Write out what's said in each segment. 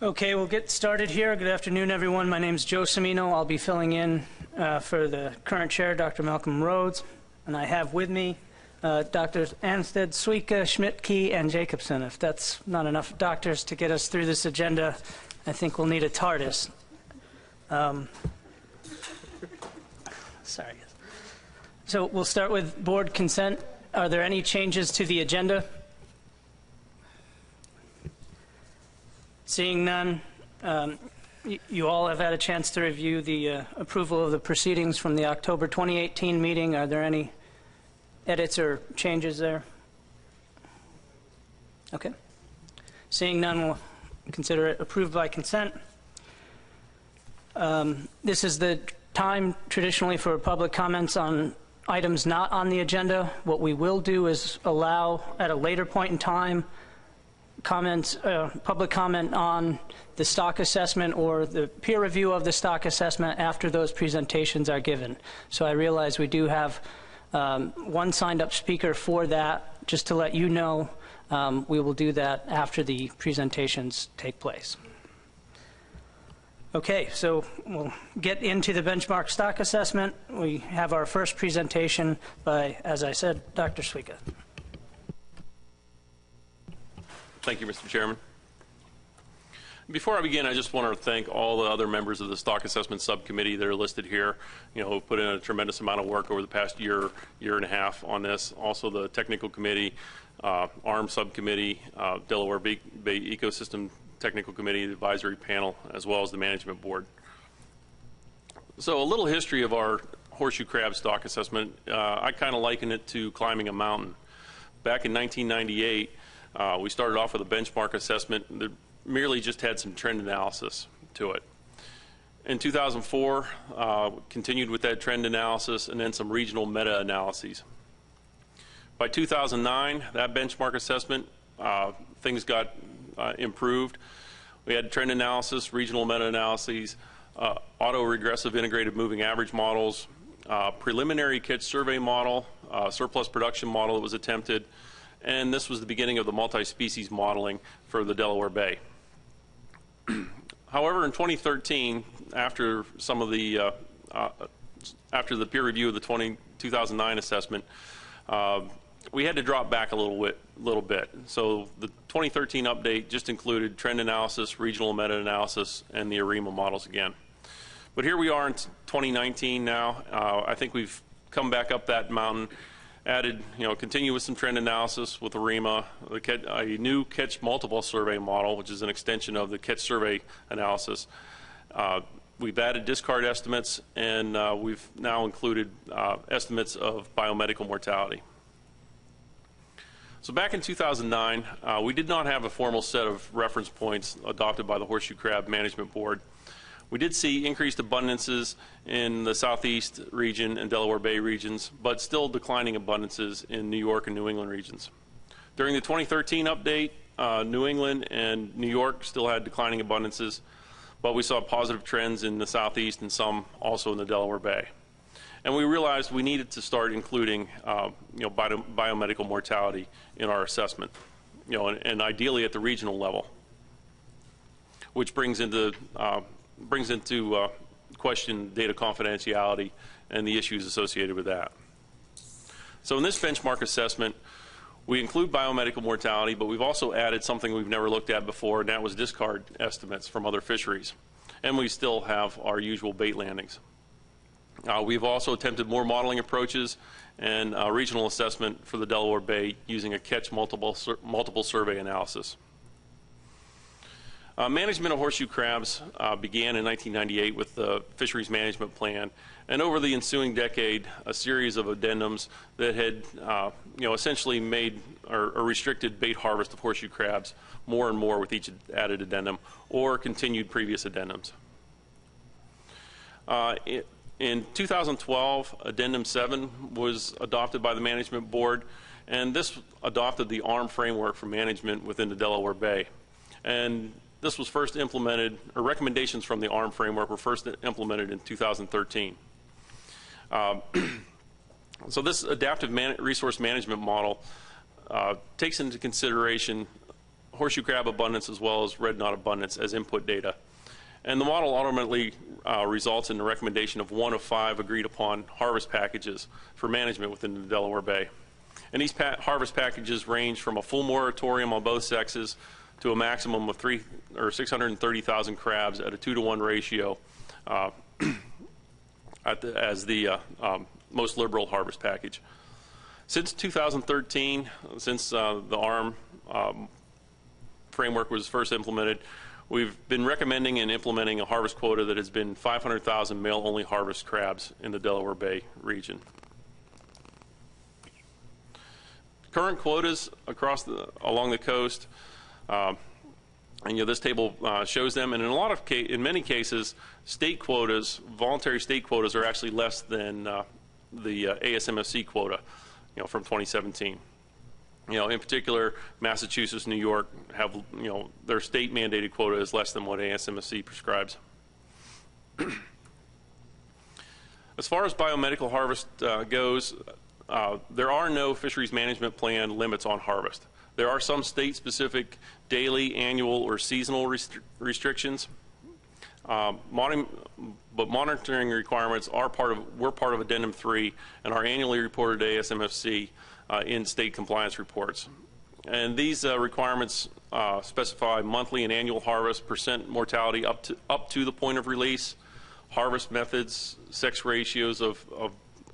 Okay, we'll get started here. Good afternoon, everyone. My name is Joe Cimino. I'll be filling in for the current chair, Dr. Malcolm Rhodes. And I have with me Drs. Anstead, Suika, Schmidt, Key, and Jacobson. If that's not enough doctors to get us through this agenda, I think we'll need a TARDIS. Sorry. So we'll start with board consent. Are there any changes to the agenda? Seeing none, you all have had a chance to review the approval of the proceedings from the October 2018 meeting. Are there any edits or changes there? Okay. Seeing none, we'll consider it approved by consent. This is the time traditionally for public comments on items not on the agenda. What we will do is allow at a later point in time public comment on the stock assessment or the peer review of the stock assessment after those presentations are given. So I realize we do have one signed up speaker for that. Just to let you know, we will do that after the presentations take place. Okay, so we'll get into the benchmark stock assessment. We have our first presentation by, as I said, Dr. Suika. Thank you, Mr. Chairman. Before I begin, I just want to thank all the other members of the Stock Assessment Subcommittee that are listed here, who put in a tremendous amount of work over the past year and a half on this. Also the Technical Committee, ARM Subcommittee, Delaware Bay Ecosystem Technical Committee, the Advisory Panel, as well as the Management Board. So a little history of our horseshoe crab stock assessment. I kind of liken it to climbing a mountain. Back in 1998, we started off with a benchmark assessment that merely just had some trend analysis to it. In 2004, continued with that trend analysis and then some regional meta-analyses. By 2009, that benchmark assessment, things got improved. We had trend analysis, regional meta-analyses, auto-regressive integrated moving average models, preliminary catch survey model, surplus production model that was attempted, and this was the beginning of the multi-species modeling for the Delaware Bay. However, in 2013, after some of the after the peer review of the 2009 assessment, we had to drop back a little bit. So the 2013 update just included trend analysis, regional meta-analysis, and the ARIMA models again. But here we are in 2019 now. I think we've come back up that mountain. Added, continue with some trend analysis with ARIMA, a new catch multiple survey model, which is an extension of the catch survey analysis. We've added discard estimates, and we've now included estimates of biomedical mortality. So back in 2009, we did not have a formal set of reference points adopted by the Horseshoe Crab Management Board. We did see increased abundances in the Southeast region and Delaware Bay regions, but still declining abundances in New York and New England regions. During the 2013 update, New England and New York still had declining abundances, but we saw positive trends in the Southeast and some also in the Delaware Bay. And we realized we needed to start including biomedical mortality in our assessment, and ideally at the regional level, which brings into question data confidentiality and the issues associated with that. So in this benchmark assessment, we include biomedical mortality, but we've also added something we've never looked at before, and that was discard estimates from other fisheries. And we still have our usual bait landings. We've also attempted more modeling approaches and regional assessment for the Delaware Bay using a catch multiple survey analysis. Management of horseshoe crabs began in 1998 with the Fisheries Management Plan, and over the ensuing decade, a series of addendums that had, essentially made or restricted bait harvest of horseshoe crabs more and more with each added addendum, or continued previous addendums. In 2012, Addendum 7 was adopted by the Management Board, and this adopted the ARM framework for management within the Delaware Bay. And this was first implemented, or recommendations from the ARM framework were first implemented in 2013. So this adaptive resource management model takes into consideration horseshoe crab abundance as well as red knot abundance as input data. And the model ultimately results in the recommendation of 1 of 5 agreed upon harvest packages for management within the Delaware Bay. And these harvest packages range from a full moratorium on both sexes to a maximum of 630,000 crabs at a 2-to-1 ratio as the most liberal harvest package. Since 2013, since the ARM framework was first implemented, we've been recommending and implementing a harvest quota that has been 500,000 male-only harvest crabs in the Delaware Bay region. Current quotas along the coast, and this table shows them. And in many cases, state quotas, voluntary state quotas, are actually less than the ASMFC quota, from 2017. In particular, Massachusetts, New York have, their state mandated quota is less than what ASMFC prescribes. As far as biomedical harvest goes, there are no fisheries management plan limits on harvest. There are some state-specific daily, annual, or seasonal restrictions. But monitoring requirements were part of Addendum 3 and are annually reported to ASMFC in state compliance reports. And these requirements specify monthly and annual harvest, percent mortality up to the point of release, harvest methods, sex ratios of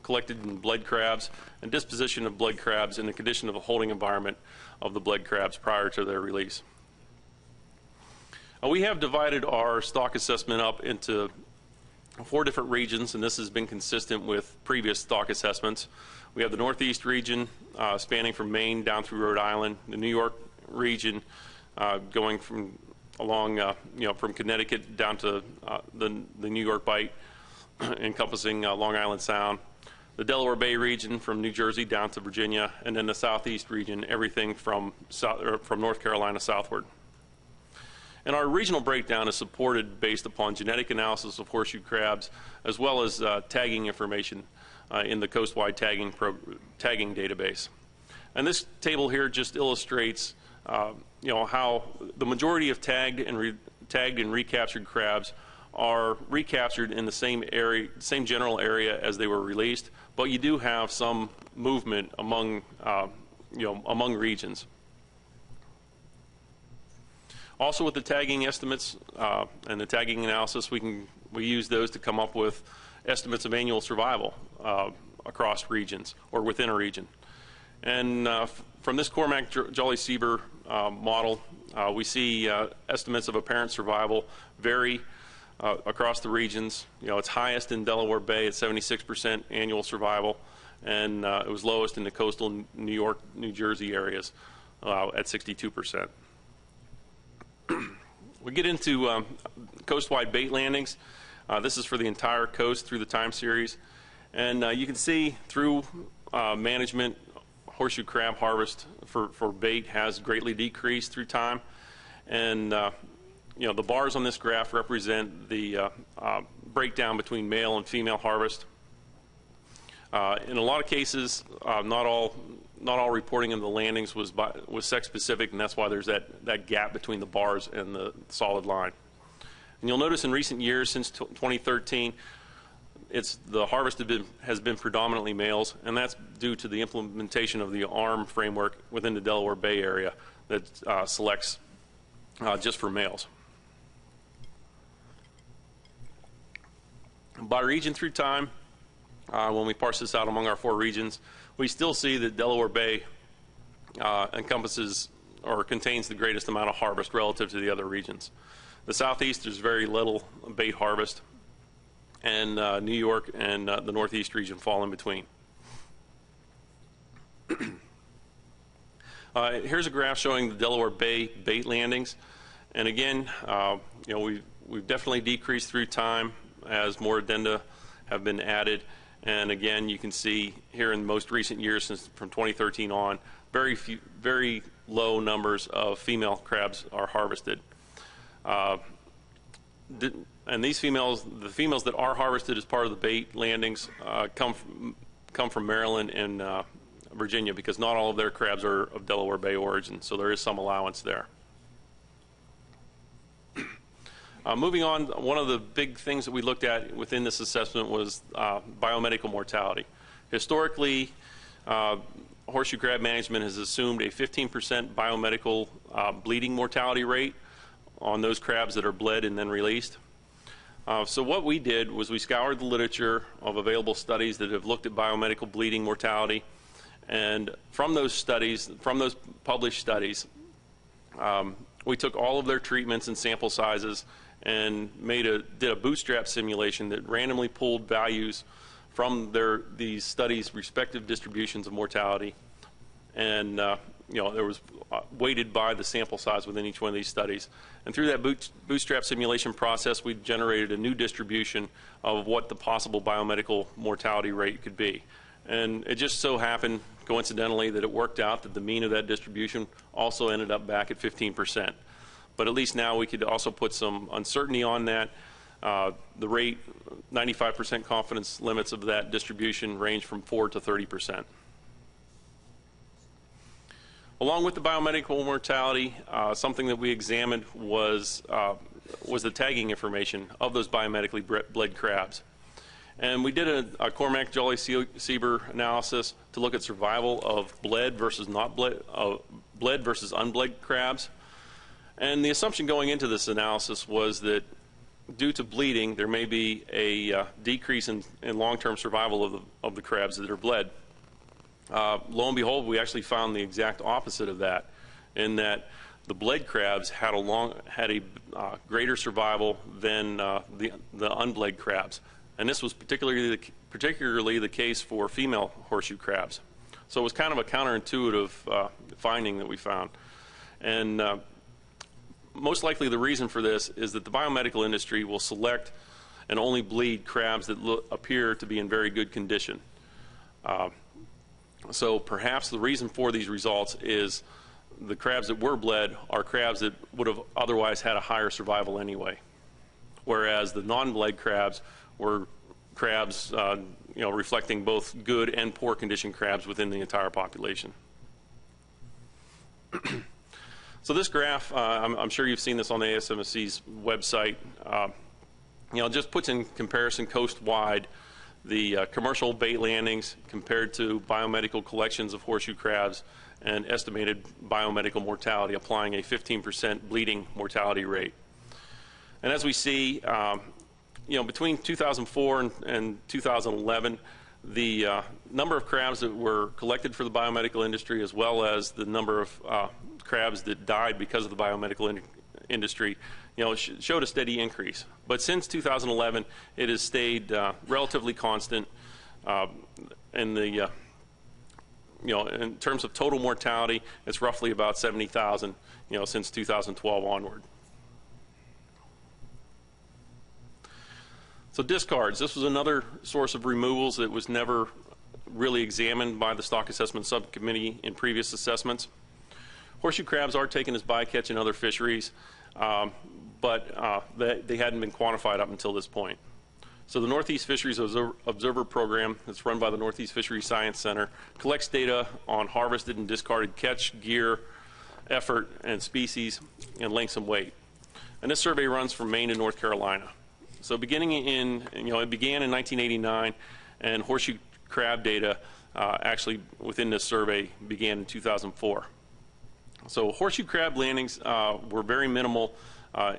collected and bled crabs, and disposition of bled crabs in the condition of a holding environment of the bled crabs prior to their release. We have divided our stock assessment up into 4 different regions, and this has been consistent with previous stock assessments. We have the Northeast region spanning from Maine down through Rhode Island, the New York region going from from Connecticut down to the New York Bight, encompassing Long Island Sound, the Delaware Bay region from New Jersey down to Virginia, and then the Southeast region, everything from North Carolina southward. And our regional breakdown is supported based upon genetic analysis of horseshoe crabs, as well as tagging information in the coastwide tagging database. And this table here just illustrates, how the majority of tagged and recaptured crabs are recaptured in the same general area as they were released, but you do have some movement among regions. Also, with the tagging estimates and the tagging analysis, we use those to come up with estimates of annual survival across regions or within a region. And from this Cormack-Jolly-Sieber model, we see estimates of apparent survival vary across the regions. It's highest in Delaware Bay at 76% annual survival, and it was lowest in the coastal New York, New Jersey areas at 62%. We get into coastwide bait landings. This is for the entire coast through the time series. And you can see through management, horseshoe crab harvest for bait has greatly decreased through time. And the bars on this graph represent the breakdown between male and female harvest. In a lot of cases, not all reporting of the landings was sex specific, and that's why there's that gap between the bars and the solid line. And you'll notice in recent years, since 2013, the harvest has been predominantly males, and that's due to the implementation of the ARM framework within the Delaware Bay area that selects just for males. By region through time, when we parse this out among our 4 regions, we still see that Delaware Bay encompasses or contains the greatest amount of harvest relative to the other regions. The Southeast, there's very little bait harvest, and New York and the Northeast region fall in between. Here's a graph showing the Delaware Bay bait landings, and again, we've definitely decreased through time as more addenda have been added. And again, you can see here in the most recent years, from 2013 on, very low numbers of female crabs are harvested. And these females, the females that are harvested as part of the bait landings, come from Maryland and Virginia, because not all of their crabs are of Delaware Bay origin, so there is some allowance there. Moving on, one of the big things that we looked at within this assessment was biomedical mortality. Historically, horseshoe crab management has assumed a 15% biomedical bleeding mortality rate on those crabs that are bled and then released. So what we did was we scoured the literature of available studies that have looked at biomedical bleeding mortality, and from those studies, from those published studies, we took all of their treatments and sample sizes and did a bootstrap simulation that randomly pulled values from these studies' respective distributions of mortality, and there was weighted by the sample size within each one of these studies. And through that bootstrap simulation process, we generated a new distribution of what the possible biomedical mortality rate could be. And it just so happened, coincidentally, that it worked out that the mean of that distribution also ended up back at 15%. But at least now we could also put some uncertainty on that. The rate, 95% confidence limits of that distribution range from 4 to 30%. Along with the biomedical mortality, something that we examined was the tagging information of those biomedically bled crabs. And we did a Cormack Jolly Sieber analysis to look at survival of bled versus bled versus unbled crabs. And the assumption going into this analysis was that due to bleeding, there may be a decrease in long-term survival of the crabs that are bled. Lo and behold, we actually found the exact opposite of that, in that the bled crabs had a greater survival than the unbled crabs. And this was particularly the case for female horseshoe crabs. So it was kind of a counterintuitive finding that we found. And most likely the reason for this is that the biomedical industry will select and only bleed crabs that appear to be in very good condition. So perhaps the reason for these results is the crabs that were bled are crabs that would have otherwise had a higher survival anyway, whereas the non-bled crabs were crabs reflecting both good and poor condition crabs within the entire population. So this graph, I'm sure you've seen this on the ASMSC's website, just puts in comparison coast-wide the commercial bait landings compared to biomedical collections of horseshoe crabs and estimated biomedical mortality, applying a 15% bleeding mortality rate. And as we see, between 2004 and 2011, the number of crabs that were collected for the biomedical industry, as well as the number of crabs that died because of the biomedical industry, showed a steady increase. But since 2011, it has stayed relatively constant. In terms of total mortality, it's roughly about 70,000, since 2012 onward. So discards. This was another source of removals that was never really examined by the Stock Assessment Subcommittee in previous assessments. Horseshoe crabs are taken as bycatch in other fisheries, but they hadn't been quantified up until this point. So the Northeast Fisheries Observer Program, that's run by the Northeast Fisheries Science Center, collects data on harvested and discarded catch, gear, effort, and species, and lengths and weight. And this survey runs from Maine to North Carolina. So it began in 1989, and horseshoe crab data actually within this survey began in 2004. So horseshoe crab landings were very minimal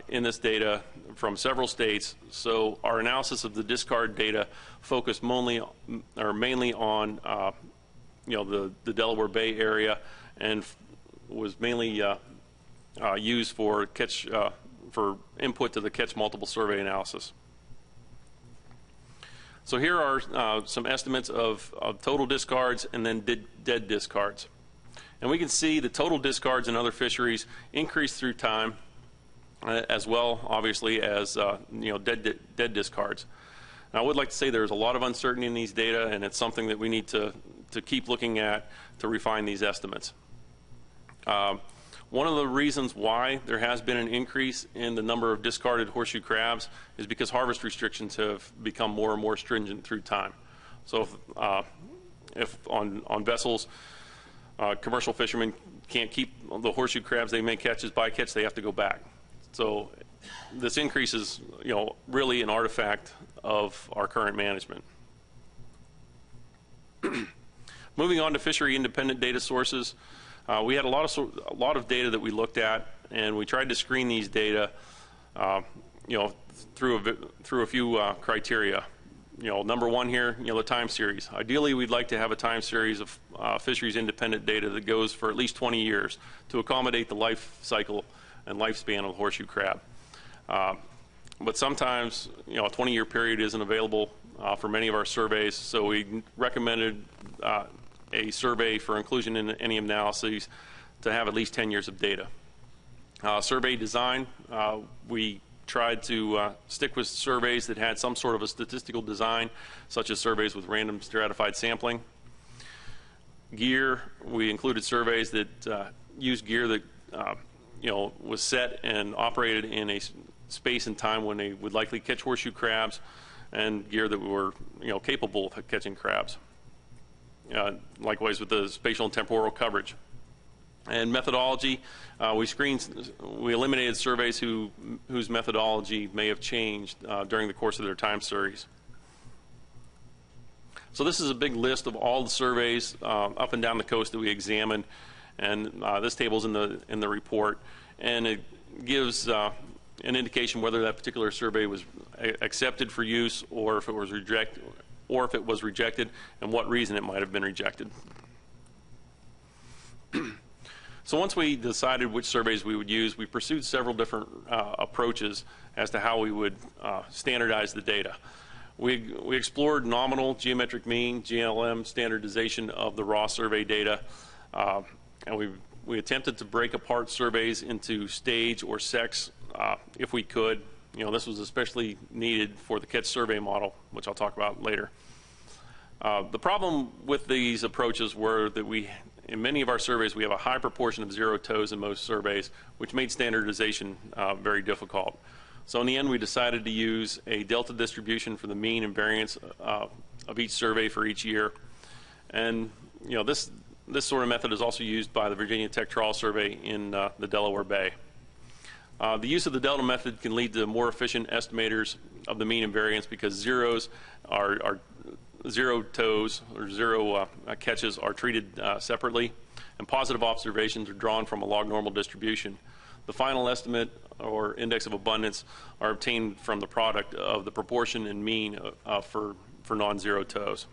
in this data from several states. So our analysis of the discard data focused mainly on the Delaware Bay area, and was mainly used for for input to the catch multiple survey analysis. So here are some estimates of total discards and then dead discards. And we can see the total discards in other fisheries increase through time, as well, obviously, as dead discards. Now, I would like to say there's a lot of uncertainty in these data, and it's something that we need to keep looking at to refine these estimates. One of the reasons why there has been an increase in the number of discarded horseshoe crabs is because harvest restrictions have become more and more stringent through time. So if on vessels, commercial fishermen can't keep the horseshoe crabs they may catch as bycatch, they have to go back. So this increase is, really an artifact of our current management. Moving on to fishery independent data sources, we had a lot of data that we looked at, and we tried to screen these data, through a few criteria. Number one here, the time series. Ideally, we'd like to have a time series of fisheries independent data that goes for at least 20 years to accommodate the life cycle and lifespan of the horseshoe crab. But sometimes, a 20-year period isn't available for many of our surveys, so we recommended a survey for inclusion in any analyses to have at least 10 years of data. Survey design, we tried to stick with surveys that had some sort of a statistical design, such as surveys with random stratified sampling. Gear, we included surveys that used gear that was set and operated in a space and time when they would likely catch horseshoe crabs, and gear that were capable of catching crabs. Likewise with the spatial and temporal coverage. And methodology, we eliminated surveys whose methodology may have changed during the course of their time series. So this is a big list of all the surveys up and down the coast that we examined, and this table's in the report, and it gives an indication whether that particular survey was accepted for use, or if it was rejected, and what reason it might have been rejected. So once we decided which surveys we would use, we pursued several different approaches as to how we would standardize the data. We explored nominal, geometric mean, GLM standardization of the raw survey data, and we attempted to break apart surveys into stage or sex if we could. This was especially needed for the catch survey model, which I'll talk about later. The problem with these approaches were that in many of our surveys, we have a high proportion of zero toes in most surveys, which made standardization very difficult. So in the end, we decided to use a delta distribution for the mean and variance of each survey for each year. And this sort of method is also used by the Virginia Tech Trawl Survey in the Delaware Bay. The use of the delta method can lead to more efficient estimators of the mean and variance, because zeros are zero toes or zero catches are treated separately, and positive observations are drawn from a log normal distribution. The final estimate or index of abundance are obtained from the product of the proportion and mean for non-zero toes.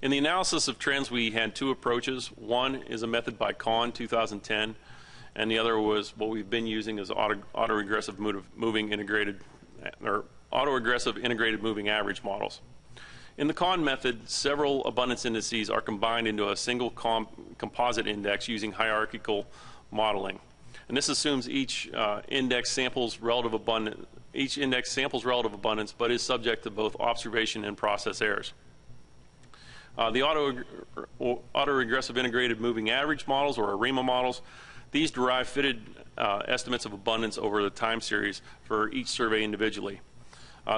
In the analysis of trends, we had two approaches. One is a method by Kahn, 2010, and the other was what we've been using as autoregressive moving integrated, or autoregressive integrated moving average models. In the Kahn method, several abundance indices are combined into a single composite index using hierarchical modeling. And this assumes each index samples relative abundance, but is subject to both observation and process errors. The autoregressive integrated moving average models, or ARIMA models, these derive fitted estimates of abundance over the time series for each survey individually.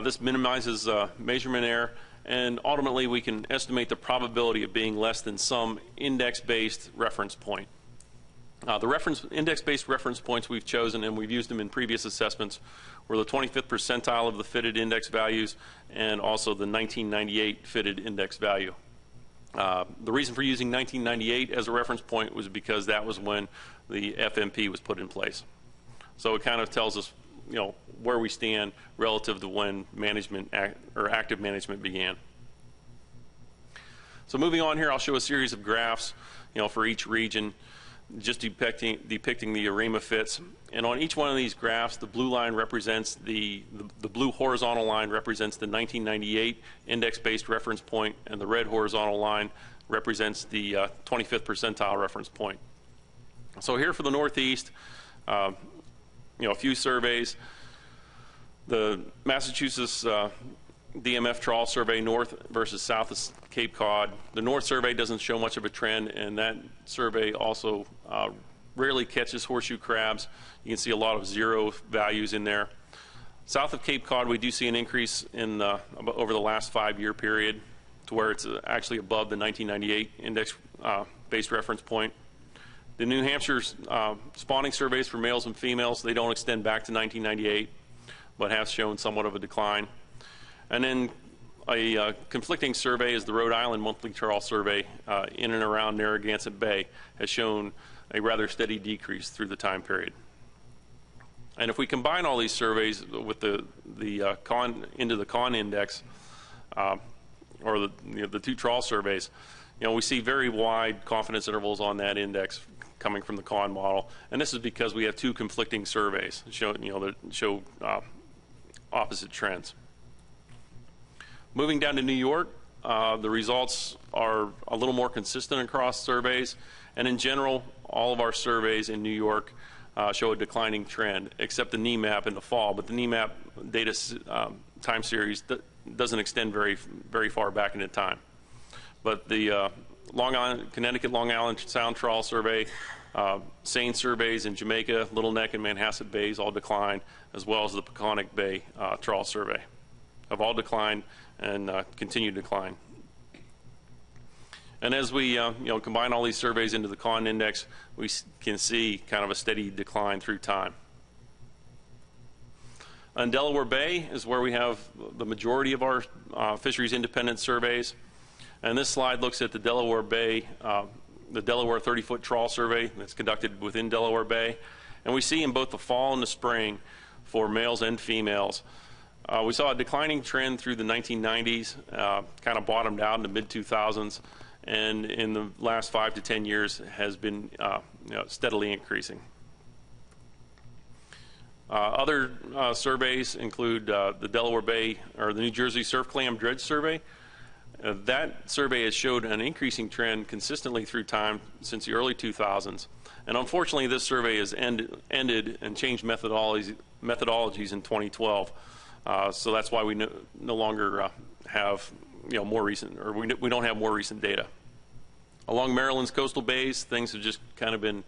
This minimizes measurement error, and ultimately we can estimate the probability of being less than some index-based reference point. The index-based reference points we've chosen, and we've used them in previous assessments, were the 25th percentile of the fitted index values and also the 1998 fitted index value. The reason for using 1998 as a reference point was because that was when the FMP was put in place. So it kind of tells us where we stand relative to when active management began. So moving on here, I'll show a series of graphs for each region, just depicting the ARIMA fits. And on each one of these graphs, the blue line represents the blue horizontal line represents the 1998 index-based reference point, and the red horizontal line represents the 25th percentile reference point. So here for the Northeast, a few surveys. The Massachusetts DMF trawl survey, north versus south of Cape Cod. The north survey doesn't show much of a trend, and that survey also rarely catches horseshoe crabs. You can see a lot of zero values in there. South of Cape Cod, we do see an increase in over the last 5-year period to where it's actually above the 1998 index-based reference point. The New Hampshire spawning surveys for males and females, they don't extend back to 1998, but have shown somewhat of a decline. And then a conflicting survey is the Rhode Island Monthly Trawl Survey in and around Narragansett Bay has shown a rather steady decrease through the time period. And if we combine all these surveys with the con index, or the two trawl surveys, we see very wide confidence intervals on that index coming from the con model, and this is because we have two conflicting surveys that show opposite trends. Moving down to New York, the results are a little more consistent across surveys, and in general, all of our surveys in New York show a declining trend, except the NEMAP in the fall. But the NEMAP data time series doesn't extend very far back into time. But the Connecticut Long Island Sound Trawl Survey, Seine surveys in Jamaica, Little Neck, and Manhasset Bays all decline, as well as the Peconic Bay Trawl Survey have all declined and continue to decline. And as we combine all these surveys into the con index, we can see kind of a steady decline through time. And Delaware Bay is where we have the majority of our fisheries independent surveys. And this slide looks at the Delaware Bay, the Delaware 30-foot trawl survey that's conducted within Delaware Bay. And we see in both the fall and the spring for males and females, we saw a declining trend through the 1990s, kind of bottomed out in the mid-2000s, and in the last 5 to 10 years has been steadily increasing. Other surveys include the Delaware Bay, or the New Jersey Surf Clam Dredge Survey. That survey has showed an increasing trend consistently through time since the early 2000s. And unfortunately, this survey has ended and changed methodologies in 2012. So that's why we no longer have more recent, or we don't have more recent data. Along Maryland's coastal bays, things have just kind of been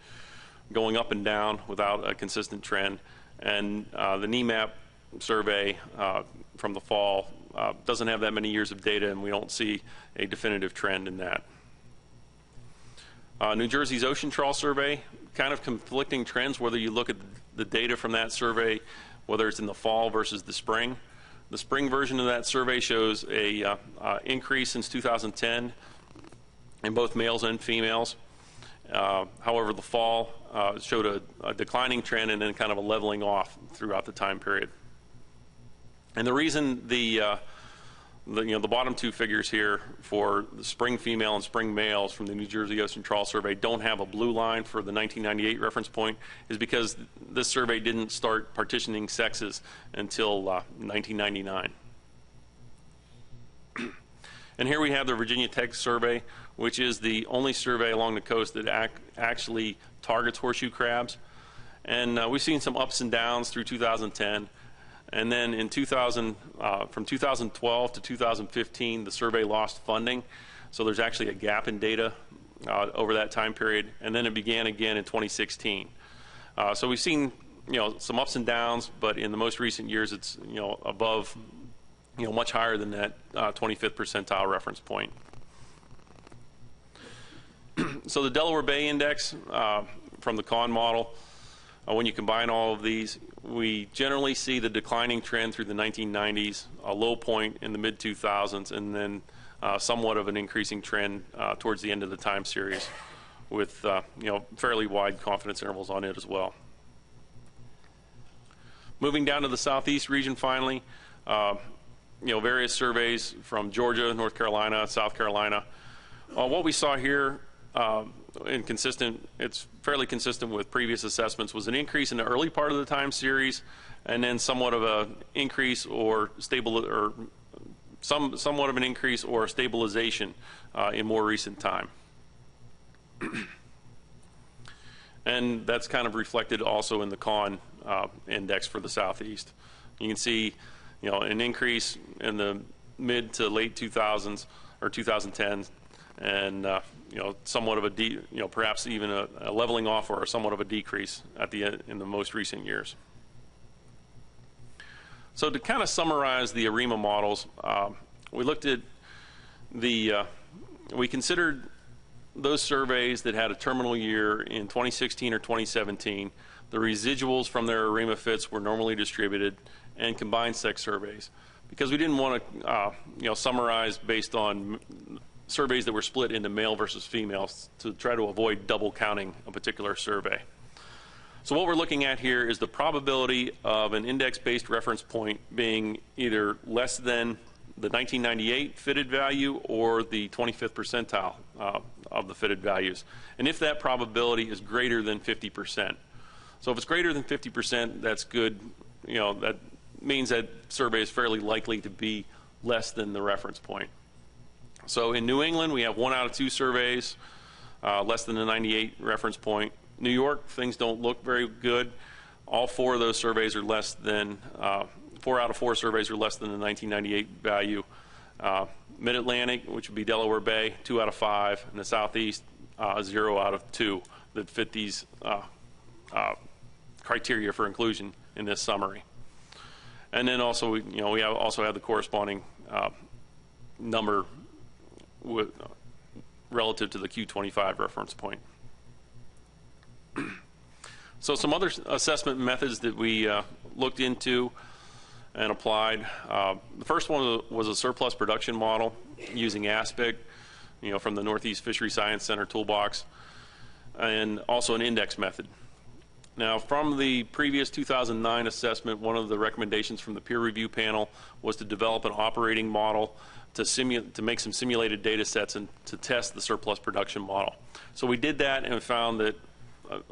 going up and down without a consistent trend. And the NEMAP survey from the fall doesn't have that many years of data, and we don't see a definitive trend in that. New Jersey's Ocean Trawl Survey, kind of conflicting trends, whether you look at the data from that survey, whether it's in the fall versus the spring. The spring version of that survey shows a increase since 2010 in both males and females. However, the fall showed a declining trend and then kind of a leveling off throughout the time period. And the reason the bottom two figures here for the spring female and spring males from the New Jersey Ocean Trawl Survey don't have a blue line for the 1998 reference point is because this survey didn't start partitioning sexes until 1999. And here we have the Virginia Tech survey, which is the only survey along the coast that actually targets horseshoe crabs. And we've seen some ups and downs through 2010. And then in from 2012 to 2015, the survey lost funding. So there's actually a gap in data over that time period. And then it began again in 2016. So we've seen some ups and downs, but in the most recent years, it's above, much higher than that 25th percentile reference point. So the Delaware Bay Index from the con model, when you combine all of these, we generally see the declining trend through the 1990s, a low point in the mid-2000s, and then somewhat of an increasing trend towards the end of the time series with fairly wide confidence intervals on it as well. Moving down to the southeast region finally, various surveys from Georgia, North Carolina, South Carolina. What we saw here, it's fairly consistent with previous assessments, was an increase in the early part of the time series, and then somewhat of an increase or somewhat of an increase or stabilization in more recent time. And that's kind of reflected also in the con index for the southeast. You can see, an increase in the mid to late 2000s or 2010s, and somewhat of a perhaps even a leveling off or somewhat of a decrease in the most recent years. So to kind of summarize the AREMA models, we looked at we considered those surveys that had a terminal year in 2016 or 2017, the residuals from their AREMA fits were normally distributed, and combined sex surveys, because we didn't want to summarize based on surveys that were split into male versus females to try to avoid double counting a particular survey. So what we're looking at here is the probability of an index-based reference point being either less than the 1998 fitted value or the 25th percentile of the fitted values. And if that probability is greater than 50%. So if it's greater than 50%, that's good. That means that survey is fairly likely to be less than the reference point. So in New England, we have 1 out of 2 surveys less than the 98 reference point. New York, things don't look very good. All 4 of those surveys are less than 4 out of 4 surveys are less than the 1998 value. Mid-Atlantic, which would be Delaware Bay, 2 out of 5, and the Southeast, 0 out of 2 that fit these criteria for inclusion in this summary. And then also, we also have the corresponding number relative to the Q25 reference point. So some other assessment methods that we looked into and applied. The first one was a surplus production model using ASPIC, from the Northeast Fishery Science Center toolbox, and also an index method. Now, from the previous 2009 assessment, one of the recommendations from the peer review panel was to develop an operating model to make some simulated data sets and to test the surplus production model. So we did that and found that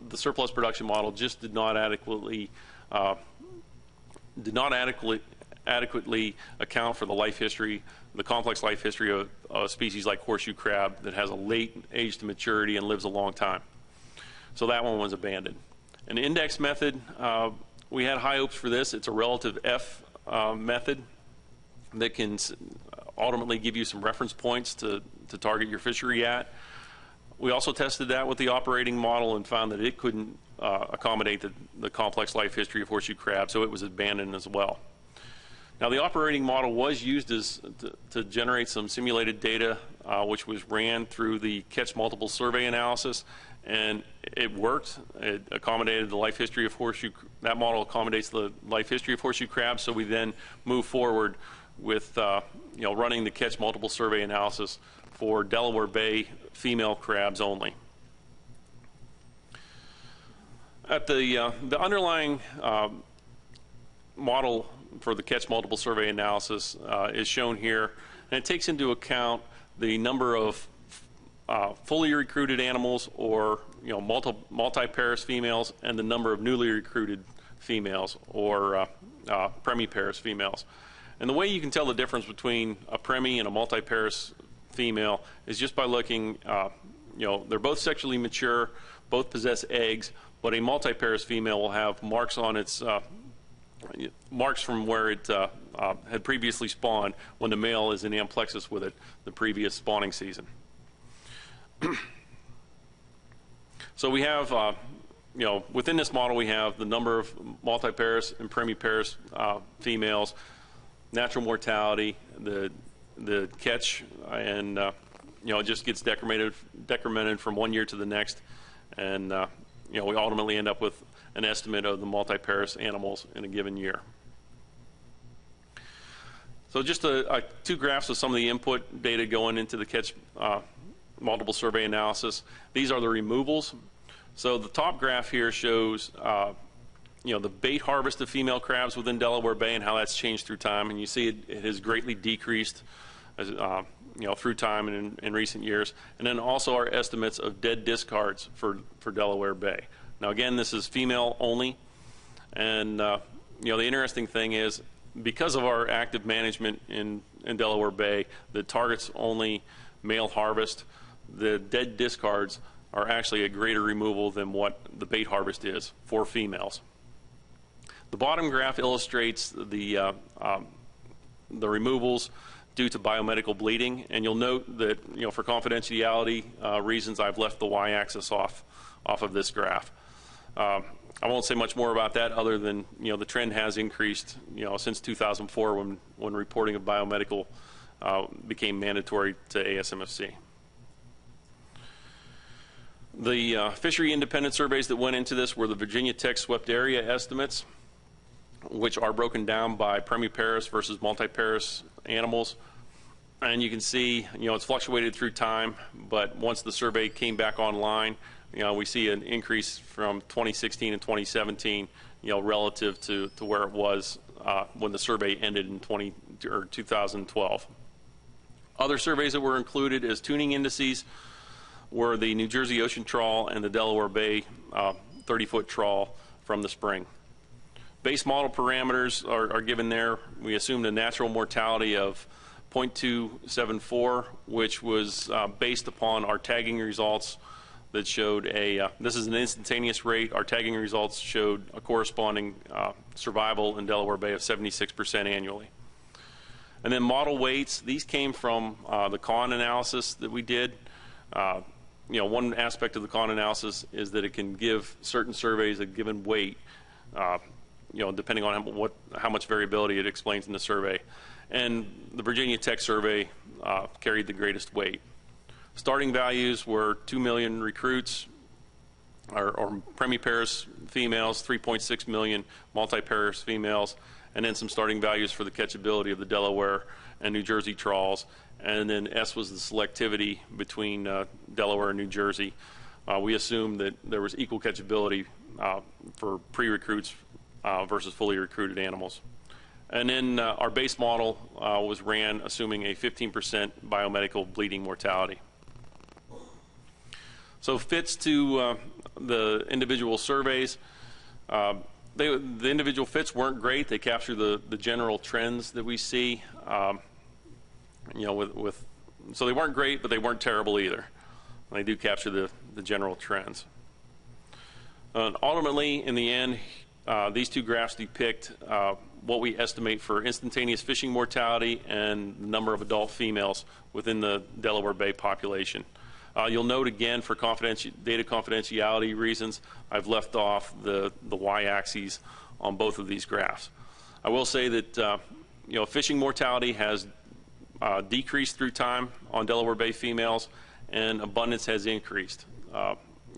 the surplus production model just did not adequately account for the life history, the complex life history of a species like horseshoe crab that has a late age to maturity and lives a long time. So that one was abandoned. An index method, we had high hopes for this. It's a relative F method that can ultimately give you some reference points to target your fishery at. We also tested that with the operating model and found that it couldn't accommodate the complex life history of horseshoe crab, so it was abandoned as well. Now, the operating model was used to generate some simulated data, which was ran through the catch multiple survey analysis, and it worked. It accommodated the life history of horseshoe. That model accommodates the life history of horseshoe crab, so we then move forward with running the catch multiple survey analysis for Delaware Bay female crabs only. At the underlying model for the catch multiple survey analysis is shown here, and it takes into account the number of fully recruited animals or multi-paris females and the number of newly recruited females or premi-paris females. And the way you can tell the difference between a premi and a multi-paris female is just by looking, they're both sexually mature, both possess eggs, but a multi-paris female will have marks on its marks from where it had previously spawned when the male is in amplexus with it the previous spawning season. So we have, within this model we have the number of multi-paris and premi-paris females, natural mortality, the catch, and it just gets decremented from one year to the next, and we ultimately end up with an estimate of the multi-paris animals in a given year. So just 2 graphs of some of the input data going into the catch multiple survey analysis. These are the removals. So the top graph here shows the bait harvest of female crabs within Delaware Bay and how that's changed through time, and you see it has greatly decreased as, through time and in recent years. And then also our estimates of dead discards for Delaware Bay. Now again, this is female only, and the interesting thing is, because of our active management in Delaware Bay that targets only male harvest, the dead discards are actually a greater removal than what the bait harvest is for females. The bottom graph illustrates the removals due to biomedical bleeding, and you'll note that for confidentiality reasons, I've left the y-axis off of this graph. I won't say much more about that other than the trend has increased since 2004 when reporting of biomedical became mandatory to ASMFC. The fishery independent surveys that went into this were the Virginia Tech swept area estimates, which are broken down by premiparous versus multiparous animals. And you can see, it's fluctuated through time, but once the survey came back online, we see an increase from 2016 and 2017, relative to where it was when the survey ended in 2012. Other surveys that were included as tuning indices were the New Jersey Ocean Trawl and the Delaware Bay 30-foot trawl from the spring. Base model parameters are given there. We assumed a natural mortality of 0.274, which was based upon our tagging results that showed this is an instantaneous rate. Our tagging results showed a corresponding survival in Delaware Bay of 76% annually. And then model weights, these came from the CON analysis that we did. One aspect of the CON analysis is that it can give certain surveys a given weight, depending on how much variability it explains in the survey. And the Virginia Tech survey carried the greatest weight. Starting values were 2 million recruits, or premiparous females, 3.6 million multiparous females, and then some starting values for the catchability of the Delaware and New Jersey trawls. And then S was the selectivity between Delaware and New Jersey. We assumed that there was equal catchability for pre-recruits versus fully recruited animals. And then our base model was ran assuming a 15% biomedical bleeding mortality. So fits to the individual surveys. The individual fits weren't great. They capture the general trends that we see. So they weren't great, but they weren't terrible either. They do capture the general trends. Ultimately, in the end, these two graphs depict what we estimate for instantaneous fishing mortality and the number of adult females within the Delaware Bay population. You'll note again, for data confidentiality reasons, I've left off the y-axes on both of these graphs. I will say that fishing mortality has decreased through time on Delaware Bay females, and abundance has increased,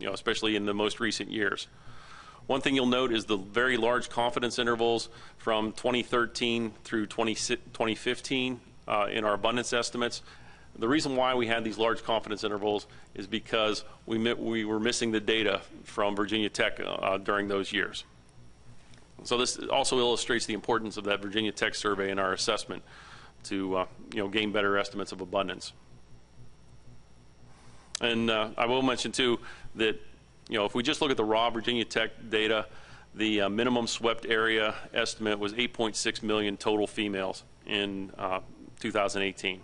especially in the most recent years. One thing you'll note is the very large confidence intervals from 2013 through 2015 in our abundance estimates. The reason why we had these large confidence intervals is because we were missing the data from Virginia Tech during those years. So this also illustrates the importance of that Virginia Tech survey in our assessment to gain better estimates of abundance. And I will mention too that if we just look at the raw Virginia Tech data, the minimum swept area estimate was 8.6 million total females in 2018.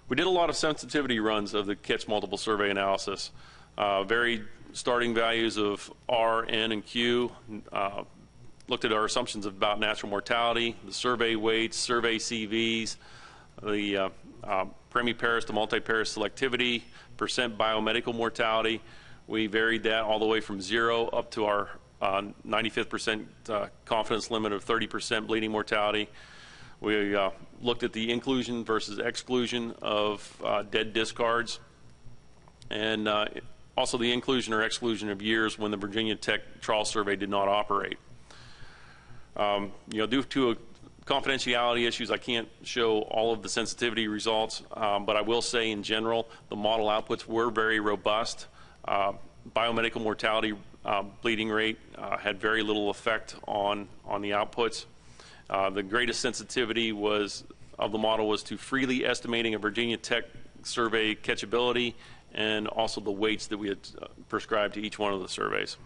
We did a lot of sensitivity runs of the catch multiple survey analysis. Varied starting values of R, N, and Q. Looked at our assumptions about natural mortality, the survey weights, survey CVs, the premiparous to multiparous selectivity, percent biomedical mortality. We varied that all the way from 0 up to our 95th confidence limit of 30% bleeding mortality. We looked at the inclusion versus exclusion of dead discards, and also the inclusion or exclusion of years when the Virginia Tech trawl survey did not operate. Due to confidentiality issues, I can't show all of the sensitivity results, but I will say in general, the model outputs were very robust. Biomedical mortality bleeding rate had very little effect on the outputs. The greatest sensitivity of the model was to freely estimating a Virginia Tech survey catchability and also the weights that we had prescribed to each one of the surveys.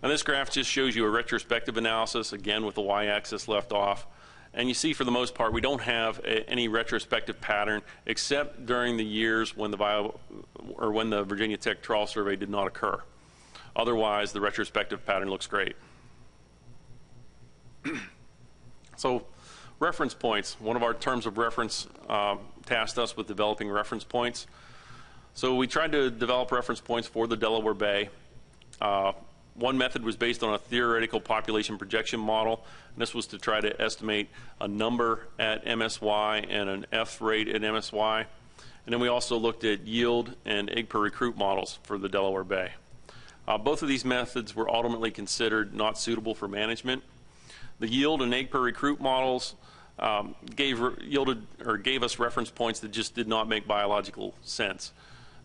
And this graph just shows you a retrospective analysis, again with the y-axis left off. And you see, for the most part, we don't have any retrospective pattern except during the years when the Virginia Tech trawl survey did not occur. Otherwise, the retrospective pattern looks great. So, reference points. One of our terms of reference tasked us with developing reference points. So we tried to develop reference points for the Delaware Bay. One method was based on a theoretical population projection model, and this was to try to estimate a number at MSY and an F rate at MSY. And then we also looked at yield and egg per recruit models for the Delaware Bay. Both of these methods were ultimately considered not suitable for management. The yield and egg per recruit models gave us reference points that just did not make biological sense.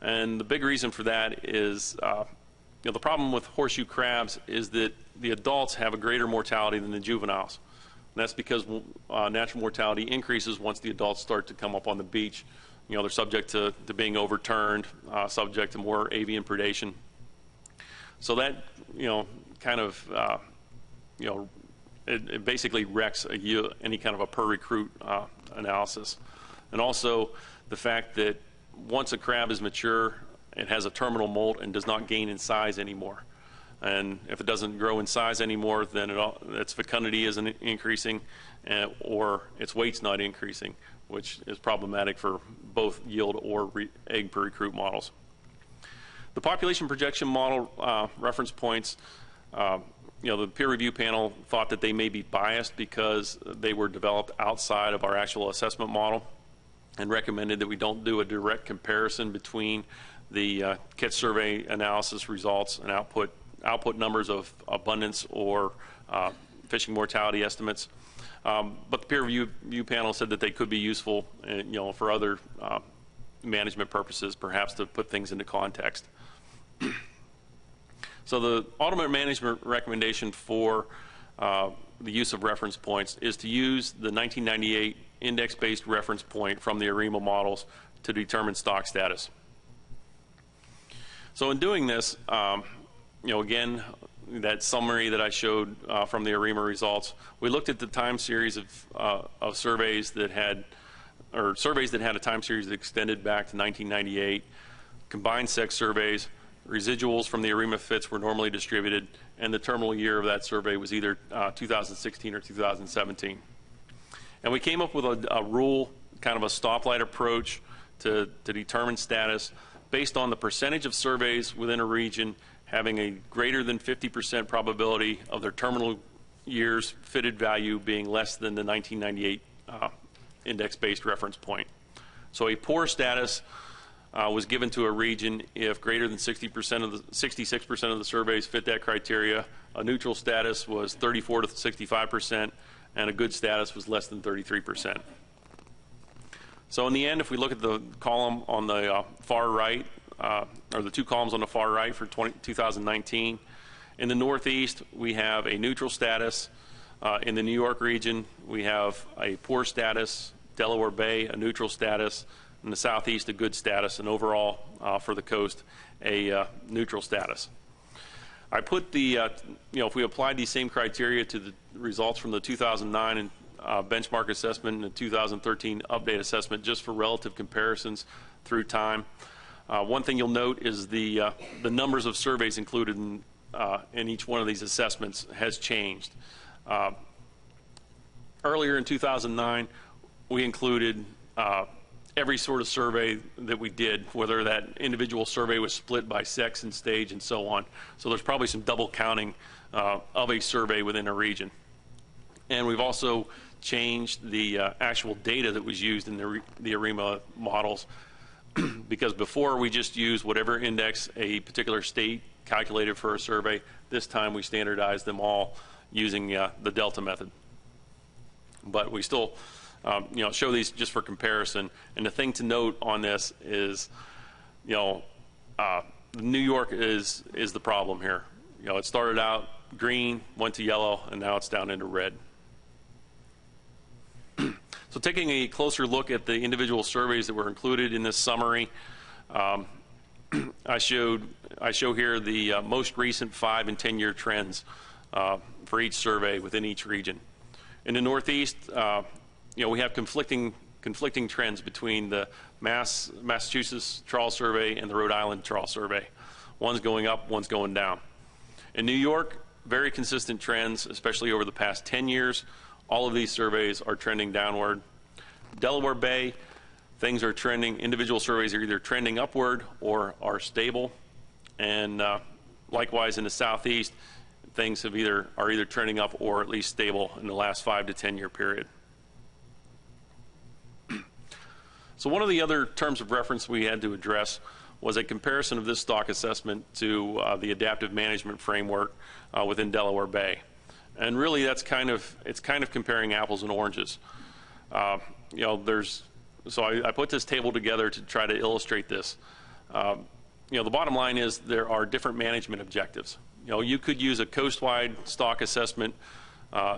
And the big reason for that is the problem with horseshoe crabs is that the adults have a greater mortality than the juveniles. And that's because natural mortality increases once the adults start to come up on the beach. They're subject to being overturned, subject to more avian predation. So that, kind of, it basically wrecks any kind of a per recruit analysis. And also the fact that once a crab is mature, it has a terminal molt and does not gain in size anymore. And if it doesn't grow in size anymore, then its fecundity isn't increasing, or its weight's not increasing, which is problematic for both yield or egg per recruit models. The population projection model reference points, the peer review panel thought that they may be biased because they were developed outside of our actual assessment model, and recommended that we don't do a direct comparison between the catch survey analysis results and output numbers of abundance or fishing mortality estimates. But the peer review panel said that they could be useful, for other management purposes, perhaps to put things into context. So the ultimate management recommendation for the use of reference points is to use the 1998 index-based reference point from the ARIMA models to determine stock status. So in doing this, again, that summary that I showed from the ARIMA results, we looked at the time series of surveys that had a time series that extended back to 1998, combined sex surveys, residuals from the ARIMA fits were normally distributed, and the terminal year of that survey was either 2016 or 2017. And we came up with a rule, kind of a stoplight approach to determine status based on the percentage of surveys within a region having a greater than 50% probability of their terminal year's fitted value being less than the 1998 index-based reference point. So a poor status was given to a region if greater than 66% of the surveys fit that criteria. A neutral status was 34 to 65%, and a good status was less than 33%. So in the end, if we look at the column on the far right, or the two columns on the far right for 2019, in the Northeast, we have a neutral status. In the New York region, we have a poor status, Delaware Bay, a neutral status, in the Southeast, a good status, and overall, for the coast, a neutral status. I put the, if we applied these same criteria to the results from the 2009 benchmark assessment and the 2013 update assessment just for relative comparisons through time. One thing you'll note is the numbers of surveys included in each one of these assessments has changed. Earlier in 2009, we included every sort of survey that we did, whether that individual survey was split by sex and stage and so on. So there's probably some double counting of a survey within a region. And we've also changed the actual data that was used in the ARIMA models, because before we just used whatever index a particular state calculated for a survey. This time we standardized them all using the Delta method. But we still show these just for comparison. And the thing to note on this is, New York is the problem here. It started out green, went to yellow, and now it's down into red. So taking a closer look at the individual surveys that were included in this summary, I show here the most recent 5- and 10-year trends for each survey within each region. In the Northeast, we have conflicting trends between the Massachusetts trawl survey and the Rhode Island trawl survey. One's going up, one's going down. In New York, very consistent trends, especially over the past 10 years. All of these surveys are trending downward. Delaware Bay, things are trending, individual surveys are either trending upward or are stable. And likewise in the Southeast, things are either trending up or at least stable in the last 5 to 10 year period. So one of the other terms of reference we had to address was a comparison of this stock assessment to the adaptive management framework within Delaware Bay. And really it's kind of comparing apples and oranges. So I put this table together to try to illustrate this. The bottom line is there are different management objectives. You could use a coastwide stock assessment,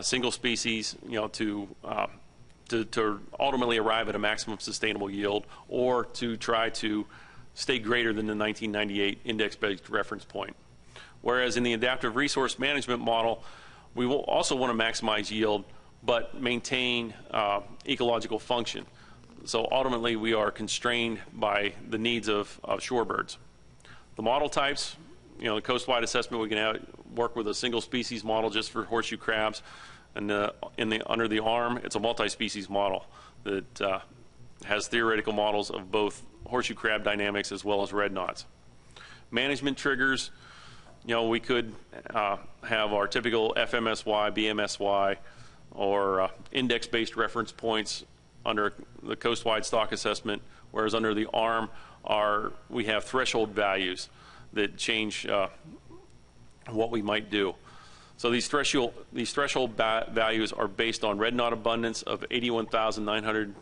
single species, to ultimately arrive at a maximum sustainable yield, or to try to stay greater than the 1998 index-based reference point. Whereas in the adaptive resource management model, we will also want to maximize yield, but maintain ecological function. So ultimately, we are constrained by the needs of shorebirds. The model types, the coastwide assessment, we can work with a single species model just for horseshoe crabs, and under the arm, it's a multi-species model that has theoretical models of both horseshoe crab dynamics as well as red knots. Management triggers, we could have our typical FMSY, BMSY, or index-based reference points under the coastwide stock assessment, whereas under the ARM we have threshold values that change what we might do. So these threshold values are based on red knot abundance of 81,900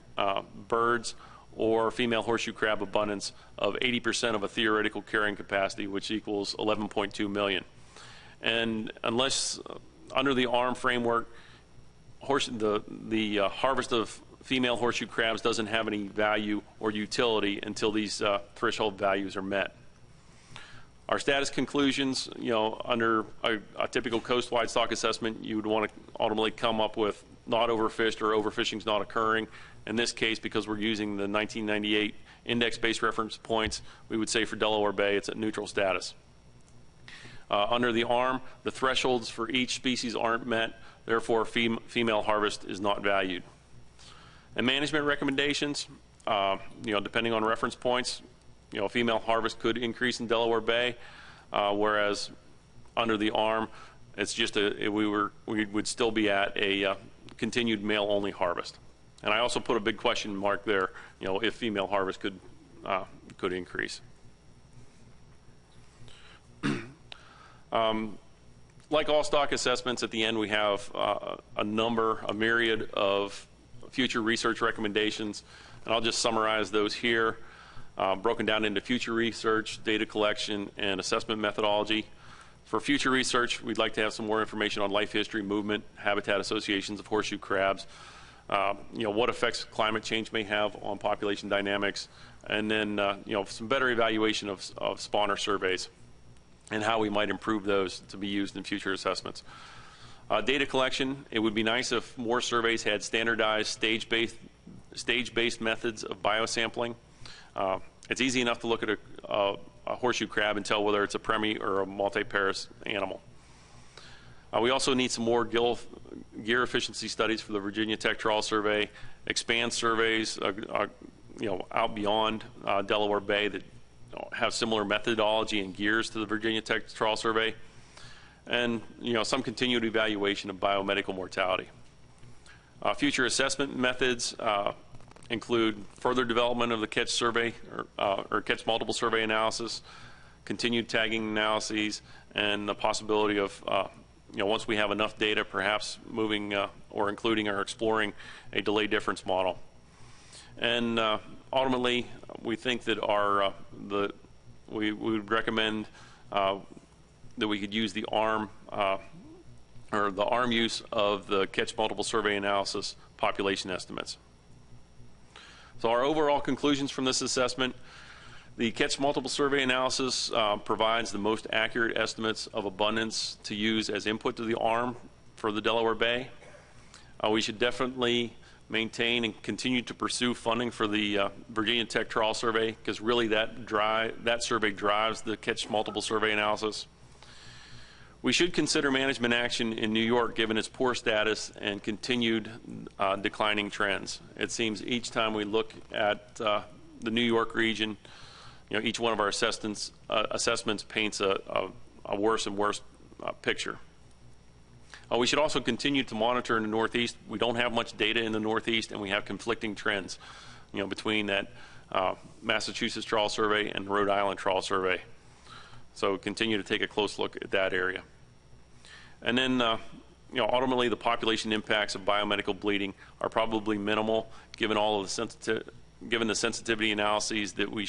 birds, or female horseshoe crab abundance of 80% of a theoretical carrying capacity, which equals 11.2 million. And unless under the ARM framework, the harvest of female horseshoe crabs doesn't have any value or utility until these threshold values are met. Our status conclusions, under a typical coastwide stock assessment, you would want to ultimately come up with not overfished or overfishing is not occurring. In this case, because we're using the 1998 index-based reference points, we would say for Delaware Bay it's at neutral status. Under the ARM, the thresholds for each species aren't met, therefore female harvest is not valued. And management recommendations, depending on reference points, female harvest could increase in Delaware Bay, whereas under the ARM, it's just we would still be at a continued male-only harvest. And I also put a big question mark there, if female harvest could increase. Like all stock assessments, at the end we have a myriad of future research recommendations, and I'll just summarize those here, broken down into future research, data collection, and assessment methodology. For future research, we'd like to have some more information on life history, movement, habitat associations of horseshoe crabs, what effects climate change may have on population dynamics, and then some better evaluation of spawner surveys and how we might improve those to be used in future assessments. Data collection, it would be nice if more surveys had standardized stage-based methods of biosampling. It's easy enough to look at a horseshoe crab and tell whether it's a premi or a multiparous animal. We also need some more gear efficiency studies for the Virginia Tech Trawl Survey, expand surveys out beyond Delaware Bay that have similar methodology and gears to the Virginia Tech Trawl Survey, and some continued evaluation of biomedical mortality. Future assessment methods include further development of the catch survey or catch multiple survey analysis, continued tagging analyses, and the possibility of once we have enough data, perhaps moving or including or exploring a delay difference model. And ultimately, we think that we would recommend that we could use the ARM or the ARM use of the catch multiple survey analysis population estimates. So our overall conclusions from this assessment: the catch multiple survey analysis provides the most accurate estimates of abundance to use as input to the ARM for the Delaware Bay. We should definitely maintain and continue to pursue funding for the Virginia Tech Trawl Survey, because really that survey drives the catch multiple survey analysis. We should consider management action in New York given its poor status and continued declining trends. It seems each time we look at the New York region, each one of our assessments paints a worse and worse picture. We should also continue to monitor in the Northeast. We don't have much data in the Northeast, and we have conflicting trends. between that Massachusetts trawl survey and Rhode Island trawl survey. So continue to take a close look at that area. And then, ultimately the population impacts of biomedical bleeding are probably minimal, given all of the given the sensitivity analyses that we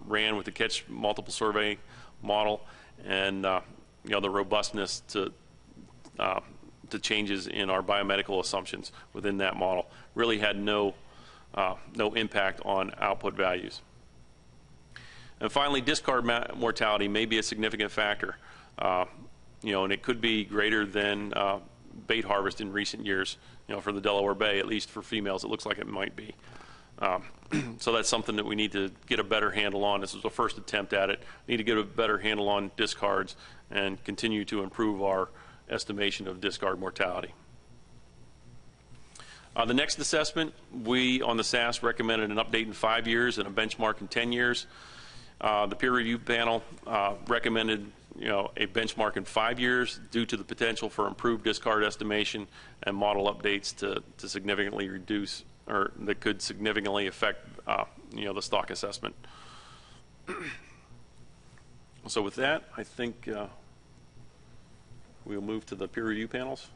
ran with the catch multiple survey model, and the robustness to changes in our biomedical assumptions within that model really had no impact on output values. And finally, discard mortality may be a significant factor, and it could be greater than bait harvest in recent years, for the Delaware Bay, at least for females, it looks like it might be. So that's something that we need to get a better handle on. This is the first attempt at it. We need to get a better handle on discards and continue to improve our estimation of discard mortality. The next assessment, we on the SAS recommended an update in 5 years and a benchmark in 10 years. The peer review panel recommended a benchmark in 5 years due to the potential for improved discard estimation and model updates to significantly reduce, or that could significantly affect the stock assessment. So with that, I think we'll move to the peer review panels.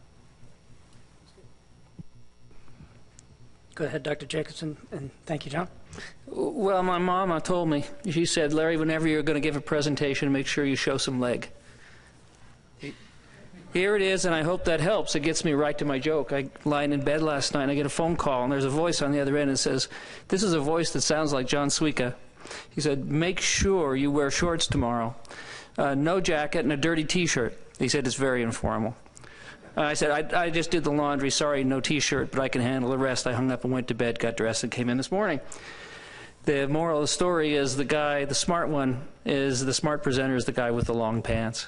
Go ahead, Dr. Jacobson, and thank you, John. Well, my mama told me, she said, Larry, whenever you're going to give a presentation, make sure you show some leg. Here it is, and I hope that helps. It gets me right to my joke. I lying in bed last night, and I get a phone call, and there's a voice on the other end that says, this is a voice that sounds like John Suika. He said, make sure you wear shorts tomorrow. No jacket and a dirty T-shirt. He said, it's very informal. I said, I just did the laundry. Sorry, no T-shirt, but I can handle the rest. I hung up and went to bed, got dressed, and came in this morning. The moral of the story is the smart presenter is the guy with the long pants.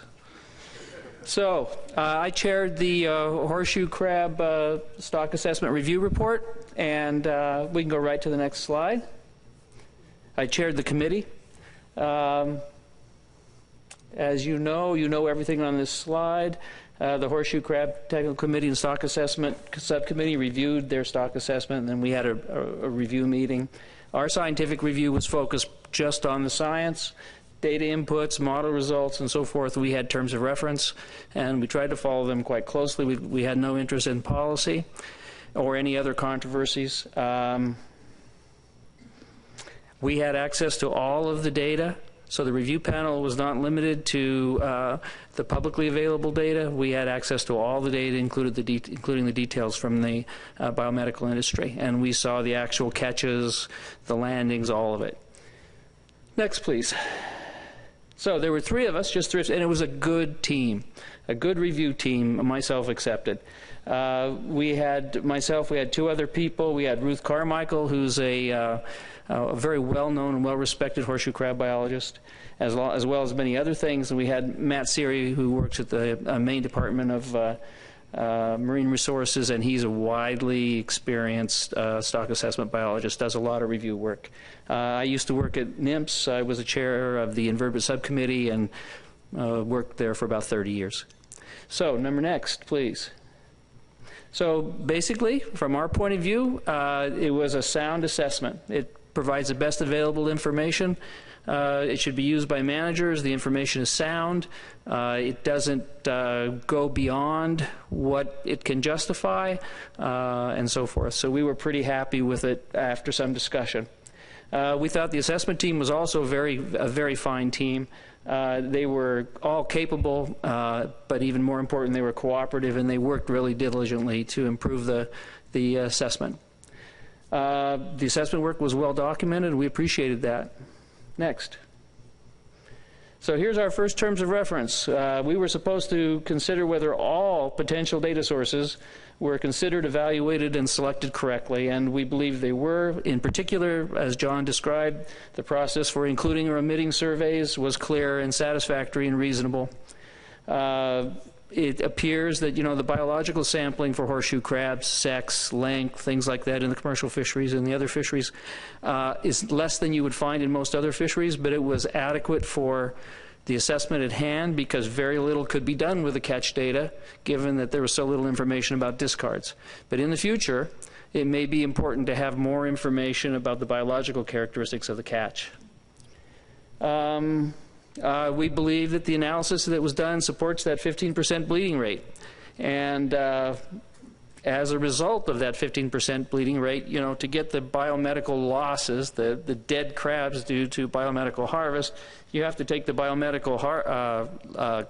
So I chaired the Horseshoe Crab Stock Assessment Review Report, and we can go right to the next slide. I chaired the committee. As you know everything on this slide. The Horseshoe Crab Technical Committee and Stock Assessment Subcommittee reviewed their stock assessment, and then we had a review meeting. Our scientific review was focused just on the science, data inputs, model results, and so forth. We had terms of reference, and we tried to follow them quite closely. We had no interest in policy or any other controversies. We had access to all of the data. So the review panel was not limited to the publicly available data. We had access to all the data, including the details from the biomedical industry. And we saw the actual catches, the landings, all of it. Next, please. So there were three of us, just three, and it was a good team, a good review team, myself accepted. We had two other people. We had Ruth Carmichael, who's a very well-known and well-respected horseshoe crab biologist, as well as many other things. And we had Matt Seary, who works at the Maine Department of Marine Resources, and he's a widely experienced stock assessment biologist, does a lot of review work. I used to work at NIMS. I was the chair of the invertebrate subcommittee and worked there for about 30 years. So, next, please. So basically, from our point of view, it was a sound assessment. It provides the best available information. It should be used by managers. The information is sound. It doesn't go beyond what it can justify, and so forth. So we were pretty happy with it after some discussion. We thought the assessment team was also a very fine team. They were all capable, but even more important, they were cooperative, and they worked really diligently to improve the assessment. The assessment work was well documented, and we appreciated that. Next. So here's our first terms of reference. We were supposed to consider whether all potential data sources were considered, evaluated, and selected correctly, and we believe they were. In particular, as John described, the process for including or omitting surveys was clear and satisfactory and reasonable. It appears that, the biological sampling for horseshoe crabs, sex, length, things like that in the commercial fisheries and the other fisheries is less than you would find in most other fisheries, but it was adequate for the assessment at hand because very little could be done with the catch data given that there was so little information about discards. But in the future, it may be important to have more information about the biological characteristics of the catch. We believe that the analysis that was done supports that 15% bleeding rate. And as a result of that 15% bleeding rate, you know, to get the biomedical losses, the dead crabs due to biomedical harvest, you have to take the biomedical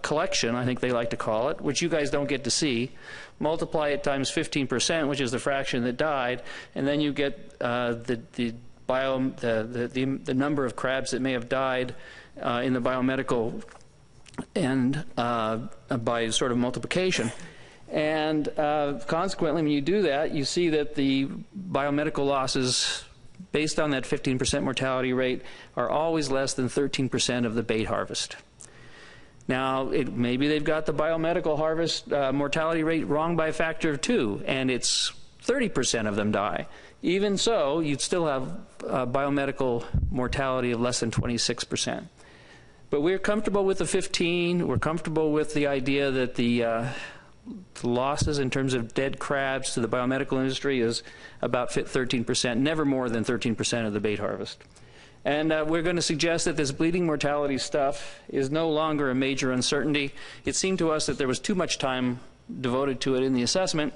collection, I think they like to call it, which you guys don't get to see, multiply it times 15%, which is the fraction that died, and then you get the number of crabs that may have died in the biomedical end by sort of multiplication. And consequently, when you do that, you see that the biomedical losses based on that 15% mortality rate are always less than 13% of the bait harvest. Now, maybe they've got the biomedical harvest mortality rate wrong by a factor of 2, and it's 30% of them die. Even so, you'd still have biomedical mortality of less than 26%. But we're comfortable with the 15. We're comfortable with the idea that the losses in terms of dead crabs to the biomedical industry is about 13%, never more than 13% of the bait harvest. And we're going to suggest that this bleeding mortality stuff is no longer a major uncertainty. It seemed to us that there was too much time devoted to it in the assessment,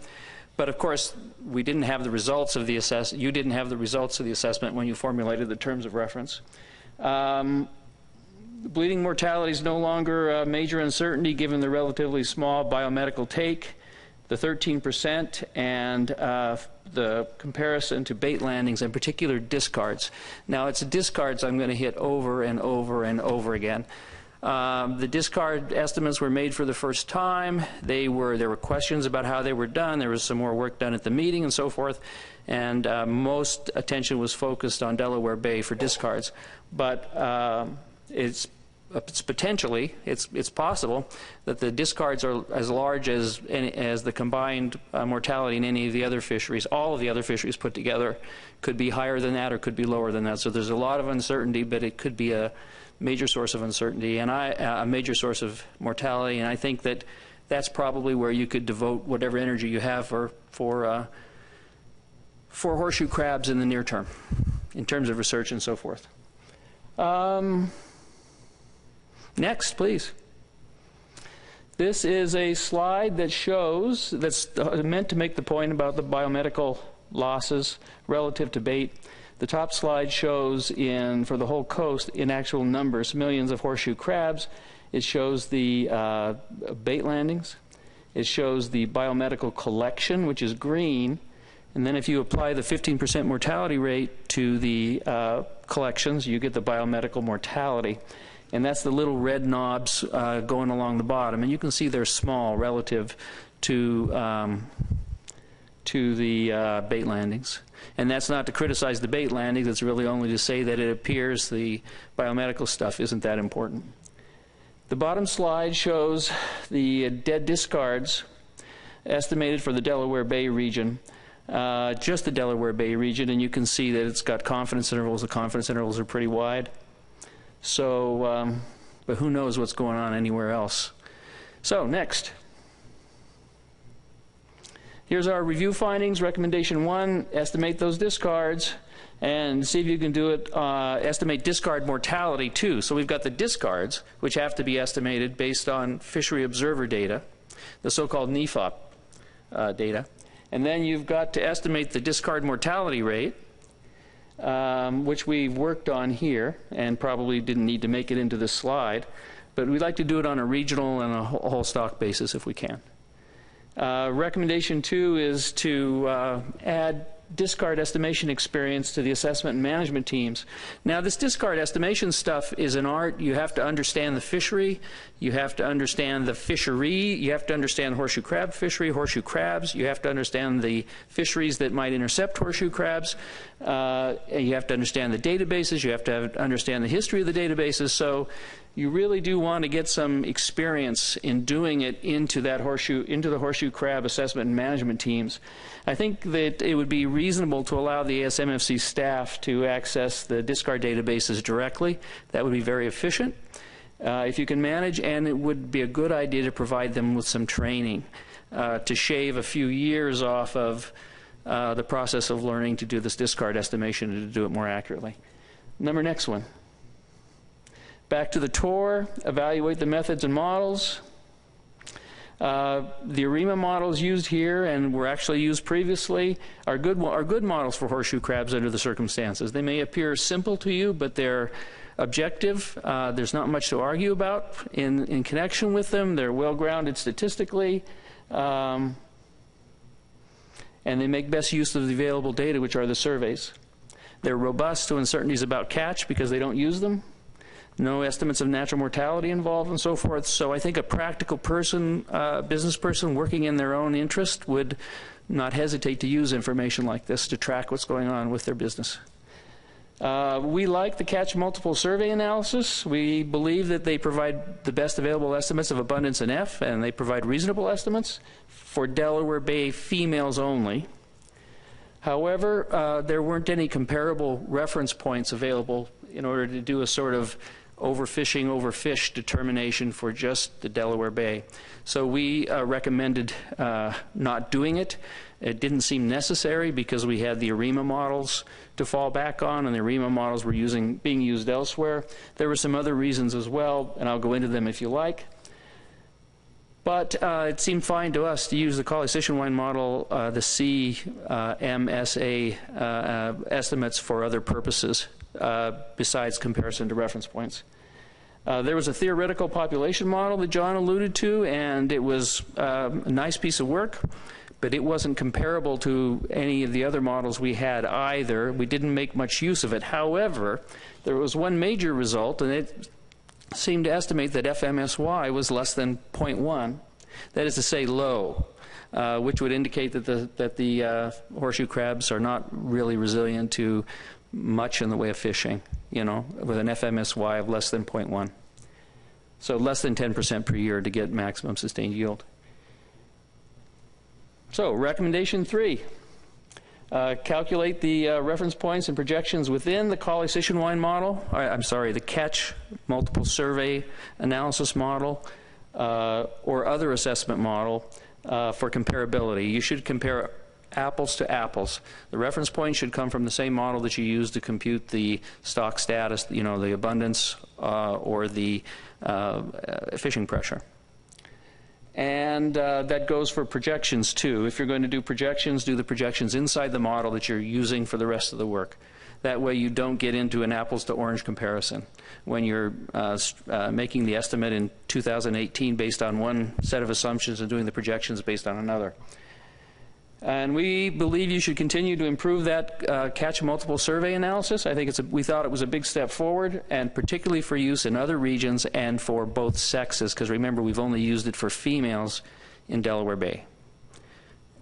but of course we didn't have the results of the assessment. You didn't have the results of the assessment when you formulated the terms of reference. Bleeding mortality is no longer a major uncertainty given the relatively small biomedical take, the 13%, and the comparison to bait landings, in particular discards. Now, it's discards I'm going to hit over and over and over again. The discard estimates were made for the first time. There were questions about how they were done. There was some more work done at the meeting and so forth. And most attention was focused on Delaware Bay for discards. But it's potentially, it's possible that the discards are as large as the combined mortality in any of the other fisheries. All of the other fisheries put together could be higher than that or could be lower than that. So there's a lot of uncertainty, but it could be a major source of uncertainty and a major source of mortality. And I think that that's probably where you could devote whatever energy you have for horseshoe crabs in the near term, in terms of research and so forth. Next, please. This is a slide that shows, that's meant to make the point about the biomedical losses relative to bait. The top slide shows for the whole coast, in actual numbers, millions of horseshoe crabs. It shows the bait landings. It shows the biomedical collection, which is green. And then if you apply the 15% mortality rate to the collections, you get the biomedical mortality. And that's the little red knobs going along the bottom. And you can see they're small relative to the bait landings. And that's not to criticize the bait landings. It's really only to say that it appears the biomedical stuff isn't that important. The bottom slide shows the dead discards estimated for the Delaware Bay region. Just the Delaware Bay region. And you can see that it's got confidence intervals. The confidence intervals are pretty wide. So, but who knows what's going on anywhere else. So, next. Here's our review findings. Recommendation 1, estimate those discards and see if you can do it, estimate discard mortality too. So we've got the discards, which have to be estimated based on fishery observer data, the so-called NEFOP data. And then you've got to estimate the discard mortality rate, which we've worked on here and probably didn't need to make it into this slide, but we'd like to do it on a regional and a whole stock basis if we can. Recommendation 2 is to add discard estimation experience to the assessment and management teams. Now, this discard estimation stuff is an art. You have to understand the fishery. You have to understand the fishery. You have to understand the horseshoe crab fishery, horseshoe crabs. You have to understand the fisheries that might intercept horseshoe crabs. You have to understand the databases. You have to understand the history of the databases. So you really do want to get some experience in doing it into the horseshoe crab assessment and management teams. I think that it would be reasonable to allow the ASMFC staff to access the discard databases directly. That would be very efficient if you can manage, and it would be a good idea to provide them with some training to shave a few years off of the process of learning to do this discard estimation and to do it more accurately. Next one. Back to the tour, evaluate the methods and models. The ARIMA models used here and were actually used previously are good models for horseshoe crabs under the circumstances. They may appear simple to you, but they're objective. There's not much to argue about in connection with them. They're well-grounded statistically, and they make best use of the available data, which are the surveys. They're robust to uncertainties about catch because they don't use them. No estimates of natural mortality involved and so forth. So I think a practical person, business person working in their own interest would not hesitate to use information like this to track what's going on with their business. We like the catch multiple survey analysis. We believe that they provide the best available estimates of abundance in F, and they provide reasonable estimates for Delaware Bay females only. However, there weren't any comparable reference points available in order to do a sort of overfishing, overfish determination for just the Delaware Bay. So we recommended not doing it. It didn't seem necessary because we had the ARIMA models to fall back on, and the ARIMA models were being used elsewhere. There were some other reasons as well, and I'll go into them if you like. But it seemed fine to us to use the Colley-Sichonwine model, the CMSA estimates for other purposes besides comparison to reference points. There was a theoretical population model that John alluded to, and it was a nice piece of work, but it wasn't comparable to any of the other models we had either. We didn't make much use of it. However, there was one major result, and it seemed to estimate that FMSY was less than 0.1. That is to say, low, which would indicate that the horseshoe crabs are not really resilient to much in the way of fishing, you know, with an FMSY of less than 0.1. So less than 10% per year to get maximum sustained yield. So recommendation 3. Calculate the reference points and projections within the Colley-Sichonwine model, the catch multiple survey analysis model, or other assessment model for comparability. You should compare apples to apples. The reference point should come from the same model that you use to compute the stock status, you know, the abundance or the fishing pressure. And that goes for projections too. If you're going to do projections, do the projections inside the model that you're using for the rest of the work. That way you don't get into an apples to orange comparison when you're making the estimate in 2018 based on one set of assumptions and doing the projections based on another. And we believe you should continue to improve that catch multiple survey analysis. I think we thought it was a big step forward, and particularly for use in other regions and for both sexes, because remember, we've only used it for females in Delaware Bay.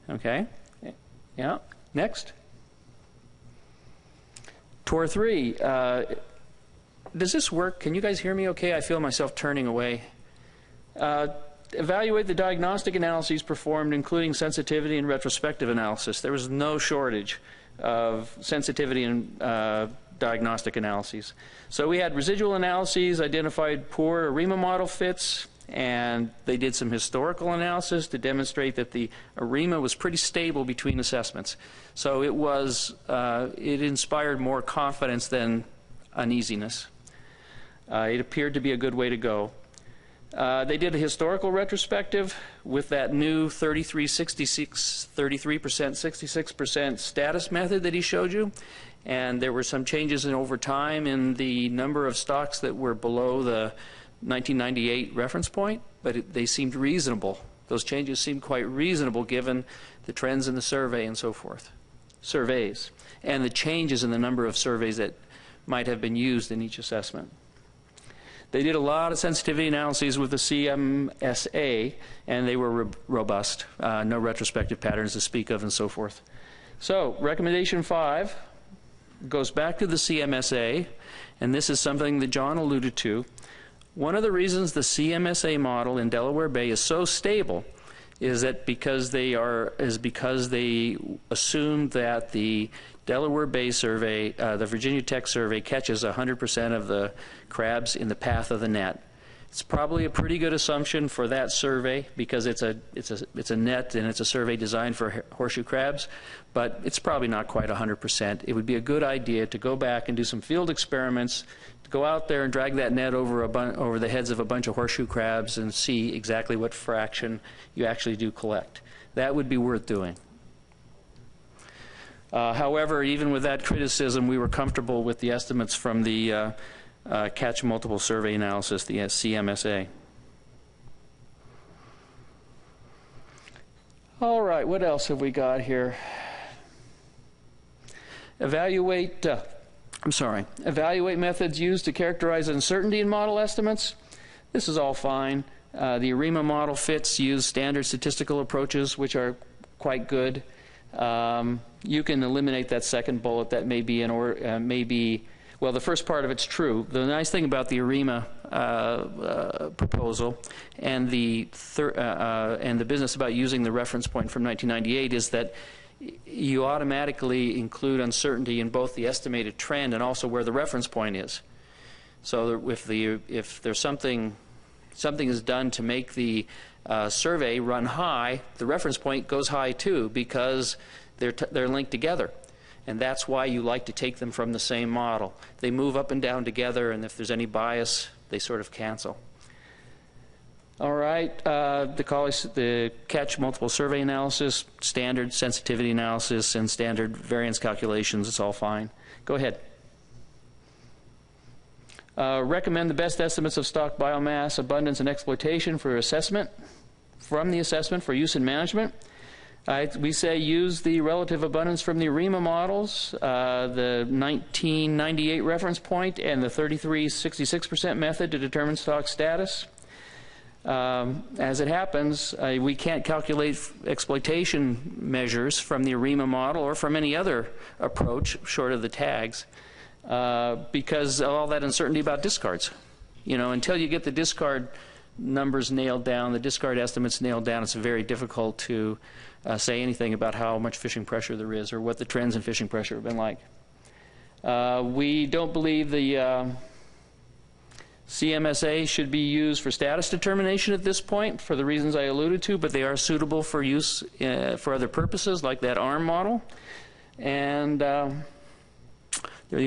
Okay? Yeah. Next. Tour 3. Does this work? Can you guys hear me okay? I feel myself turning away. Evaluate the diagnostic analyses performed, including sensitivity and retrospective analysis. There was no shortage of sensitivity and diagnostic analyses. So we had residual analyses, identified poor ARIMA model fits, and they did some historical analysis to demonstrate that the ARIMA was pretty stable between assessments. So it inspired more confidence than uneasiness. It appeared to be a good way to go. They did a historical retrospective with that new 33%, 66% status method that he showed you. And there were some changes over time in the number of stocks that were below the 1998 reference point, but they seemed reasonable. Those changes seemed quite reasonable given the trends in the survey and so forth. Surveys. And the changes in the number of surveys that might have been used in each assessment. They did a lot of sensitivity analyses with the CMSA, and they were robust. No retrospective patterns to speak of and so forth. So, recommendation 5 goes back to the CMSA, and this is something that John alluded to. One of the reasons the CMSA model in Delaware Bay is so stable is that because they assumed that the Delaware Bay survey, the Virginia Tech survey, catches 100% of the crabs in the path of the net. It's probably a pretty good assumption for that survey because it's a net and it's a survey designed for horseshoe crabs, but it's probably not quite 100%. It would be a good idea to go back and do some field experiments, to go out there and drag that net over the heads of a bunch of horseshoe crabs and see exactly what fraction you actually do collect. That would be worth doing. However, even with that criticism, we were comfortable with the estimates from the Catch Multiple Survey Analysis, the CMSA. All right, what else have we got here? Evaluate methods used to characterize uncertainty in model estimates. This is all fine. The ARIMA model fits use standard statistical approaches, which are quite good. You can eliminate that second bullet. That may be well, the first part of it's true. The nice thing about the ARIMA proposal and the business about using the reference point from 1998 is that you automatically include uncertainty in both the estimated trend and also where the reference point is. So if there's something is done to make the survey run high, the reference point goes high too because they're linked together. And that's why you like to take them from the same model. They move up and down together, and if there's any bias, they sort of cancel. All right, the Catch Multiple Survey Analysis, standard sensitivity analysis, and standard variance calculations, it's all fine. Go ahead. Recommend the best estimates of stock biomass, abundance, and exploitation for assessment, from the assessment for use in management. We say use the relative abundance from the ARIMA models, the 1998 reference point, and the 33-66% method to determine stock status. As it happens, we can't calculate exploitation measures from the ARIMA model or from any other approach short of the tags because of all that uncertainty about discards. You know, until you get the discard numbers nailed down, the discard estimates nailed down, it's very difficult to say anything about how much fishing pressure there is or what the trends in fishing pressure have been like. We don't believe the CMSA should be used for status determination at this point for the reasons I alluded to, but they are suitable for use for other purposes like that ARM model. And the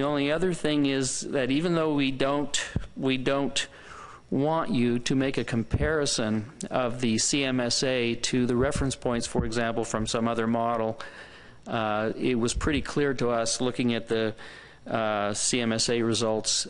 only other thing is that even though we don't want you to make a comparison of the CMSA to the reference points, for example, from some other model. It was pretty clear to us looking at the CMSA results.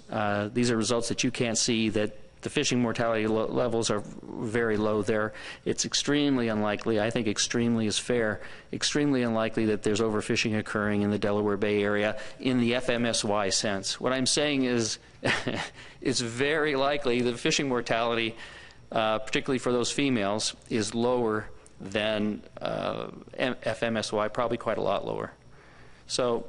These are results that you can't see, that the fishing mortality levels are very low there. It's extremely unlikely, I think extremely is fair, extremely unlikely that there's overfishing occurring in the Delaware Bay area in the FMSY sense. What I'm saying is it's very likely that fishing mortality, particularly for those females, is lower than FMSY, probably quite a lot lower. So,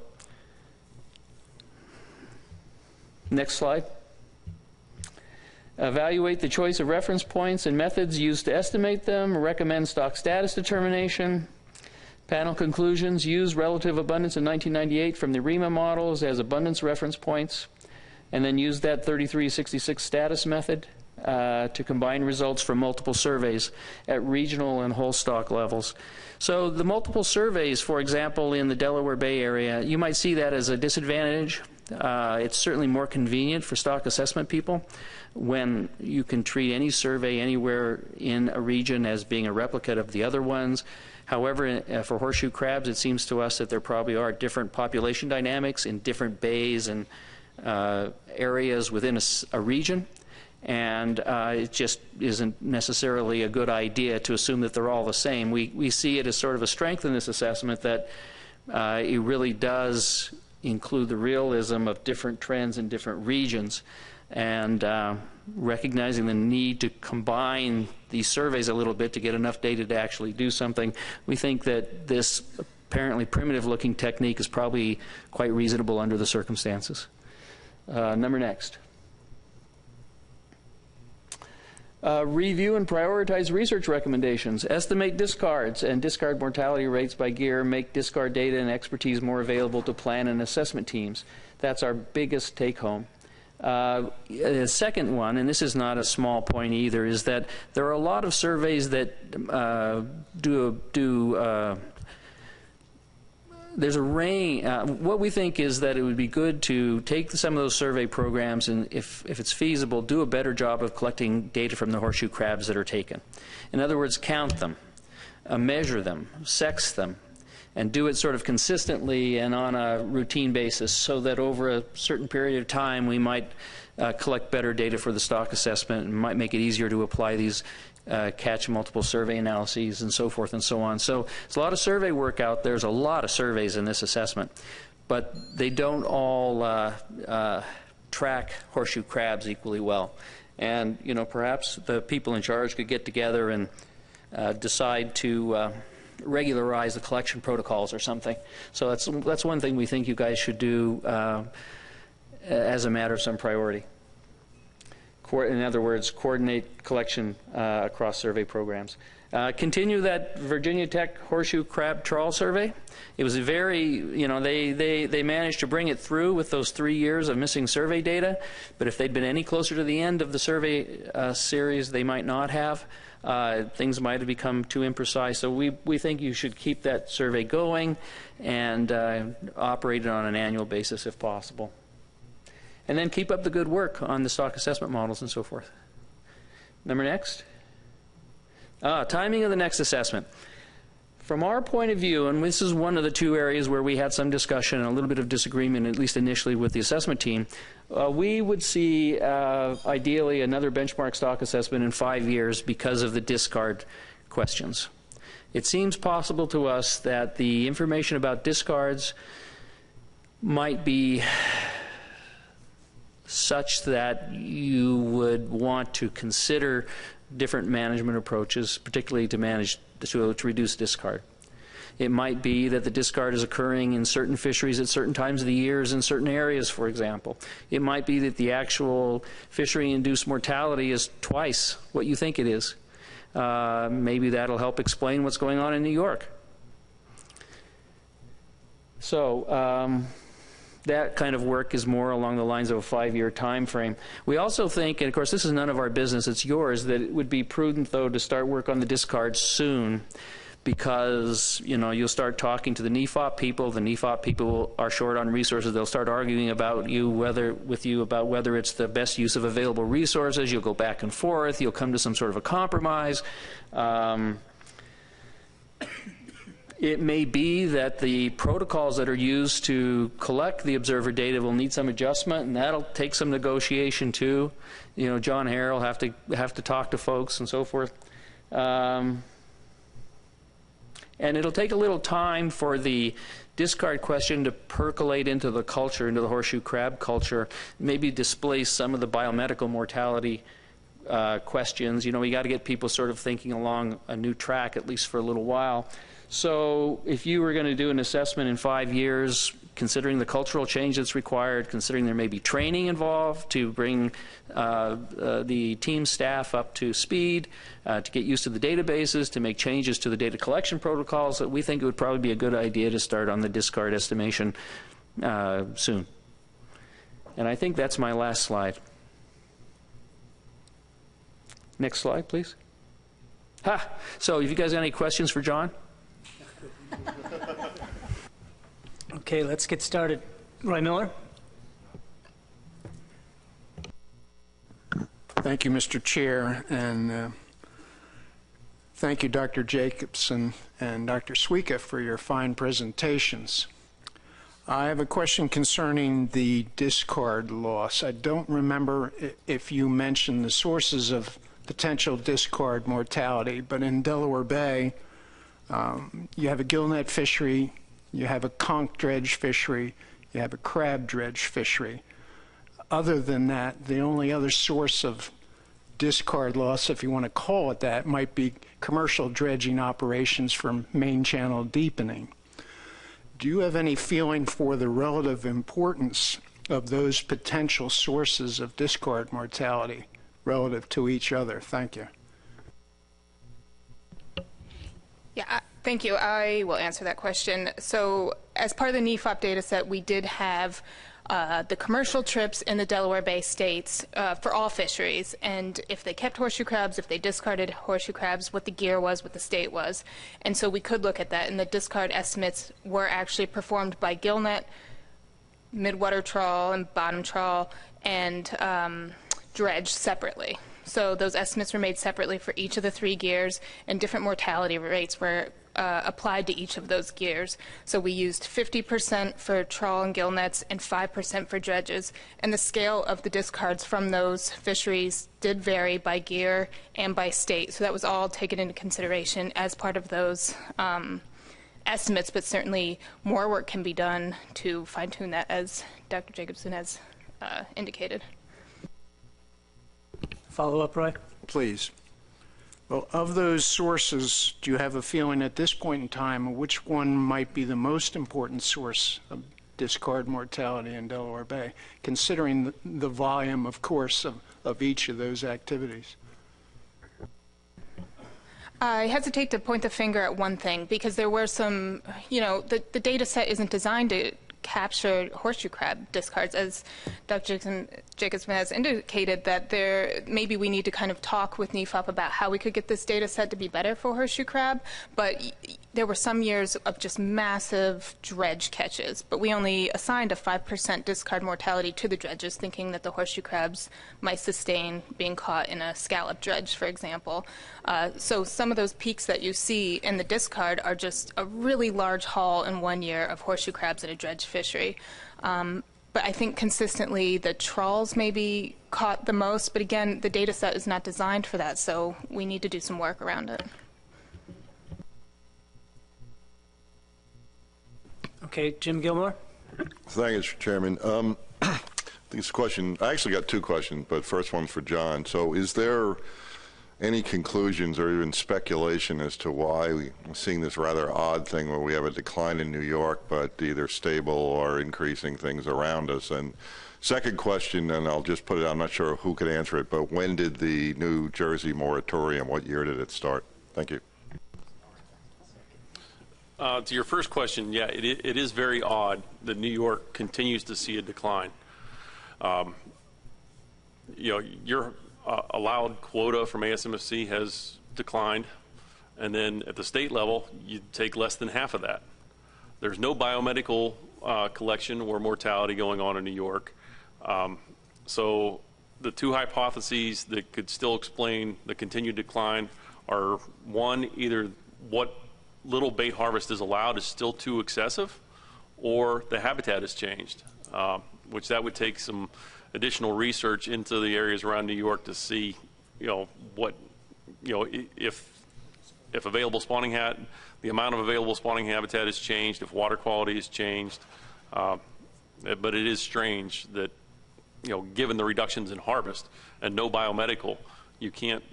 next slide. Evaluate the choice of reference points and methods used to estimate them. Recommend stock status determination. Panel conclusions. Use relative abundance in 1998 from the ARIMA models as abundance reference points. And then use that 3366 status method to combine results from multiple surveys at regional and whole stock levels. So the multiple surveys, for example, in the Delaware Bay area, you might see that as a disadvantage. It's certainly more convenient for stock assessment people when you can treat any survey anywhere in a region as being a replicate of the other ones. However, for horseshoe crabs, it seems to us that there probably are different population dynamics in different bays and areas within a region, and it just isn't necessarily a good idea to assume that they're all the same. We see it as sort of a strength in this assessment that it really does include the realism of different trends in different regions, and recognizing the need to combine these surveys a little bit to get enough data to actually do something. We think that this apparently primitive looking technique is probably quite reasonable under the circumstances. Number next. Review and prioritize research recommendations. Estimate discards and discard mortality rates by gear. Make discard data and expertise more available to plan and assessment teams. That's our biggest take home. The second one, and this is not a small point either, is that there are a lot of surveys that there's a range. What we think is that it would be good to take some of those survey programs and, if it's feasible, do a better job of collecting data from the horseshoe crabs that are taken. In other words, count them, measure them, sex them, and do it sort of consistently and on a routine basis, so that over a certain period of time we might collect better data for the stock assessment and might make it easier to apply these catch multiple survey analyses and so forth and so on. So there's a lot of survey work out there. There's a lot of surveys in this assessment, but they don't all track horseshoe crabs equally well. And perhaps the people in charge could get together and decide to regularize the collection protocols or something. So that's one thing we think you guys should do as a matter of some priority. In other words, coordinate collection across survey programs. Continue that Virginia Tech horseshoe crab trawl survey. It was a very, they managed to bring it through with those 3 years of missing survey data, but if they'd been any closer to the end of the survey series, they might not have. Things might have become too imprecise. So we think you should keep that survey going and operate it on an annual basis if possible. And then keep up the good work on the stock assessment models and so forth. Number next. Timing of the next assessment. From our point of view, and this is one of the two areas where we had some discussion and a little bit of disagreement, at least initially with the assessment team, we would see ideally another benchmark stock assessment in 5 years because of the discard questions. It seems possible to us that the information about discards might be such that you would want to consider different management approaches, particularly to reduce discard. It might be that the discard is occurring in certain fisheries at certain times of the years in certain areas, for example. It might be that the actual fishery-induced mortality is twice what you think it is. Maybe that'll help explain what's going on in New York. So that kind of work is more along the lines of a 5-year time frame. We also think, and of course this is none of our business, it's yours, that it would be prudent though to start work on the discard soon, because you'll start talking to the NEFOP people. The NEFOP people are short on resources. They'll start arguing with you about whether it's the best use of available resources. You'll go back and forth. You'll come to some sort of a compromise. It may be that the protocols that are used to collect the observer data will need some adjustment, and that'll take some negotiation too. John Hare will have to talk to folks and so forth. And it'll take a little time for the discard question to percolate into the culture, into the horseshoe crab culture, maybe displace some of the biomedical mortality questions. We got to get people sort of thinking along a new track, at least for a little while. So if you were going to do an assessment in 5 years, considering the cultural change that's required, considering there may be training involved to bring the team staff up to speed, to get used to the databases, to make changes to the data collection protocols, we think it would probably be a good idea to start on the discard estimation soon. And I think that's my last slide. Next slide, please. So have you guys got any questions for John? Okay, let's get started. Roy Miller. Thank you, Mr. Chair, and thank you, Dr. Jacobson and Dr. Suika, for your fine presentations. I have a question concerning the discard loss. I don't remember if you mentioned the sources of potential discard mortality, but in Delaware Bay, you have a gillnet fishery, you have a conch dredge fishery, you have a crab dredge fishery. Other than that, the only other source of discard loss, if you want to call it that, might be commercial dredging operations from main channel deepening. Do you have any feeling for the relative importance of those potential sources of discard mortality relative to each other? Thank you. Yeah, thank you. I will answer that question. So as part of the NEFOP data set, we did have the commercial trips in the Delaware Bay states for all fisheries, and if they kept horseshoe crabs, if they discarded horseshoe crabs, what the gear was, what the state was. And so we could look at that, and the discard estimates were actually performed by gillnet, midwater trawl and bottom trawl, and dredge separately. So those estimates were made separately for each of the 3 gears, and different mortality rates were applied to each of those gears. So we used 50% for trawl and gillnets and 5% for dredges. And the scale of the discards from those fisheries did vary by gear and by state. So that was all taken into consideration as part of those estimates, but certainly more work can be done to fine-tune that, as Dr. Jacobson has indicated. Follow up, Roy? Please. Well, of those sources, do you have a feeling at this point in time which one might be the most important source of discard mortality in Delaware Bay, considering the volume, of course, of each of those activities? I hesitate to point the finger at one thing, because there were some, the data set isn't designed to capture horseshoe crab discards, as Dr. Jacobson has indicated, that maybe we need to kind of talk with NEFOP about how we could get this data set to be better for horseshoe crab. But there were some years of just massive dredge catches, but we only assigned a 5% discard mortality to the dredges, thinking that the horseshoe crabs might sustain being caught in a scallop dredge, for example. So some of those peaks that you see in the discard are just a really large haul in 1 year of horseshoe crabs in a dredge fishery. But I think consistently the trawls may be caught the most, but again, the data set is not designed for that, so we need to do some work around it. Okay, Jim Gilmore? Thank you, Mr. Chairman. I think it's a question. I actually got 2 questions, but first one's for John. So is there any conclusions or even speculation as to why we're seeing this rather odd thing where we have a decline in New York, but either stable or increasing things around us? And second question, and I'll just put it, I'm not sure who could answer it, but when did the New Jersey moratorium, what year did it start? Thank you. To your first question, yeah, it is very odd that New York continues to see a decline. Your allowed quota from ASMFC has declined, and then at the state level, you take less than half of that. There's no biomedical collection or mortality going on in New York. So the 2 hypotheses that could still explain the continued decline are, one, either what little bait harvest is allowed is still too excessive, or the habitat has changed, which that would take some additional research into the areas around New York to see, what, if available spawning the amount of available spawning habitat has changed, if water quality has changed. But it is strange that, given the reductions in harvest and no biomedical, you can't,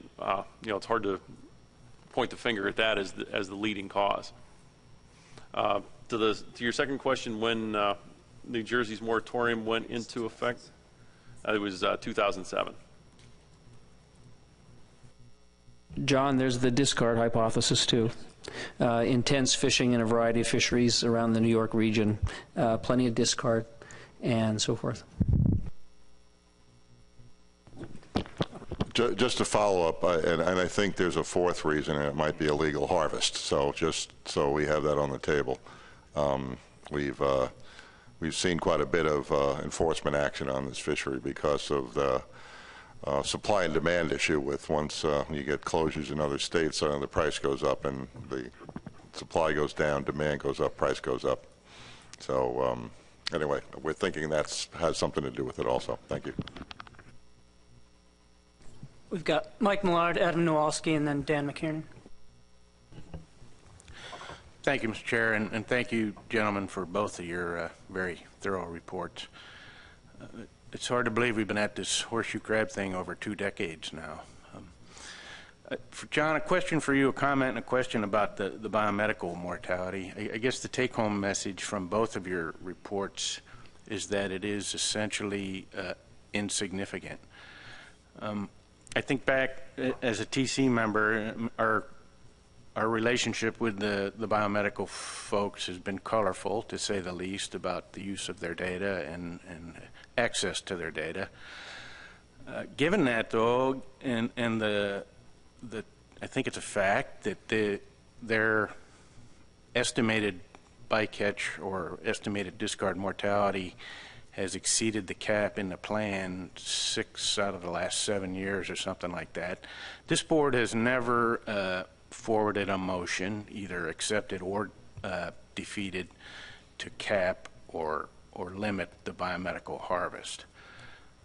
it's hard to point the finger at that as the leading cause. To your second question, when New Jersey's moratorium went into effect, it was 2007. John, there's the discard hypothesis too. Intense fishing in a variety of fisheries around the New York region, plenty of discard, and so forth. Just to follow up, and I think there's a 4th reason, and it might be illegal harvest. So just so we have that on the table, we've seen quite a bit of enforcement action on this fishery because of the supply and demand issue. With once you get closures in other states, the price goes up, and the supply goes down, demand goes up, price goes up. So anyway, we're thinking that has something to do with it also. Thank you. We've got Mike Millard, Adam Nowalski, and then Dan McKiernan. Thank you, Mr. Chair, and thank you, gentlemen, for both of your very thorough reports. It's hard to believe we've been at this horseshoe crab thing over 2 decades now. For John, a question for you, a comment and a question about the biomedical mortality. I guess the take-home message from both of your reports is that it is essentially insignificant. I think back as a TC member, our our relationship with the biomedical folks has been colorful, to say the least, about the use of their data and access to their data. Given that, though, and I think it's a fact that their estimated bycatch or estimated discard mortality has exceeded the cap in the plan 6 out of the last 7 years or something like that. This board has never forwarded a motion, either accepted or defeated, to cap or limit the biomedical harvest.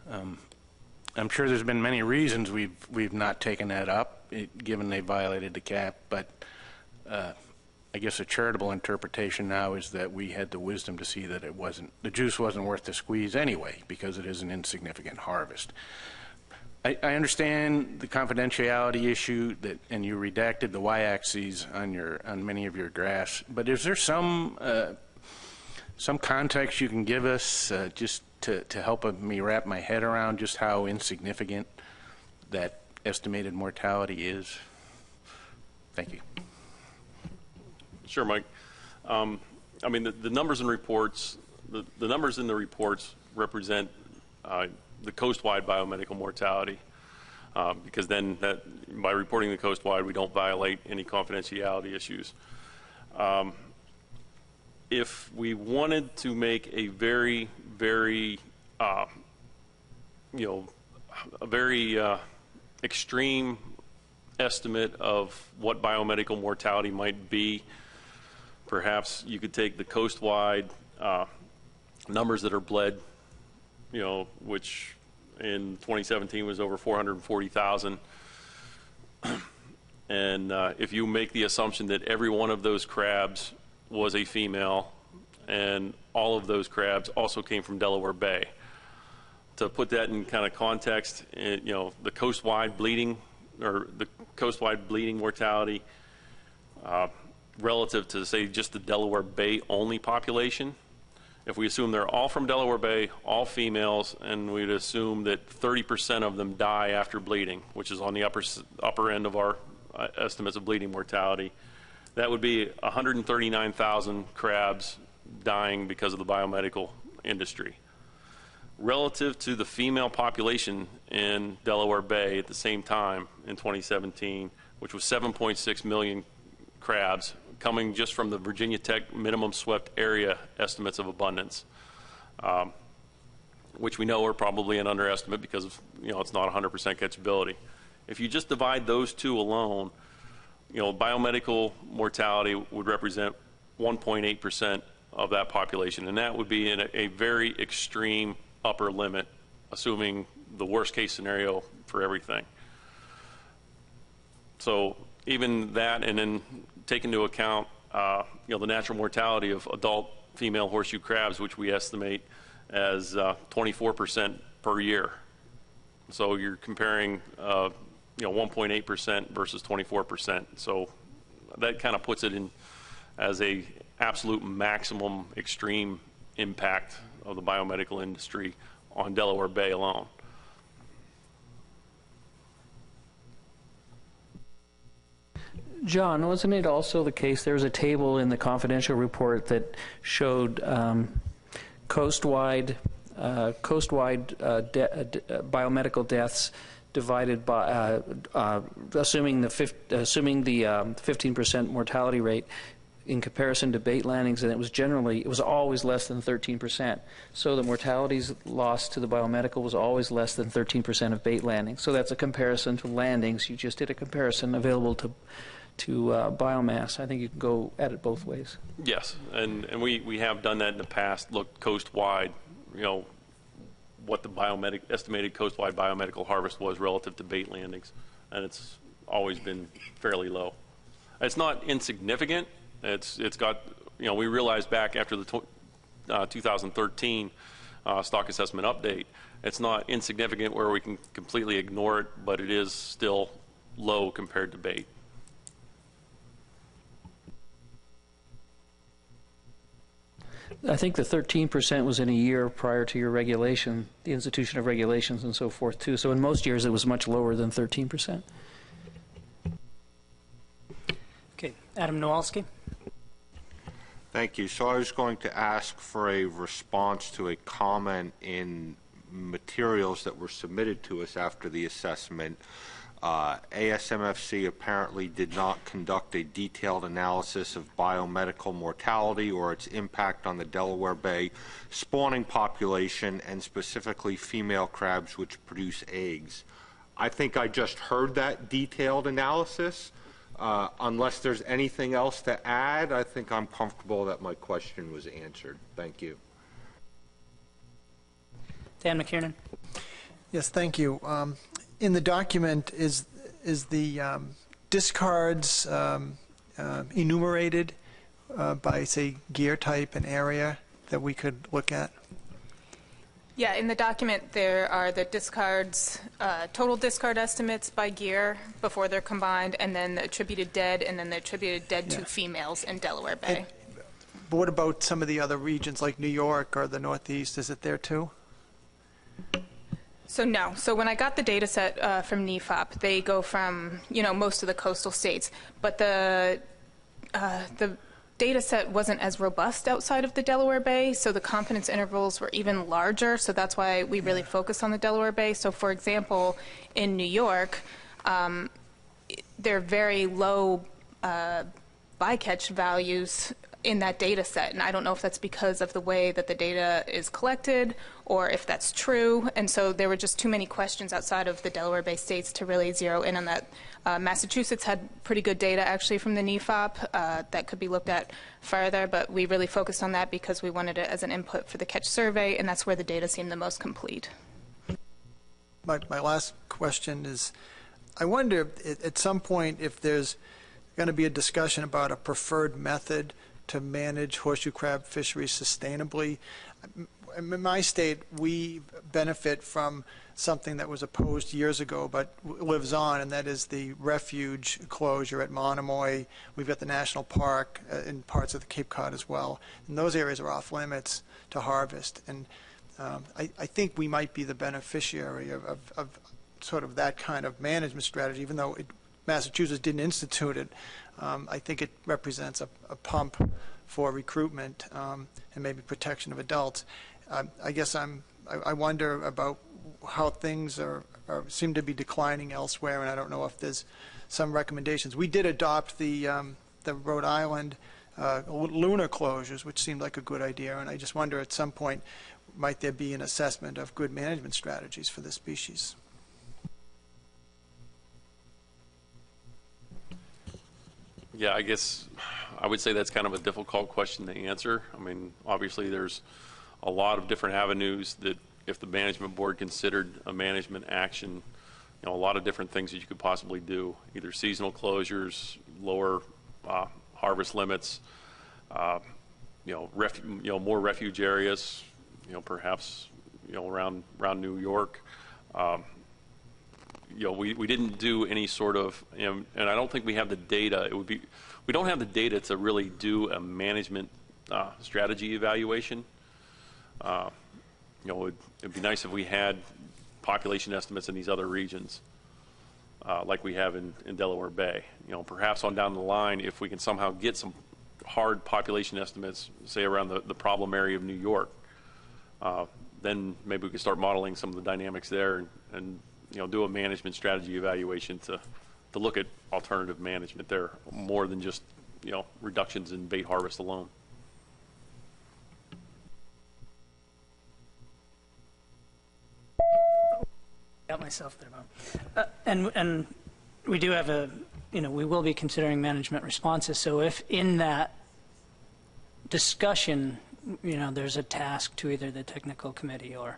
I'm sure there's been many reasons we've not taken that up, given they violated the cap, but I guess a charitable interpretation now is that we had the wisdom to see that the juice wasn't worth the squeeze anyway, because it is an insignificant harvest. I understand the confidentiality issue and you redacted the y-axes on many of your graphs, but is there some context you can give us just to help me wrap my head around just how insignificant that estimated mortality is? Thank you. Sure, Mike. I mean, the numbers and reports, the numbers in the reports represent the coast-wide biomedical mortality, because then by reporting the coast-wide, we don't violate any confidentiality issues. If we wanted to make a very, very, a very extreme estimate of what biomedical mortality might be, perhaps you could take the coast-wide numbers that are bled, which in 2017 was over 440,000. And if you make the assumption that every one of those crabs was a female, and all of those crabs also came from Delaware Bay. To put that in kind of context, the coast-wide bleeding, or the coast-wide bleeding mortality relative to, say, just the Delaware Bay only population, if we assume they're all from Delaware Bay, all females, and we'd assume that 30% of them die after bleeding, which is on the upper end of our estimates of bleeding mortality, that would be 139,000 crabs dying because of the biomedical industry. Relative to the female population in Delaware Bay at the same time in 2017, which was 7.6 million crabs, coming just from the Virginia Tech minimum swept area estimates of abundance, which we know are probably an underestimate because of, it's not 100% catchability. If you just divide those two alone, biomedical mortality would represent 1.8% of that population, and that would be in a very extreme upper limit, assuming the worst case scenario for everything. So even that, and then take into account the natural mortality of adult female horseshoe crabs, which we estimate as 24% per year. So you're comparing 1.8% versus 24%. So that kind of puts it in as a absolute maximum extreme impact of the biomedical industry on Delaware Bay alone. John, wasn't it also the case, there was a table in the confidential report that showed coast-wide biomedical deaths divided by, assuming the 15% mortality rate in comparison to bait landings, and it was always less than 13%. So the mortalities lost to the biomedical was always less than 13% of bait landings. So that's a comparison to landings. You just did a comparison available to biomass. I think you can go at it both ways. Yes, and we have done that in the past, looked coast-wide, what the estimated coast-wide biomedical harvest was relative to bait landings, and it's always been fairly low. It's not insignificant. It's got, we realized back after the 2013 stock assessment update, it's not insignificant where we can completely ignore it, but it is still low compared to bait. I think the 13% was in a year prior to your regulation, the institution of regulations and so forth too. So in most years it was much lower than 13%. Okay, Adam Nowalski. Thank you. So I was going to ask for a response to a comment in materials that were submitted to us after the assessment. ASMFC apparently did not conduct a detailed analysis of biomedical mortality or its impact on the Delaware Bay spawning population, and specifically female crabs which produce eggs. I think I just heard that detailed analysis. Unless there's anything else to add, I think I'm comfortable that my question was answered. Thank you. Dan McKiernan. Yes, thank you. In the document, is the discards enumerated by, say, gear type and area that we could look at? Yeah, in the document there are the discards, total discard estimates by gear before they're combined, and then the attributed dead, and then the attributed dead to females in Delaware Bay. But what about some of the other regions like New York or the Northeast? Is it there too? So no. So when I got the data set from NEFOP, they go from, you know, most of the coastal states, but the data set wasn't as robust outside of the Delaware Bay, so the confidence intervals were even larger, so that's why we really focus on the Delaware Bay. So for example, in New York, there are very low bycatch values in that data set, and I don't know if that's because of the way that the data is collected or if that's true, and so there were just too many questions outside of the Delaware Bay states to really zero in on that. Massachusetts had pretty good data actually from the NEFOP that could be looked at further, but we really focused on that because we wanted it as an input for the catch survey, and that's where the data seemed the most complete. My last question is, I wonder at some point if there's going to be a discussion about a preferred method to manage horseshoe crab fisheries sustainably. In my state, we benefit from something that was opposed years ago but lives on, and that is the Refuge Closure at Monomoy. We've got the national park in parts of the Cape Cod as well, and those areas are off limits to harvest. And I think we might be the beneficiary of sort of that kind of management strategy, even though Massachusetts didn't institute it. I think it represents a pump for recruitment and maybe protection of adults. I guess I wonder about how things seem to be declining elsewhere, and I don't know if there's some recommendations. We did adopt the Rhode Island lunar closures, which seemed like a good idea, and I just wonder at some point might there be an assessment of good management strategies for this species. Yeah, I guess I would say that's kind of a difficult question to answer. I mean, obviously there's a lot of different avenues that if the management board considered a management action, you know, a lot of different things that you could possibly do, either seasonal closures, lower harvest limits, you know, more refuge areas, you know, perhaps, you know, around New York. You know, we didn't do any sort of, and I don't think we have the data. We don't have the data to really do a management strategy evaluation. You know, it'd be nice if we had population estimates in these other regions, like we have in Delaware Bay. You know, perhaps on down the line, if we can somehow get some hard population estimates, say around the problem area of New York, then maybe we could start modeling some of the dynamics there and you know, do a management strategy evaluation to look at alternative management there, more than just, you know, reductions in bait harvest alone. Got myself there, Bob. And we do have we will be considering management responses. So if in that discussion, you know, there's a task to either the technical committee or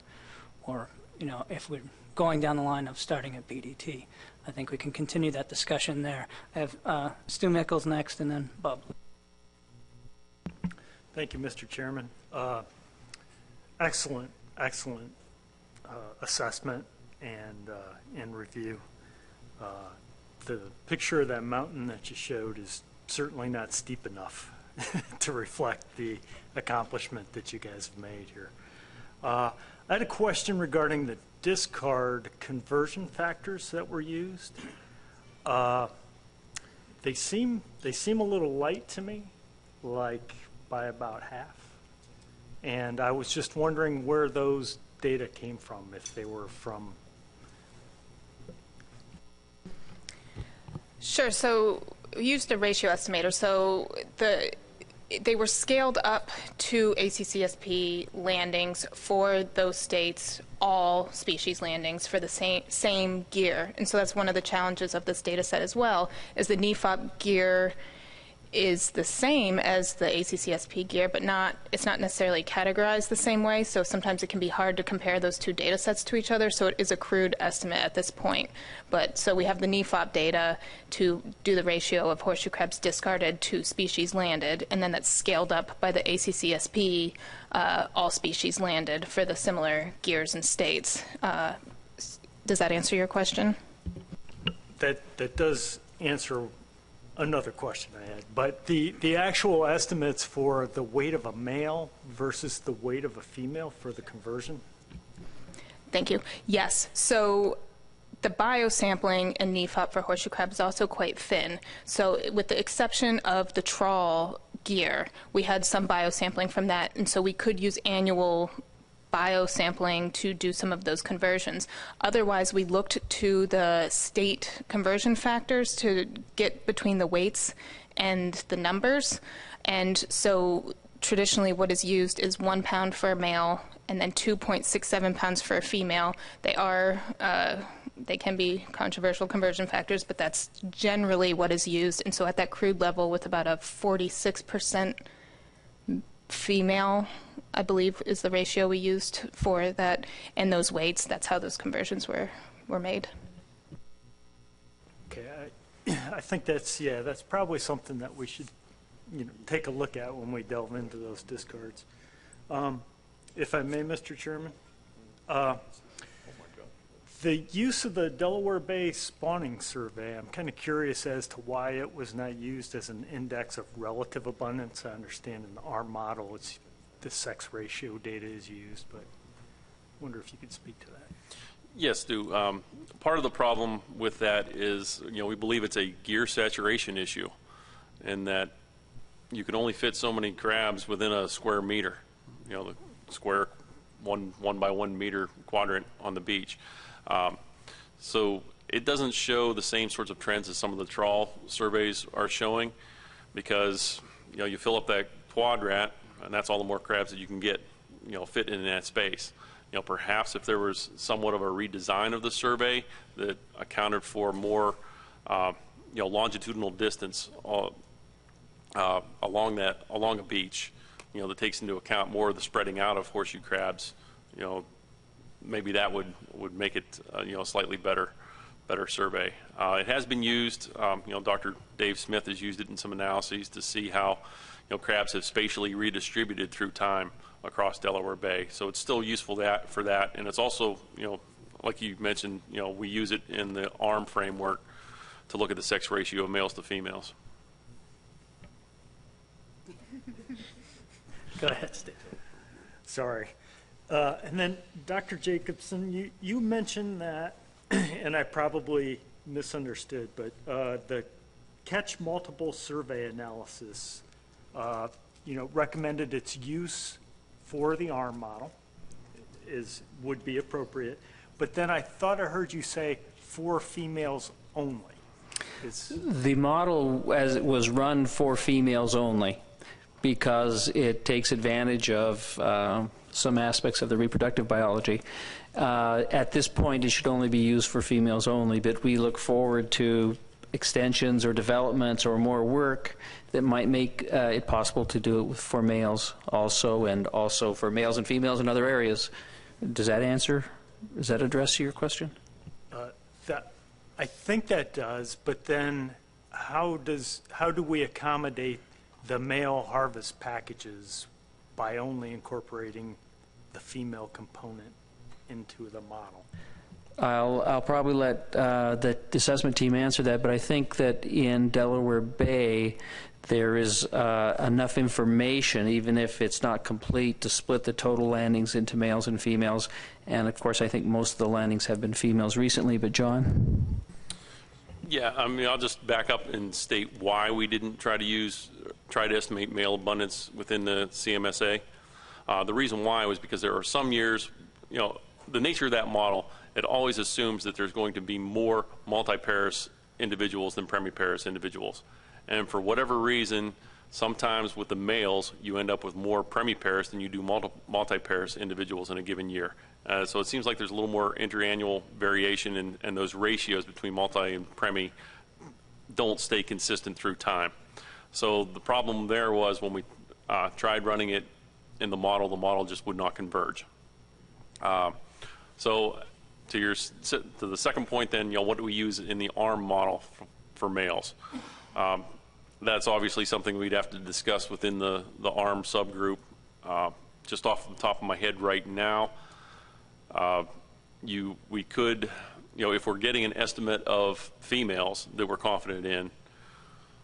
you know, if we're going down the line of starting at BDT, I think we can continue that discussion there. I have Stu Mickles next, and then Bob. Thank you, Mr. Chairman. Excellent assessment and review. The picture of that mountain that you showed is certainly not steep enough to reflect the accomplishment that you guys have made here. I had a question regarding the discard conversion factors that were used. they seem a little light to me, like by about half. And I was just wondering where those data came from, if they were from. Sure. So we used a ratio estimator. So they were scaled up to ACCSP landings for those states, all species landings for the same gear. And so that's one of the challenges of this data set as well, is the NEFOP gear is the same as the ACCSP gear, but it's not necessarily categorized the same way, so sometimes it can be hard to compare those two data sets to each other, so it is a crude estimate at this point. But so we have the NEFOP data to do the ratio of horseshoe crabs discarded to species landed, and then that's scaled up by the ACCSP, all species landed for the similar gears and states. Does that answer your question? That does answer another question I had, but the actual estimates for the weight of a male versus the weight of a female for the conversion? Thank you. Yes. So the biosampling in NEFOP for horseshoe crab is also quite thin. So with the exception of the trawl gear, we had some biosampling from that, and so we could use annual biosampling to do some of those conversions. Otherwise, we looked to the state conversion factors to get between the weights and the numbers. And so traditionally what is used is 1 pound for a male and then 2.67 pounds for a female. They can be controversial conversion factors, but that's generally what is used. And so at that crude level, with about a 46% female, I believe, is the ratio we used for that, and those weights, that's how those conversions were made. Okay, I think that's probably something that we should take a look at when we delve into those discards. If I may, Mr. Chairman, the use of the Delaware Bay spawning survey, I'm kind of curious as to why it was not used as an index of relative abundance. I understand in our model the sex ratio data is used, but I wonder if you could speak to that. Yes, Stu. Part of the problem with that is, we believe it's a gear saturation issue, and that you can only fit so many crabs within a square meter, the square one by 1 meter quadrant on the beach. So it doesn't show the same sorts of trends as some of the trawl surveys are showing, because you fill up that quadrat, and that's all the more crabs that you can get, fit in that space. Perhaps if there was somewhat of a redesign of the survey that accounted for more, longitudinal distance along a beach, that takes into account more of the spreading out of horseshoe crabs, maybe that would make it a slightly better survey. It has been used. Dr. Dave Smith has used it in some analyses to see how crabs have spatially redistributed through time across Delaware Bay. So it's still useful for that, and it's also like you mentioned, we use it in the ARM framework to look at the sex ratio of males to females. Go ahead, Steve. Sorry. And then, Dr. Jacobson, you mentioned that, and I probably misunderstood, but the catch multiple survey analysis, recommended its use for the ARM model would be appropriate, but then I thought I heard you say for females only. The model as it was run for females only, because it takes advantage of some aspects of the reproductive biology. At this point, it should only be used for females only, but we look forward to extensions or developments or more work that might make it possible to do it for males also, and also for males and females in other areas. Does that answer? Does that address your question? I think that does, but then how do we accommodate the male harvest packages by only incorporating the female component into the model? I'll probably let the assessment team answer that, but I think that in Delaware Bay there is enough information, even if it's not complete, to split the total landings into males and females. And of course, I think most of the landings have been females recently. But John? Yeah, I mean, I'll just back up and state why we didn't try to estimate male abundance within the CMSA. The reason why was because there are some years, the nature of that model, it always assumes that there's going to be more multiparous individuals than premiparous individuals. And for whatever reason, sometimes with the males, you end up with more premiparous than you do multiparous individuals in a given year. So it seems like there's a little more interannual variation, and those ratios between multi and premi don't stay consistent through time. So the problem there was when we tried running it in the model just would not converge. So to the second point then, what do we use in the ARM model for males? That's obviously something we'd have to discuss within the ARM subgroup. Just off the top of my head right now, we could, if we're getting an estimate of females that we're confident in,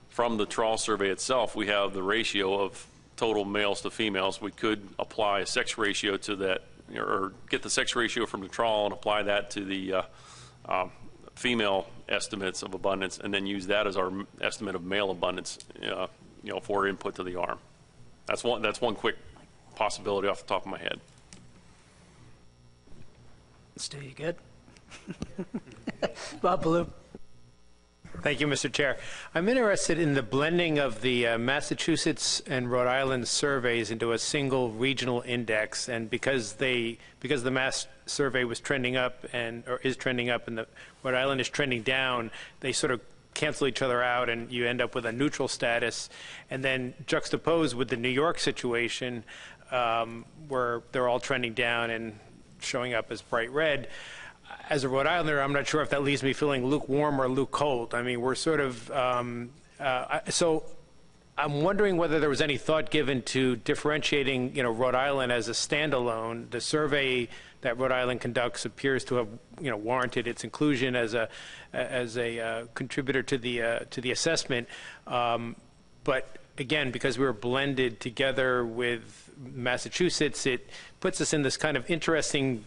from the trawl survey itself, we have the ratio of total males to females. We could apply a sex ratio to that, or get the sex ratio from the trawl and apply that to the female estimates of abundance, and then use that as our estimate of male abundance, for input to the ARM. That's one quick possibility off the top of my head. Stu, you good? Bob Ballou. Thank you, Mr. Chair. I'm interested in the blending of the Massachusetts and Rhode Island surveys into a single regional index, and because the Mass survey was trending up or is trending up, and the Rhode Island is trending down, they sort of cancel each other out, and you end up with a neutral status. And then juxtaposed with the New York situation, where they're all trending down and showing up as bright red. As a Rhode Islander, I'm not sure if that leaves me feeling lukewarm or lukecold. I mean, we're sort of, so I'm wondering whether there was any thought given to differentiating, Rhode Island as a standalone. The survey that Rhode Island conducts appears to have, warranted its inclusion as a contributor to the assessment. But again, because we were blended together with Massachusetts, it puts us in this kind of interesting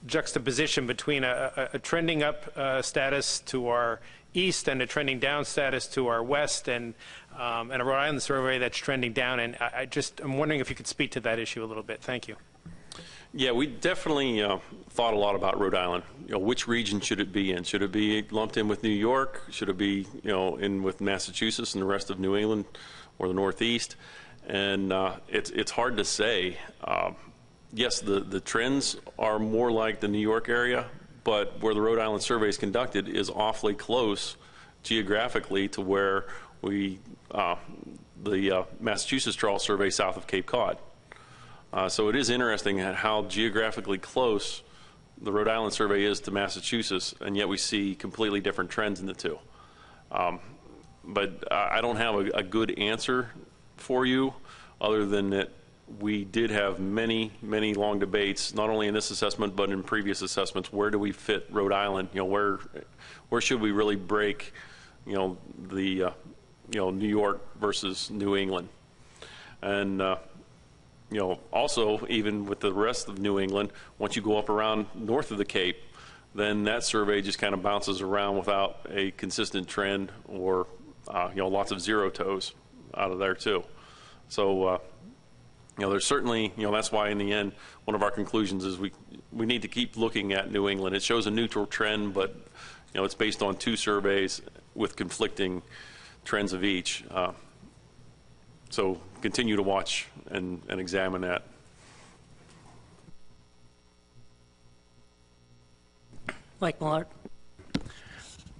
juxtaposition between a trending up status to our east and a trending down status to our west, and a Rhode Island survey that's trending down. And I'm wondering if you could speak to that issue a little bit. Thank you. Yeah, we definitely thought a lot about Rhode Island. Which region should it be in? Should it be lumped in with New York? Should it be, in with Massachusetts and the rest of New England or the Northeast? And it's hard to say. Yes, the trends are more like the New York area, but where the Rhode Island survey is conducted is awfully close geographically to where the Massachusetts trawl survey south of Cape Cod. So it is interesting how geographically close the Rhode Island survey is to Massachusetts, and yet we see completely different trends in the two. But I don't have a good answer for you other than that we did have many, many long debates, not only in this assessment but in previous assessments. Where do we fit Rhode Island? Where should we really break, the New York versus New England? And also even with the rest of New England, once you go up around north of the Cape, then that survey just kind of bounces around without a consistent trend, or lots of zero toes out of there too. So. There's certainly, that's why in the end, one of our conclusions is we need to keep looking at New England. It shows a neutral trend, but, it's based on two surveys with conflicting trends of each. So continue to watch and examine that. Mike Millard.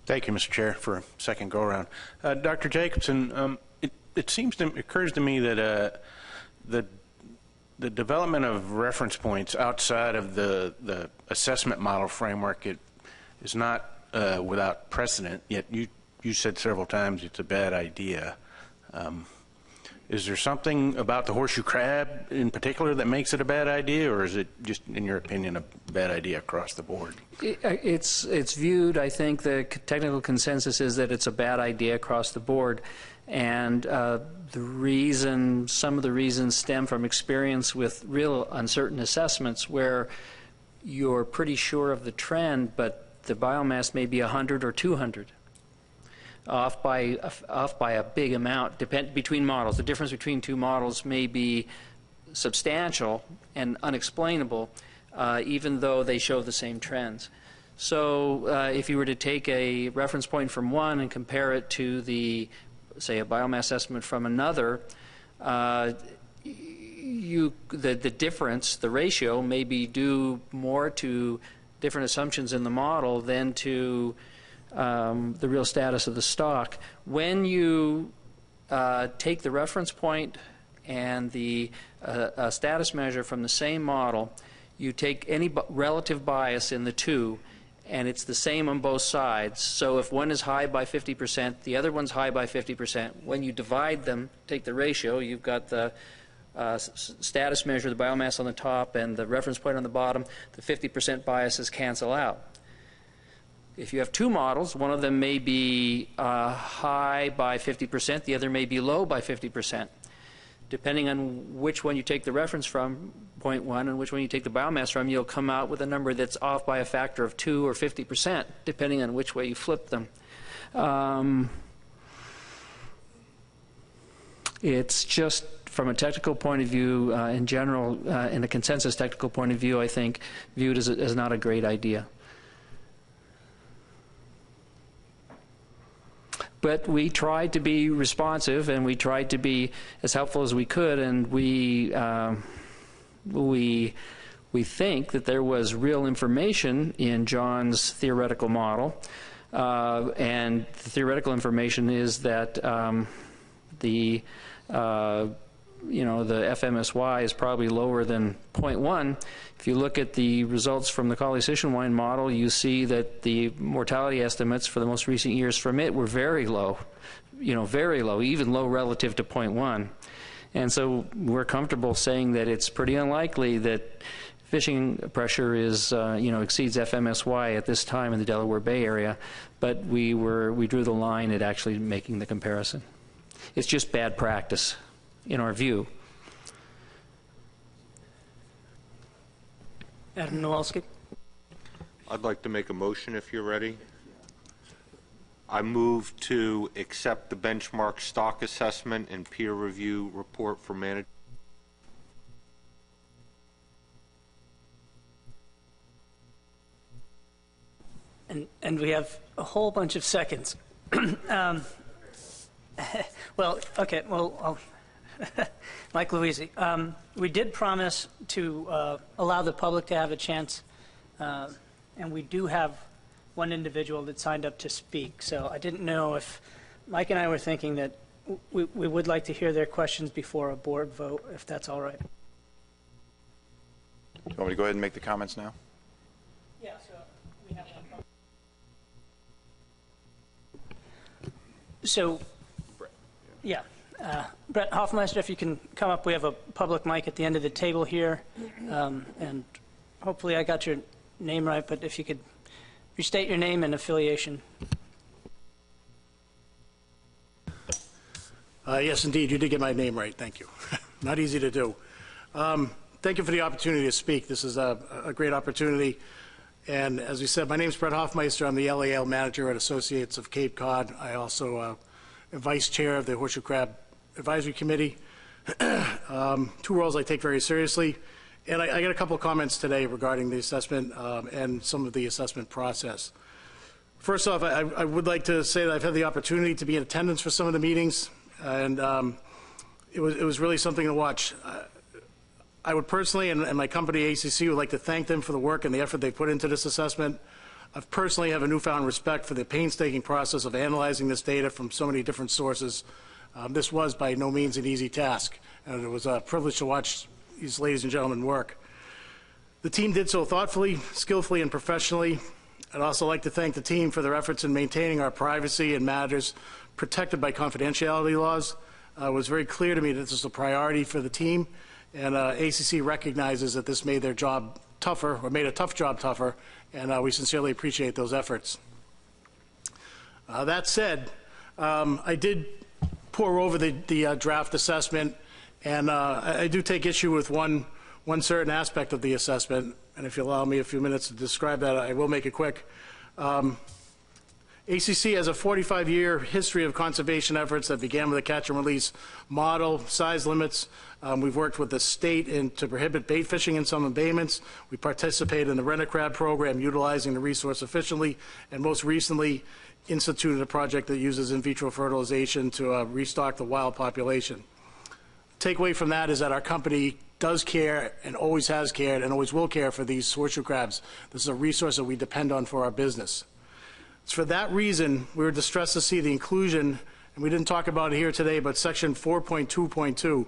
Thank you, Mr. Chair, for a second go-around. Dr. Jacobson, it occurs to me that the development of reference points outside of the assessment model framework is not without precedent, yet you said several times it's a bad idea. Is there something about the horseshoe crab in particular that makes it a bad idea, or is it just, in your opinion, a bad idea across the board? It's viewed, I think the technical consensus is that it's a bad idea across the board. And some of the reasons stem from experience with real uncertain assessments where you're pretty sure of the trend, but the biomass may be 100 or 200. off by a big amount between models. The difference between two models may be substantial and unexplainable, even though they show the same trends. So if you were to take a reference point from one and compare it to the, say, a biomass estimate from another, the difference, the ratio, may be due more to different assumptions in the model than to the real status of the stock. When you take the reference point and the status measure from the same model, you take any relative bias in the two, and it's the same on both sides. So if one is high by 50%, the other one's high by 50%. When you divide them, take the ratio, you've got the status measure, the biomass on the top, and the reference point on the bottom. The 50% biases cancel out. If you have two models, one of them may be high by 50%, the other may be low by 50%. Depending on which one you take the reference from, point one, and which one you take the biomass from, you'll come out with a number that's off by a factor of 2 or 50%, depending on which way you flip them. It's just, from a technical point of view, in general, in a consensus technical point of view, I think, viewed as not a great idea. But we tried to be responsive, and we tried to be as helpful as we could, and we think that there was real information in John's theoretical model, and the theoretical information is that the FMSY is probably lower than 0.1. If you look at the results from the Colley-Sisson wine model, you see that the mortality estimates for the most recent years from it were very low, very low, even low relative to 0.1. And so we're comfortable saying that it's pretty unlikely that fishing pressure is, exceeds FMSY at this time in the Delaware Bay area, but we drew the line at actually making the comparison. It's just bad practice, in our view. Adam Nowalski. I'd like to make a motion if you're ready. I move to accept the benchmark stock assessment and peer review report for management. And we have a whole bunch of seconds. Well, okay, well, Mike Louisi, we did promise to allow the public to have a chance, and we do have one individual that signed up to speak. So I didn't know if Mike and I were thinking that we would like to hear their questions before a board vote, if that's all right. Do you want me to go ahead and make the comments now? Yeah, so we have one. So, yeah. Brett Hoffmeister, if you can come up, we have a public mic at the end of the table here, and hopefully I got your name right, but if you could restate your name and affiliation. Yes, indeed, you did get my name right. Thank you. Not easy to do. Thank you for the opportunity to speak. This is a great opportunity. And as we said, my name is Brett Hoffmeister. I'm the LAL manager at Associates of Cape Cod. I also am vice chair of the Horseshoe Crab Advisory Committee. Two roles I take very seriously. And I got a couple of comments today regarding the assessment and some of the assessment process. First off, I would like to say that I've had the opportunity to be in attendance for some of the meetings, and it was really something to watch. I would personally, and my company ACC, would like to thank them for the work and the effort they put into this assessment. I personally have a newfound respect for the painstaking process of analyzing this data from so many different sources. This was by no means an easy task, and it was a privilege to watch these ladies and gentlemen work. The team did so thoughtfully, skillfully, and professionally. I'd also like to thank the team for their efforts in maintaining our privacy in matters protected by confidentiality laws. It was very clear to me that this was a priority for the team, and ACC recognizes that this made their job tougher, or made a tough job tougher, and we sincerely appreciate those efforts. That said, I did pore over the draft assessment, and I do take issue with one certain aspect of the assessment, and if you allow me a few minutes to describe that, I will make it quick. ACC has a 45-year history of conservation efforts that began with a catch and release model, size limits. We've worked with the state to prohibit bait fishing in some abatements. We participate in the rent-a-crab program, utilizing the resource efficiently, and most recently instituted a project that uses in vitro fertilization to restock the wild population. Takeaway from that is that our company does care and always has cared and always will care for these horseshoe crabs. This is a resource that we depend on for our business. It's for that reason we were distressed to see the inclusion, and we didn't talk about it here today, but section 4.2.2,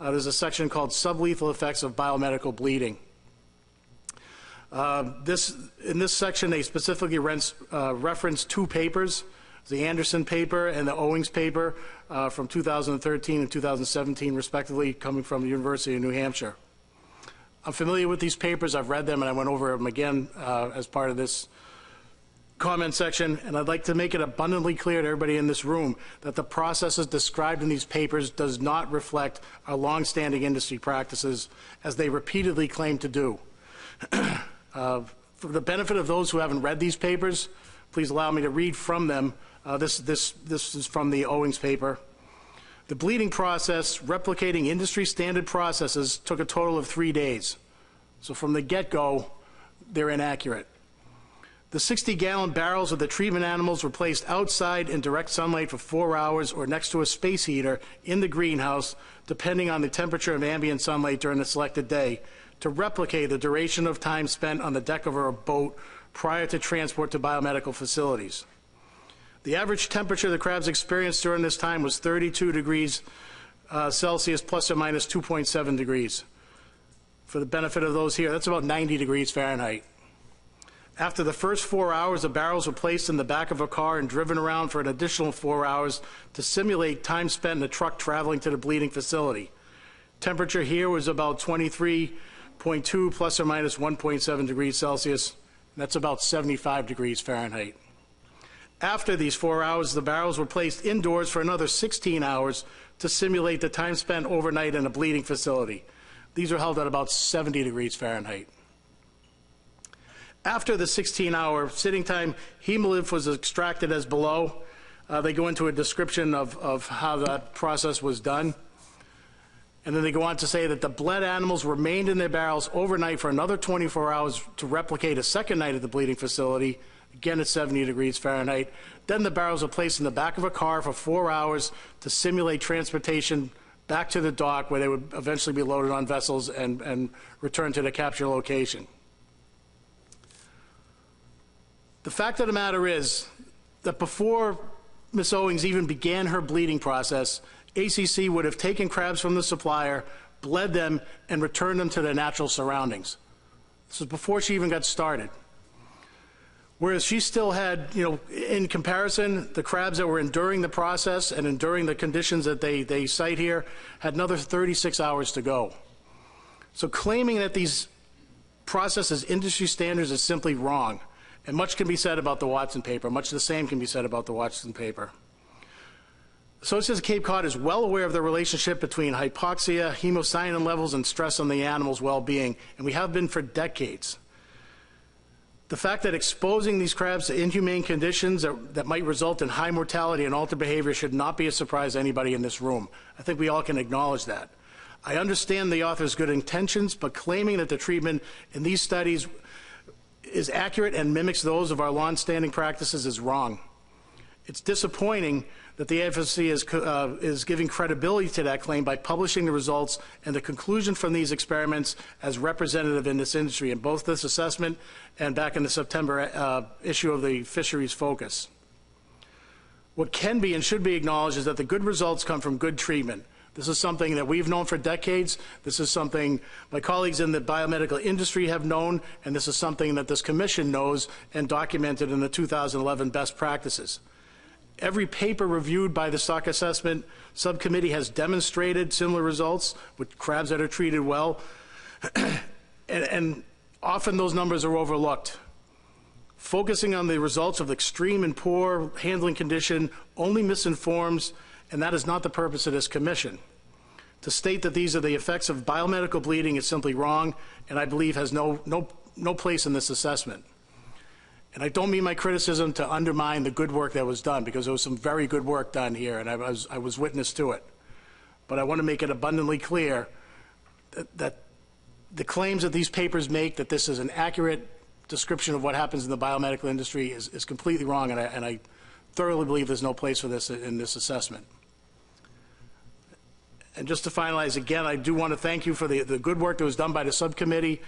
there's a section called sublethal effects of biomedical bleeding. In this section, they specifically reference two papers, the Anderson paper and the Owings paper from 2013 and 2017, respectively, coming from the University of New Hampshire. I'm familiar with these papers. I've read them, and I went over them again as part of this comment section, and I'd like to make it abundantly clear to everybody in this room that the processes described in these papers does not reflect our longstanding industry practices, as they repeatedly claim to do. For the benefit of those who haven't read these papers, please allow me to read from them. This is from the Owings paper. The bleeding process, replicating industry standard processes, took a total of 3 days. So from the get-go, they're inaccurate. The 60-gallon barrels of the treatment animals were placed outside in direct sunlight for 4 hours or next to a space heater in the greenhouse, depending on the temperature of ambient sunlight during the selected day, to replicate the duration of time spent on the deck of a boat prior to transport to biomedical facilities. The average temperature the crabs experienced during this time was 32 degrees Celsius plus or minus 2.7 degrees. For the benefit of those here, that's about 90 degrees Fahrenheit. After the first 4 hours, the barrels were placed in the back of a car and driven around for an additional 4 hours to simulate time spent in a truck traveling to the bleeding facility. Temperature here was about 23.2 plus or minus 1.7 degrees Celsius. And that's about 75 degrees Fahrenheit. After these 4 hours, the barrels were placed indoors for another 16 hours to simulate the time spent overnight in a bleeding facility. These are held at about 70 degrees Fahrenheit. After the 16-hour sitting time, hemolymph was extracted as below. They go into a description of how that process was done. And then they go on to say that the bled animals remained in their barrels overnight for another 24 hours to replicate a second night at the bleeding facility, again at 70 degrees Fahrenheit. Then the barrels are placed in the back of a car for 4 hours to simulate transportation back to the dock, where they would eventually be loaded on vessels and returned to the capture location. The fact of the matter is that before Ms. Owings even began her bleeding process, ACC would have taken crabs from the supplier, bled them, and returned them to their natural surroundings. This was before she even got started. Whereas she still had, in comparison, the crabs that were enduring the process and enduring the conditions that they cite here had another 36 hours to go. So claiming that these processes industry standards is simply wrong. And much can be said about the Watson paper. Much the same can be said about the Watson paper. Associates of Cape Cod is well aware of the relationship between hypoxia, hemocyanin levels, and stress on the animal's well-being, and we have been for decades. The fact that exposing these crabs to inhumane conditions that might result in high mortality and altered behavior should not be a surprise to anybody in this room. I think we all can acknowledge that. I understand the author's good intentions, but claiming that the treatment in these studies is accurate and mimics those of our long-standing practices is wrong. It's disappointing that the FSC is giving credibility to that claim by publishing the results and the conclusion from these experiments as representative in this industry in both this assessment and back in the September issue of the Fisheries Focus. What can be and should be acknowledged is that the good results come from good treatment. This is something that we've known for decades. This is something my colleagues in the biomedical industry have known, and this is something that this commission knows and documented in the 2011 best practices. Every paper reviewed by the Stock Assessment Subcommittee has demonstrated similar results with crabs that are treated well, and often those numbers are overlooked. Focusing on the results of extreme and poor handling condition only misinforms, and that is not the purpose of this commission. To state that these are the effects of biomedical bleeding is simply wrong, and I believe has no place in this assessment. And I don't mean my criticism to undermine the good work that was done, because there was some very good work done here, and I was witness to it. But I want to make it abundantly clear that the claims that these papers make, that this is an accurate description of what happens in the biomedical industry, is completely wrong, and I thoroughly believe there's no place for this in this assessment. And just to finalize, again, I do want to thank you for the good work that was done by the subcommittee.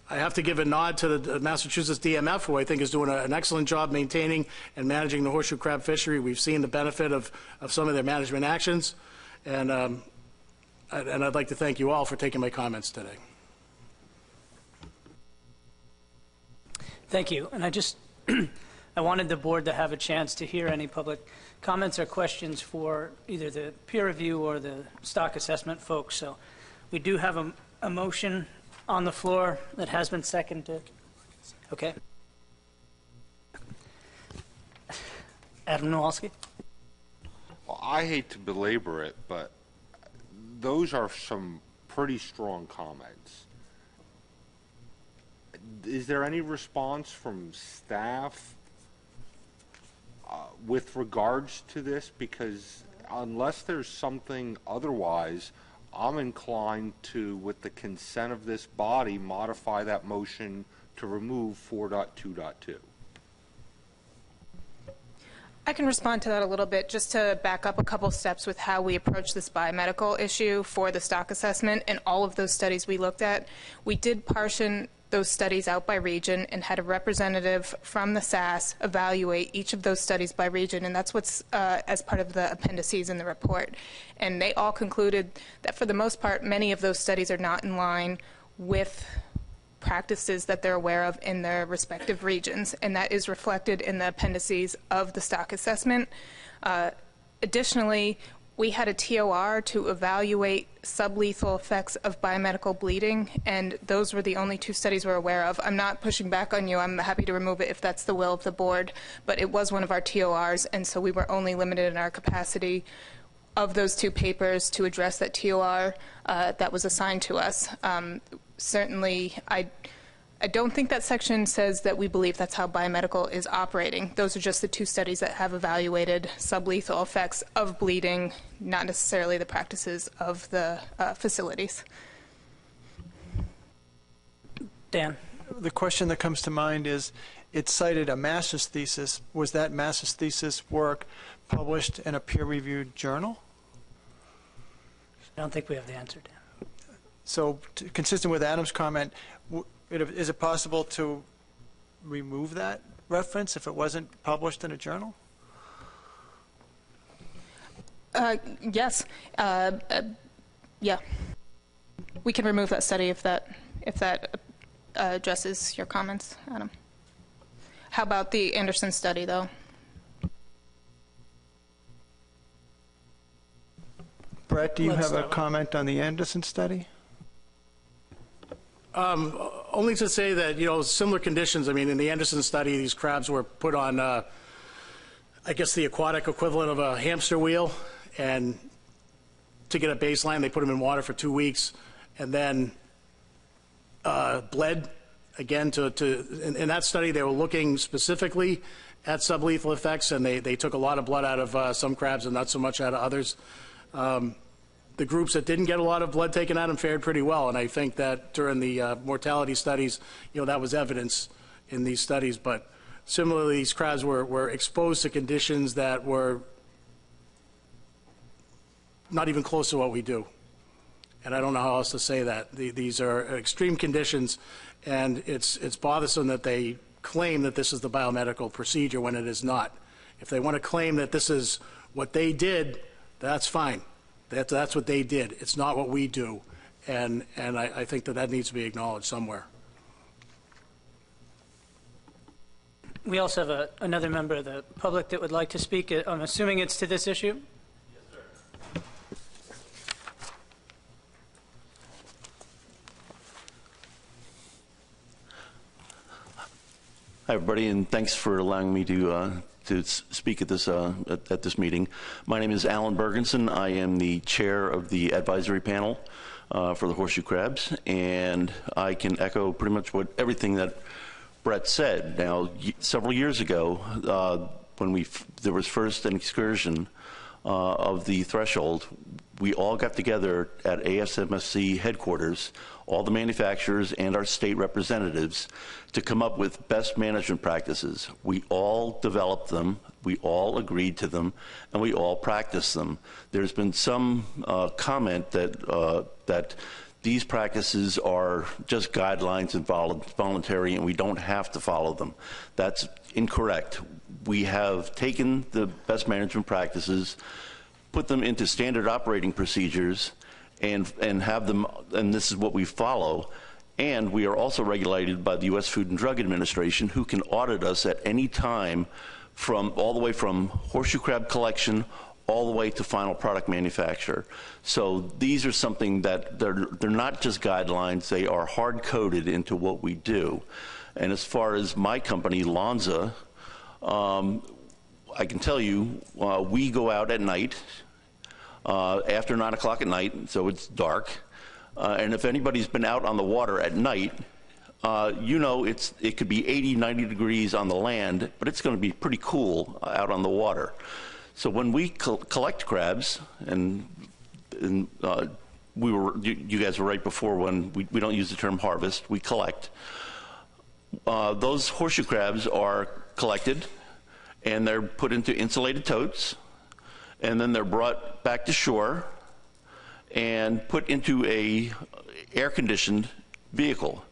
I have to give a nod to the Massachusetts DMF, who I think is doing an excellent job maintaining and managing the horseshoe crab fishery. We've seen the benefit of some of their management actions, and I'd like to thank you all for taking my comments today. Thank you. And I wanted the board to have a chance to hear any public comments or questions for either the peer review or the stock assessment folks. So we do have a motion on the floor that has been seconded. Okay. Adam Nowalski. Well, I hate to belabor it, but those are some pretty strong comments. Is there any response from staff with regards to this? Because unless there's something otherwise, I'm inclined to, with the consent of this body, modify that motion to remove 4.2.2. I can respond to that a little bit, just to back up a couple steps with how we approach this biomedical issue for the stock assessment. And all of those studies we looked at, we did partition those studies out by region and had a representative from the SAS evaluate each of those studies by region, and that's what's as part of the appendices in the report. And they all concluded that for the most part, many of those studies are not in line with practices that they're aware of in their respective regions, and that is reflected in the appendices of the stock assessment. Additionally, we had a TOR to evaluate sublethal effects of biomedical bleeding, and those were the only two studies we're aware of. I'm not pushing back on you. I'm happy to remove it if that's the will of the board, but it was one of our TORs, and so we were only limited in our capacity of those two papers to address that TOR that was assigned to us. Certainly, I don't think that section says that we believe that's how biomedical is operating. Those are just the two studies that have evaluated sublethal effects of bleeding, not necessarily the practices of the facilities. Dan. The question that comes to mind is, it cited a master's thesis. Was that master's thesis work published in a peer-reviewed journal? I don't think we have the answer, Dan. So, consistent with Adam's comment, is it possible to remove that reference if it wasn't published in a journal? Yes. Yeah. We can remove that study if that addresses your comments, Adam. How about the Anderson study, though? Brett, do you have a comment on the Anderson study? Only to say that, similar conditions. I mean, in the Anderson study, these crabs were put on, I guess, the aquatic equivalent of a hamster wheel. And to get a baseline, they put them in water for 2 weeks and then bled again in that study, they were looking specifically at sublethal effects, and they took a lot of blood out of some crabs and not so much out of others. The groups that didn't get a lot of blood taken out of them fared pretty well, and I think that during the mortality studies, that was evidence in these studies. But similarly, these crabs were exposed to conditions that were not even close to what we do. And I don't know how else to say that. These are extreme conditions, and it's bothersome that they claim that this is the biomedical procedure when it is not. If they want to claim that this is what they did, that's fine. That's what they did. It's not what we do, and I think that needs to be acknowledged somewhere. We also have another member of the public that would like to speak. I'm assuming it's to this issue. Yes, sir. Hi, everybody, and thanks for allowing me to speak at this meeting. My name is Alan Bergenson. I am the chair of the advisory panel for the horseshoe crabs, and I can echo pretty much everything that Brett said. Now, several years ago, when there was first an excursion of the threshold, we all got together at ASMSC headquarters, all the manufacturers and our state representatives, to come up with best management practices. We all developed them, we all agreed to them, and we all practiced them. There's been some comment that these practices are just guidelines and voluntary and we don't have to follow them. That's incorrect. We have taken the best management practices, put them into standard operating procedures, and have them, and this is what we follow. And we are also regulated by the U.S. Food and Drug Administration, who can audit us at any time, from all the way from horseshoe crab collection all the way to final product manufacture. So these are something that they're not just guidelines, they are hard-coded into what we do. And as far as my company, Lonza, I can tell you, we go out at night, after 9 o'clock at night, so it's dark. And if anybody's been out on the water at night, you know it could be 80, 90 degrees on the land, but it's going to be pretty cool out on the water. So when we collect crabs, and you guys were right before when we don't use the term harvest, we collect. Those horseshoe crabs are collected, and they're put into insulated totes, and then they're brought back to shore and put into a air-conditioned vehicle.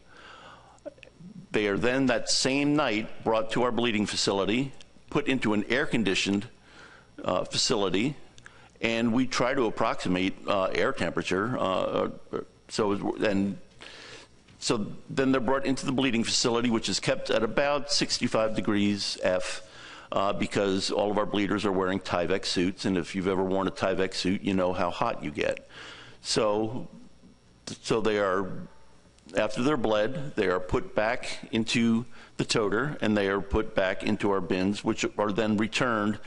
They are then that same night brought to our bleeding facility, put into an air-conditioned facility, and we try to approximate air temperature. So then they're brought into the bleeding facility, which is kept at about 65 degrees F, because all of our bleeders are wearing Tyvek suits, and if you've ever worn a Tyvek suit, you know how hot you get. So they are, after they're bled, they are put back into the toter, and they are put back into our bins, which are then returned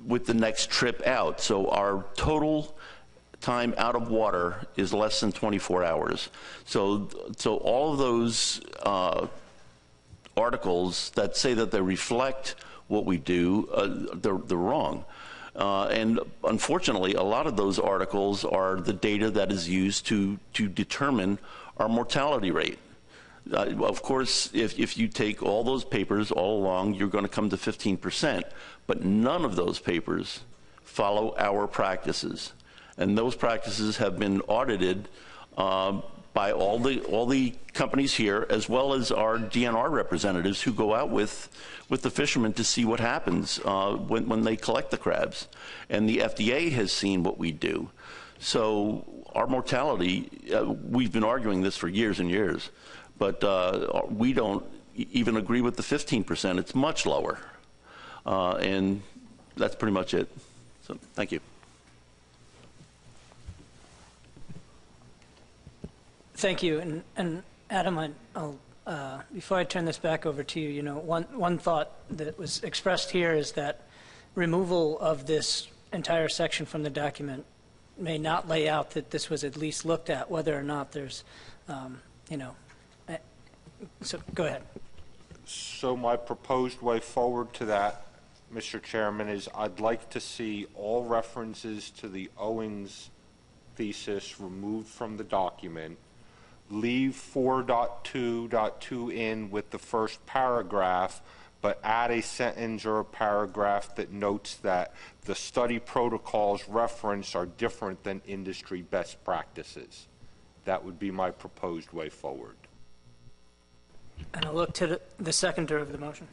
with the next trip out. So our total time out of water is less than 24 hours. So all of those articles that say that they reflect what we do, they're wrong. And unfortunately, a lot of those articles are the data that is used to determine our mortality rate. Of course, if you take all those papers all along, you're going to come to 15%, but none of those papers follow our practices. And those practices have been audited by all the companies here, as well as our DNR representatives who go out with the fishermen to see what happens when they collect the crabs. And the FDA has seen what we do. So our mortality, we've been arguing this for years and years, but we don't even agree with the 15%. It's much lower. And that's pretty much it. So thank you. Thank you. And Adam, I'll, before I turn this back over to you, you know, one thought that was expressed here is that removal of this entire section from the document may not lay out that this was at least looked at, whether or not there's, you know, so go ahead. So my proposed way forward to that, Mr. Chairman, is I'd like to see all references to the Owings thesis removed from the document, leave 4.2.2 in with the first paragraph, but add a sentence or a paragraph that notes that the study protocols referenced are different than industry best practices. That would be my proposed way forward. And I'll look to the seconder of the motion.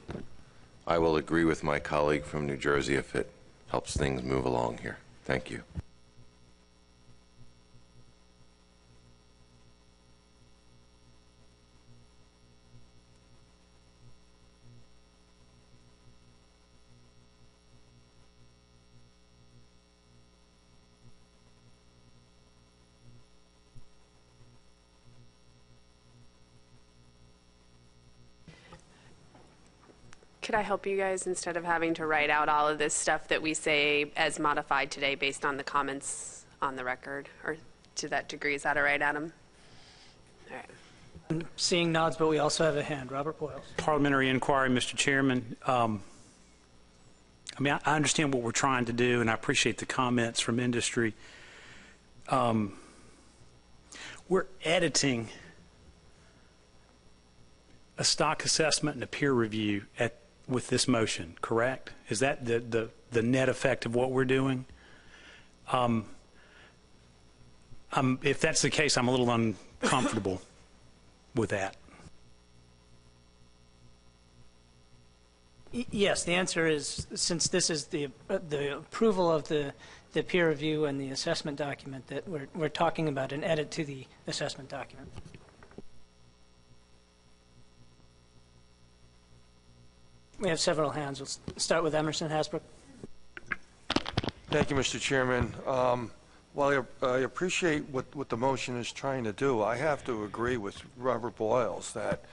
I will agree with my colleague from New Jersey if it helps things move along here. Thank you. Could I help you guys instead of having to write out all of this stuff that we say as modified today based on the comments on the record, or to that degree? Is that all right, Adam? All right. Seeing nods, but we also have a hand. Robert Boyles. Parliamentary inquiry, Mr. Chairman. I mean, I understand what we're trying to do, and I appreciate the comments from industry. We're editing a stock assessment and a peer review with this motion, correct? Is that the net effect of what we're doing? If that's the case, I'm a little uncomfortable with that. Yes, the answer is, since this is the approval of the peer review and the assessment document, that we're talking about an edit to the assessment document. We have several hands. Let's start with Emerson Hasbrook. Thank you, Mr. Chairman. While I appreciate what the motion is trying to do, I have to agree with Robert Boyles that,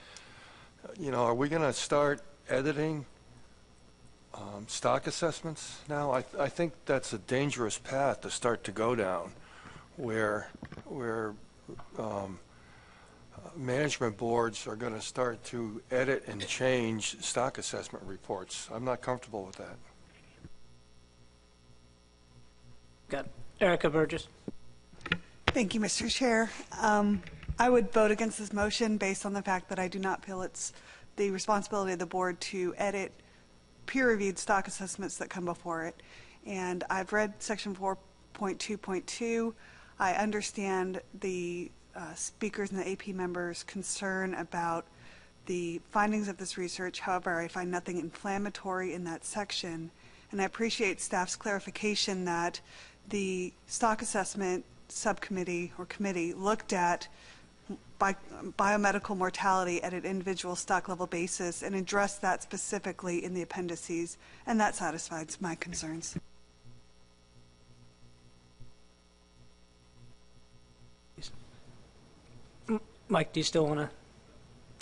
are we going to start editing stock assessments now? I think that's a dangerous path to start to go down, where management boards are going to start to edit and change stock assessment reports. I'm not comfortable with that. Got Erica Burgess. Thank you, Mr. Chair. I would vote against this motion based on the fact that I do not feel it's the responsibility of the board to edit peer-reviewed stock assessments that come before it. And I've read section 4.2.2. I understand the speakers and the AP members' concern about the findings of this research. However, I find nothing inflammatory in that section. And I appreciate staff's clarification that the stock assessment subcommittee or committee looked at biomedical mortality at an individual stock level basis and addressed that specifically in the appendices, and that satisfies my concerns. Mike, do you still want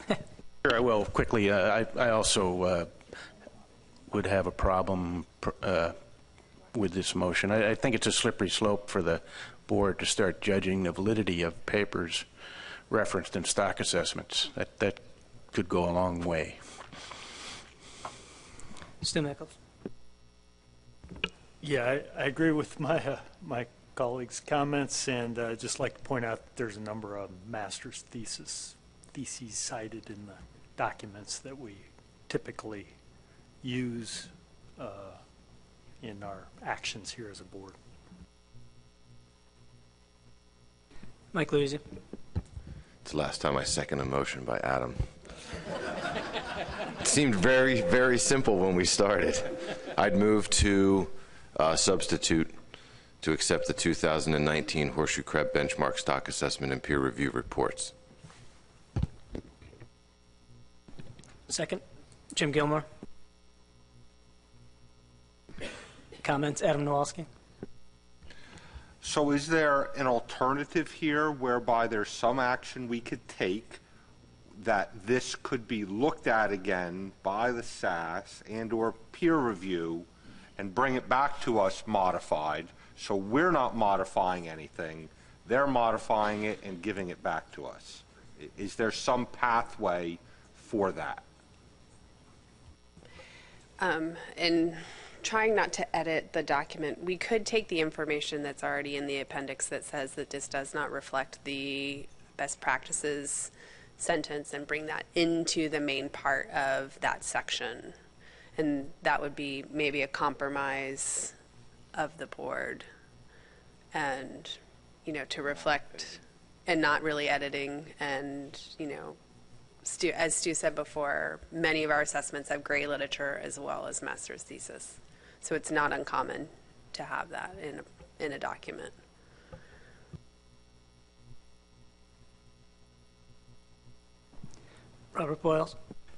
to? Sure, I will. Quickly, I also would have a problem with this motion. I think it's a slippery slope for the board to start judging the validity of papers referenced in stock assessments. That could go a long way. Stu Nichols. Yeah, I agree with my colleagues' comments, and I'd just like to point out that there's a number of master's theses cited in the documents that we typically use in our actions here as a board. Mike Louisa. It's the last time I second a motion by Adam. It seemed very, very simple when we started. I'd move to substitute to accept the 2019 Horseshoe Crab Benchmark Stock Assessment and Peer Review Reports. Second, Jim Gilmore. Comments, Adam Nowalski. So is there an alternative here whereby there's some action we could take that this could be looked at again by the SAS and or peer review and bring it back to us modified, so we're not modifying anything, they're modifying it and giving it back to us? Is there some pathway for that? And trying not to edit the document, we could take the information that's already in the appendix that says that this does not reflect the best practices sentence and bring that into the main part of that section. And that would be maybe a compromise of the board, and, to reflect and not really editing. And, as Stu said before, many of our assessments have gray literature as well as master's thesis. So it's not uncommon to have that in a document. Robert Boyles.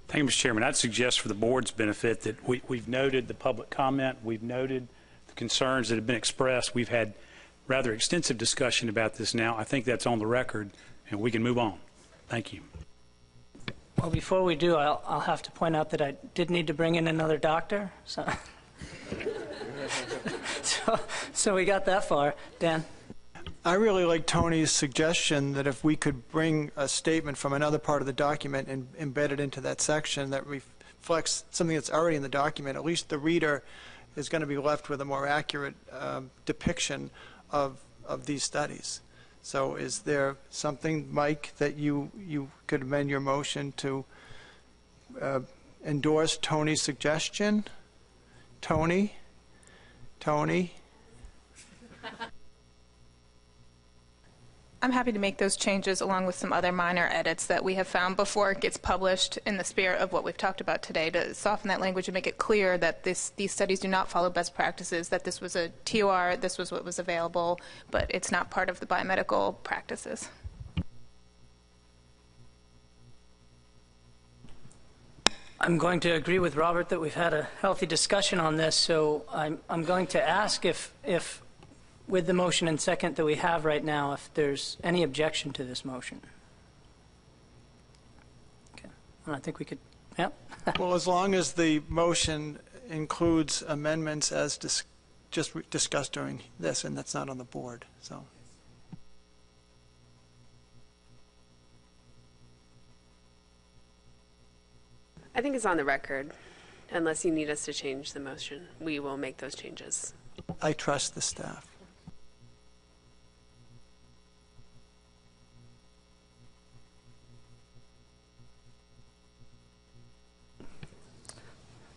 Thank you, Mr. Chairman. I'd suggest for the board's benefit that we've noted the public comment, we've noted the concerns that have been expressed. We've had rather extensive discussion about this now. I think that's on the record, and we can move on. Thank you. Well, before we do, I'll have to point out that I did need to bring in another doctor. So we got that far. Dan. I really like Tony's suggestion that if we could bring a statement from another part of the document and embed it into that section that reflects something that's already in the document, at least the reader is going to be left with a more accurate depiction of these studies. So is there something, Mike, that you could amend your motion to endorse Tony's suggestion? Tony? I'm happy to make those changes along with some other minor edits that we have found before it gets published in the spirit of what we've talked about today, to soften that language and make it clear that these studies do not follow best practices, that this was a TOR, this was what was available, but it's not part of the biomedical practices. I'm going to agree with Robert that we've had a healthy discussion on this, so I'm going to ask if with the motion and second that we have right now, if there's any objection to this motion. Okay, well, I think we could, yeah. Well, as long as the motion includes amendments as just discussed during this, and that's not on the board, so. I think it's on the record. Unless you need us to change the motion, we will make those changes. I trust the staff.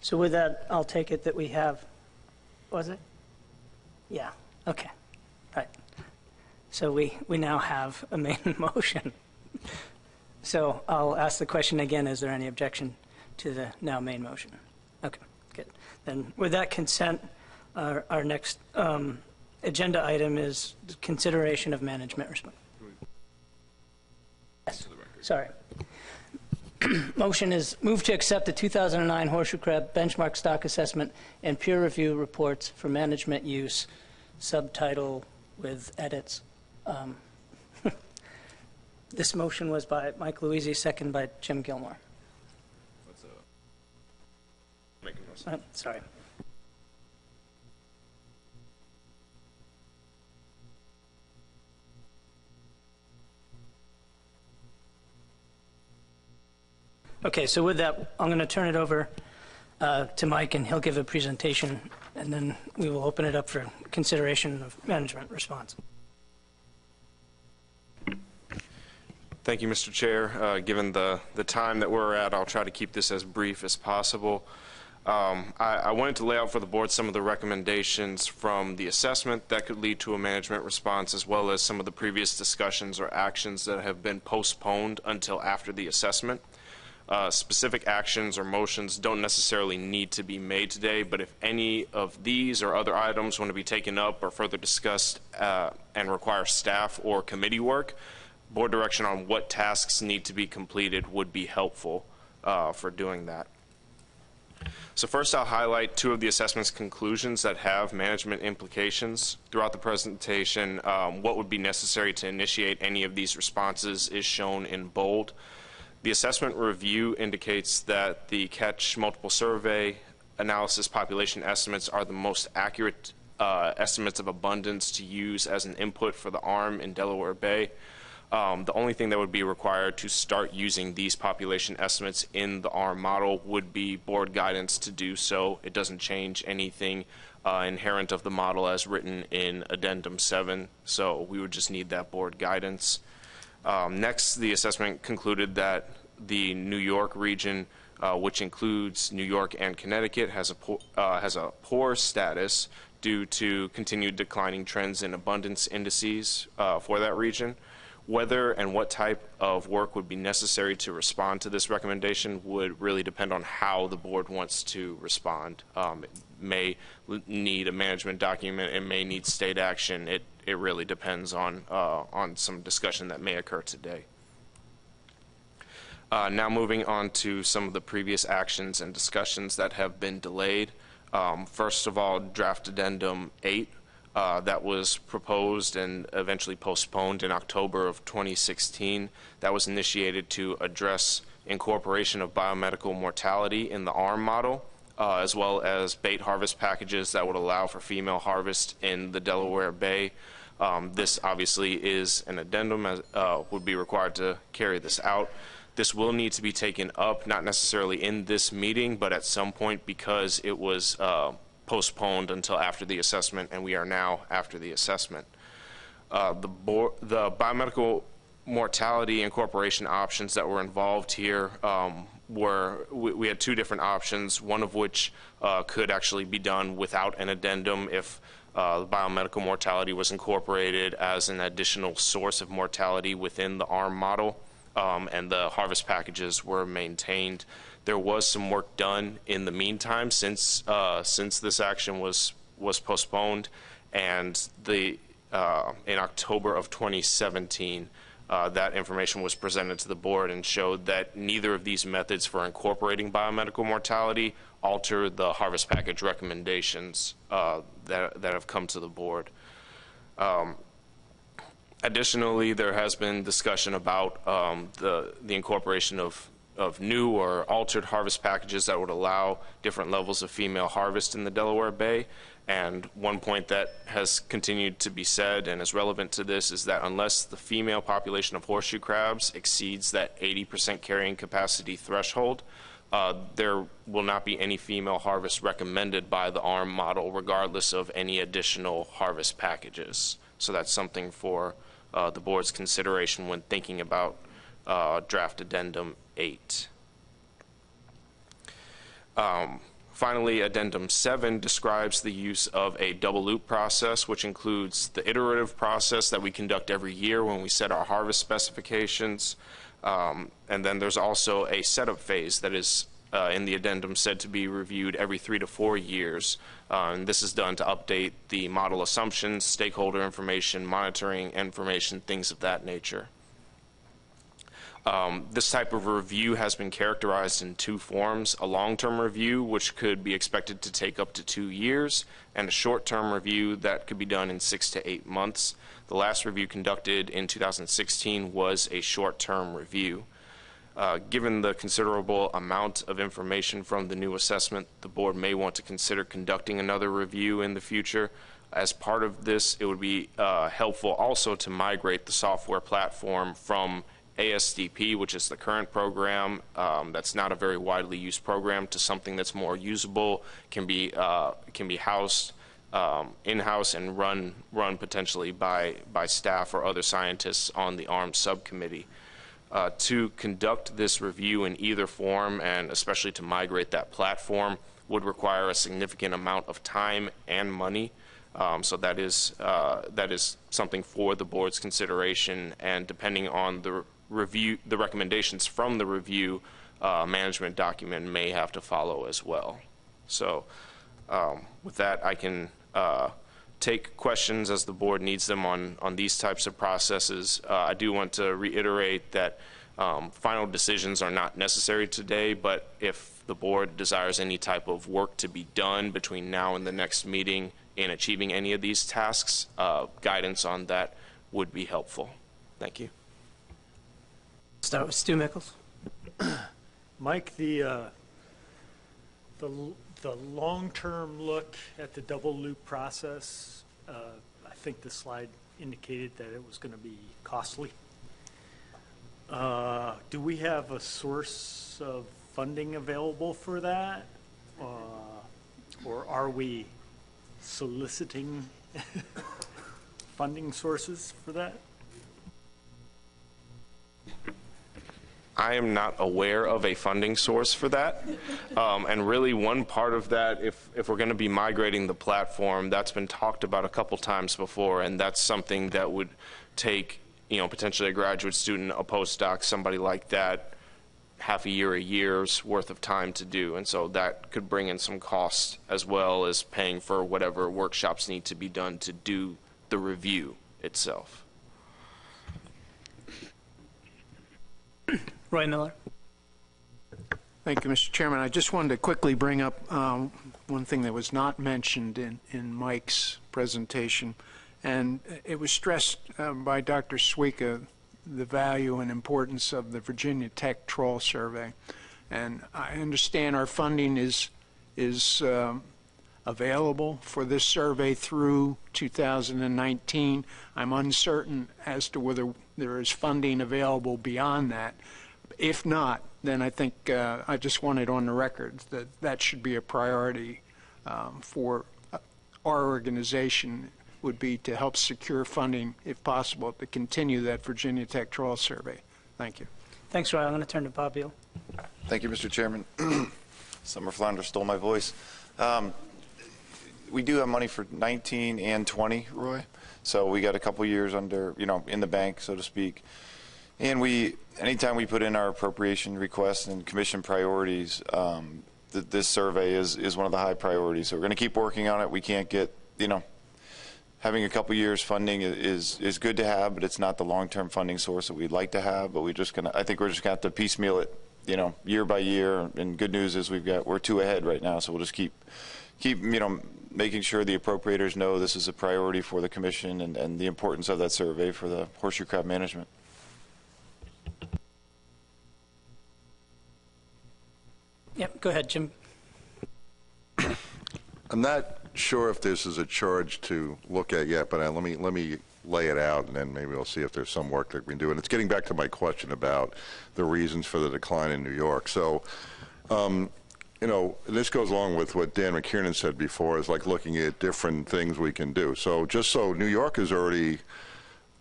So with that, I'll take it that we have, was it? Yeah, okay, right. So we now have a main motion. So I'll ask the question again, is there any objection to the now main motion? Okay, good. Then with that consent, our next agenda item is consideration of management response. Yes, sorry. Motion is move to accept the 2009 Horseshoe Crab Benchmark Stock Assessment and Peer Review Reports for Management Use, subtitle with edits. This motion was by Mike Louisi, second by Jim Gilmore. Sorry. Okay, so with that, I'm going to turn it over to Mike, and he'll give a presentation, and then we will open it up for consideration of management response. Thank you, Mr. Chair. Given the time that we're at, I'll try to keep this as brief as possible. I wanted to lay out for the board some of the recommendations from the assessment that could lead to a management response, as well as some of the previous discussions or actions that have been postponed until after the assessment. Specific actions or motions don't necessarily need to be made today, but if any of these or other items want to be taken up or further discussed and require staff or committee work, board direction on what tasks need to be completed would be helpful for doing that. So first, I'll highlight two of the assessment's conclusions that have management implications. Throughout the presentation, what would be necessary to initiate any of these responses is shown in bold. The assessment review indicates that the catch multiple survey analysis population estimates are the most accurate estimates of abundance to use as an input for the ARM in Delaware Bay. The only thing that would be required to start using these population estimates in the ARM model would be board guidance to do so. It doesn't change anything inherent of the model as written in Addendum 7, so we would just need that board guidance. Next, the assessment concluded that the New York region, which includes New York and Connecticut, has a poor status due to continued declining trends in abundance indices for that region. Whether and what type of work would be necessary to respond to this recommendation would really depend on how the board wants to respond. It may need a management document, it may need state action. It really depends on some discussion that may occur today. Now moving on to some of the previous actions and discussions that have been delayed. First of all, draft addendum 8 that was proposed and eventually postponed in October of 2016. That was initiated to address incorporation of biomedical mortality in the ARM model, as well as bait harvest packages that would allow for female harvest in the Delaware Bay. This obviously is an addendum, as would be required to carry this out. This will need to be taken up, not necessarily in this meeting, but at some point, because it was postponed until after the assessment, and we are now after the assessment. The biomedical mortality incorporation options that were involved here we had two different options, one of which could actually be done without an addendum if the biomedical mortality was incorporated as an additional source of mortality within the ARM model, and the harvest packages were maintained. There was some work done in the meantime since this action was postponed, and in October of 2017, that information was presented to the board and showed that neither of these methods for incorporating biomedical mortality alter the harvest package recommendations that have come to the board. Additionally, there has been discussion about the incorporation of new or altered harvest packages that would allow different levels of female harvest in the Delaware Bay. And one point that has continued to be said and is relevant to this is that unless the female population of horseshoe crabs exceeds that 80% carrying capacity threshold, there will not be any female harvest recommended by the ARM model, regardless of any additional harvest packages. So that's something for the board's consideration when thinking about draft addendum 8. Finally, Addendum 7 describes the use of a double loop process, which includes the iterative process that we conduct every year when we set our harvest specifications. And then there's also a setup phase that is in the addendum said to be reviewed every 3 to 4 years. And this is done to update the model assumptions, stakeholder information, monitoring information, things of that nature. This type of review has been characterized in two forms: a long-term review, which could be expected to take up to 2 years, and a short-term review that could be done in 6 to 8 months. The last review conducted in 2016 was a short-term review. Given the considerable amount of information from the new assessment, the board may want to consider conducting another review in the future. As part of this, it would be helpful also to migrate the software platform from ASDP, which is the current program, that's not a very widely used program, to something that's more usable, can be housed in-house and run potentially by staff or other scientists on the ARM subcommittee. To conduct this review in either form, and especially to migrate that platform, would require a significant amount of time and money. So that is something for the board's consideration, and depending on the recommendations from the review, management document may have to follow as well. So with that, I can take questions as the board needs them on these types of processes. I do want to reiterate that final decisions are not necessary today, but if the board desires any type of work to be done between now and the next meeting in achieving any of these tasks, guidance on that would be helpful. Thank you. Start with Stu Mickles. Mike, the long-term look at the double loop process, I think the slide indicated that it was going to be costly. Do we have a source of funding available for that? Or are we soliciting funding sources for that? I am not aware of a funding source for that. And really one part of that, if we're going to be migrating the platform, that's been talked about a couple times before, and that's something that would take, potentially a graduate student, a postdoc, somebody like that, half a year's worth of time to do. And so that could bring in some costs, as well as paying for whatever workshops need to be done to do the review itself. Roy Miller. Thank you, Mr. Chairman. I just wanted to quickly bring up one thing that was not mentioned in Mike's presentation, and it was stressed by Dr. Suika, the value and importance of the Virginia Tech Trawl Survey. And I understand our funding is available for this survey through 2019. I'm uncertain as to whether there is funding available beyond that. If not, then I think I just want it on the record that that should be a priority for our organization, would be to help secure funding, if possible, to continue that Virginia Tech trawl survey. Thank you. Thanks, Roy. I'm going to turn to Bob Beal. Thank you, Mr. Chairman. Summer flounder stole my voice. We do have money for 19 and 20, Roy. So we got a couple years under, in the bank, so to speak. And anytime we put in our appropriation requests and commission priorities, this survey is one of the high priorities. So we're going to keep working on it. We can't get, having a couple years funding is good to have, but it's not the long-term funding source that we'd like to have. But I think we're just going to have to piecemeal it, year by year. And good news is we're 2 ahead right now. So we'll just keep making sure the appropriators know this is a priority for the commission and the importance of that survey for the horseshoe crab management. Yep, go ahead, Jim. I'm not sure if this is a charge to look at yet, but let me lay it out, and then maybe we'll see if there's some work that we can do. And it's getting back to my question about the reasons for the decline in New York. So, this goes along with what Dan McKiernan said before, is like looking at different things we can do. So New York has already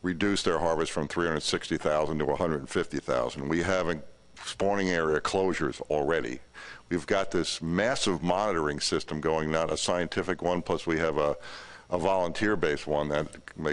reduced their harvest from 360,000 to 150,000. We haven't spawning area closures already. We've got this massive monitoring system going, not a scientific one, plus we have a volunteer-based one that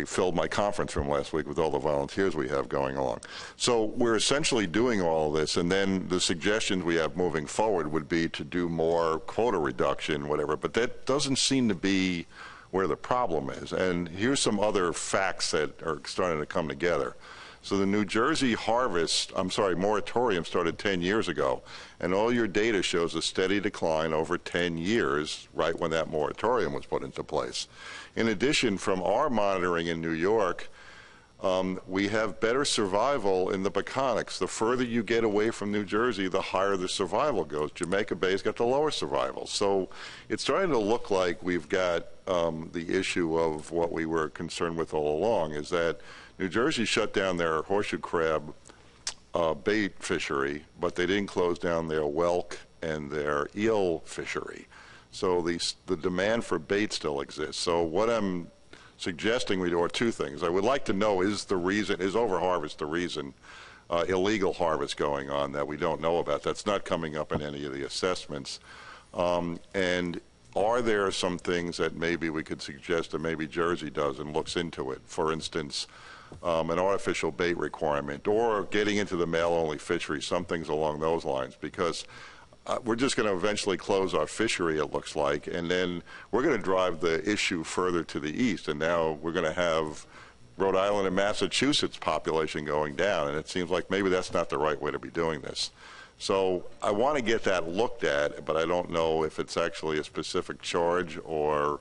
filled my conference room last week with all the volunteers we have going along. So we're essentially doing all of this, and then the suggestions we have moving forward would be to do more quota reduction, whatever, but that doesn't seem to be where the problem is. And here's some other facts that are starting to come together. So the New Jersey moratorium started 10 years ago, and all your data shows a steady decline over 10 years, right when that moratorium was put into place. In addition, from our monitoring in New York, we have better survival in the Peconics. The further you get away from New Jersey, the higher the survival goes. Jamaica Bay's got the lower survival. So it's starting to look like we've got the issue of what we were concerned with all along, is that New Jersey shut down their horseshoe crab bait fishery, but they didn't close down their whelk and their eel fishery. So the demand for bait still exists. So what I'm suggesting we do are two things. I would like to know, is overharvest the reason, illegal harvest going on that we don't know about? That's not coming up in any of the assessments. And are there some things that maybe we could suggest that maybe Jersey does and looks into it? For instance, an artificial bait requirement, or getting into the male-only fishery, some things along those lines, because we're just going to eventually close our fishery, it looks like, and then we're going to drive the issue further to the east, and now we're going to have Rhode Island and Massachusetts population going down, and it seems like maybe that's not the right way to be doing this. So I want to get that looked at, but I don't know if it's actually a specific charge, or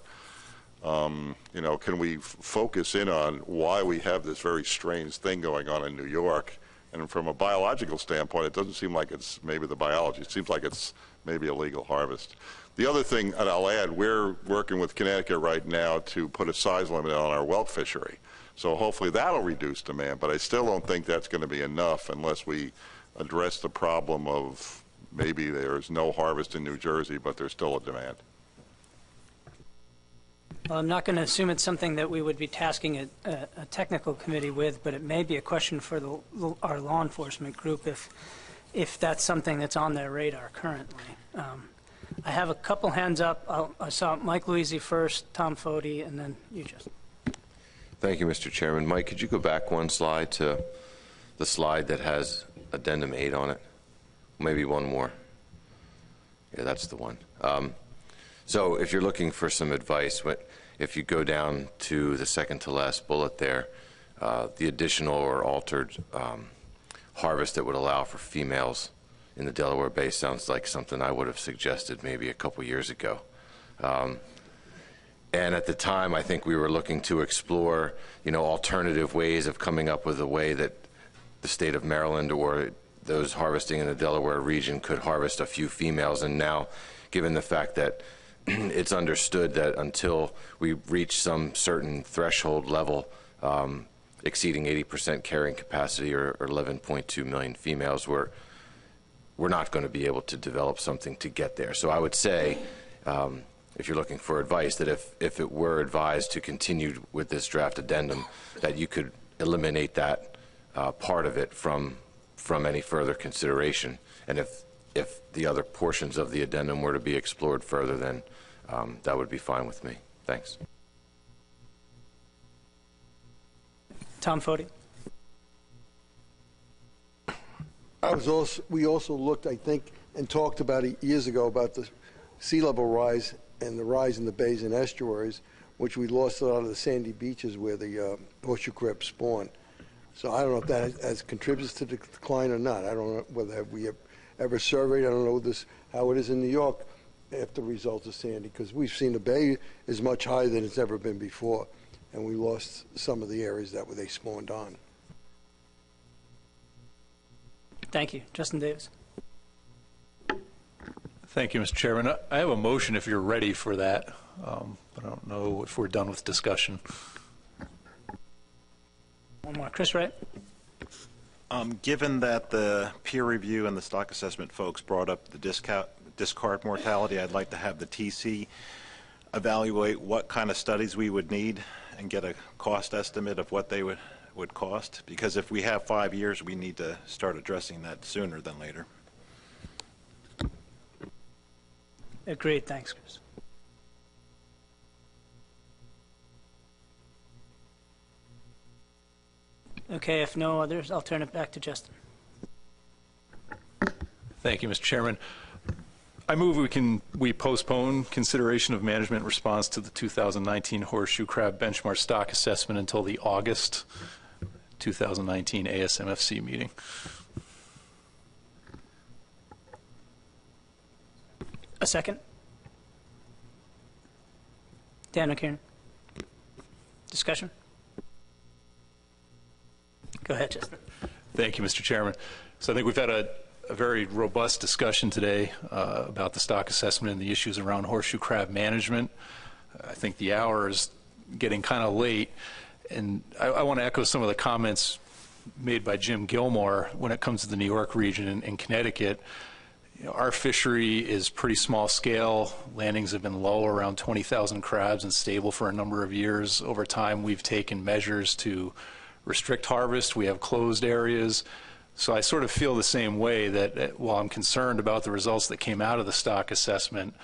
can we focus in on why we have this very strange thing going on in New York? And from a biological standpoint, it doesn't seem like it's maybe the biology. It seems like it's maybe illegal harvest. The other thing, and I'll add, we're working with Connecticut right now to put a size limit on our whelk fishery. So hopefully that'll reduce demand, but I still don't think that's going to be enough unless we address the problem of maybe there's no harvest in New Jersey, but there's still a demand. Well, I'm not going to assume it's something that we would be tasking a technical committee with, but it may be a question for our law enforcement group if that's something that's on their radar currently. I have a couple hands up. I saw Mike Louisi first, Tom Foti, and then you, Justin. Thank you, Mr. Chairman. Mike, could you go back one slide to the slide that has Addendum 8 on it? Maybe one more. Yeah, that's the one. So if you're looking for some advice, if you go down to the second to last bullet there, the additional or altered harvest that would allow for females in the Delaware Bay sounds like something I would have suggested maybe a couple years ago. And at the time, I think we were looking to explore, alternative ways of coming up with a way that the state of Maryland or those harvesting in the Delaware region could harvest a few females. And now, given the fact that it's understood that until we reach some certain threshold level exceeding 80% carrying capacity or 11.2 million females, we're not going to be able to develop something to get there. So I would say, if you're looking for advice, that if it were advised to continue with this draft addendum, that you could eliminate that part of it from any further consideration. And if the other portions of the addendum were to be explored further, then that would be fine with me. Thanks. Tom Foti. We also looked, I think, and talked about it years ago about the sea level rise and the rise in the bays and estuaries, which we lost a lot of the sandy beaches where the horseshoe crab spawn. So I don't know if that has contributes to the decline or not. I don't know whether we have ever surveyed. I don't know how it is in New York after the results of sandy, because we've seen the bay is much higher than it's ever been before, and we lost some of the areas that they spawned on. Thank you. Justin Davis. Thank you, Mr. Chairman. I have a motion if you're ready for that, but I don't know if we're done with discussion. One more. Chris Wright. Given that the peer review and the stock assessment folks brought up the discard mortality, I'd like to have the TC evaluate what kind of studies we would need and get a cost estimate of what they would cost. Because if we have 5 years, we need to start addressing that sooner than later. Agreed. Thanks, Chris. Okay, if no others, I'll turn it back to Justin. Thank you, Mr. Chairman. I move we postpone consideration of management response to the 2019 horseshoe crab benchmark stock assessment until the August 2019 ASMFC meeting. A second. Dan McKiernan. Discussion? Go ahead, Justin. Thank you, Mr. Chairman. So I think we've had a very robust discussion today about the stock assessment and the issues around horseshoe crab management. I think the hour is getting kind of late, and I want to echo some of the comments made by Jim Gilmore when it comes to the New York region and Connecticut. You know, our fishery is pretty small scale. Landings have been low, around 20,000 crabs, and stable for a number of years. Over time, we've taken measures to restrict harvest. We have closed areas. So I sort of feel the same way that while I'm concerned about the results that came out of the stock assessment,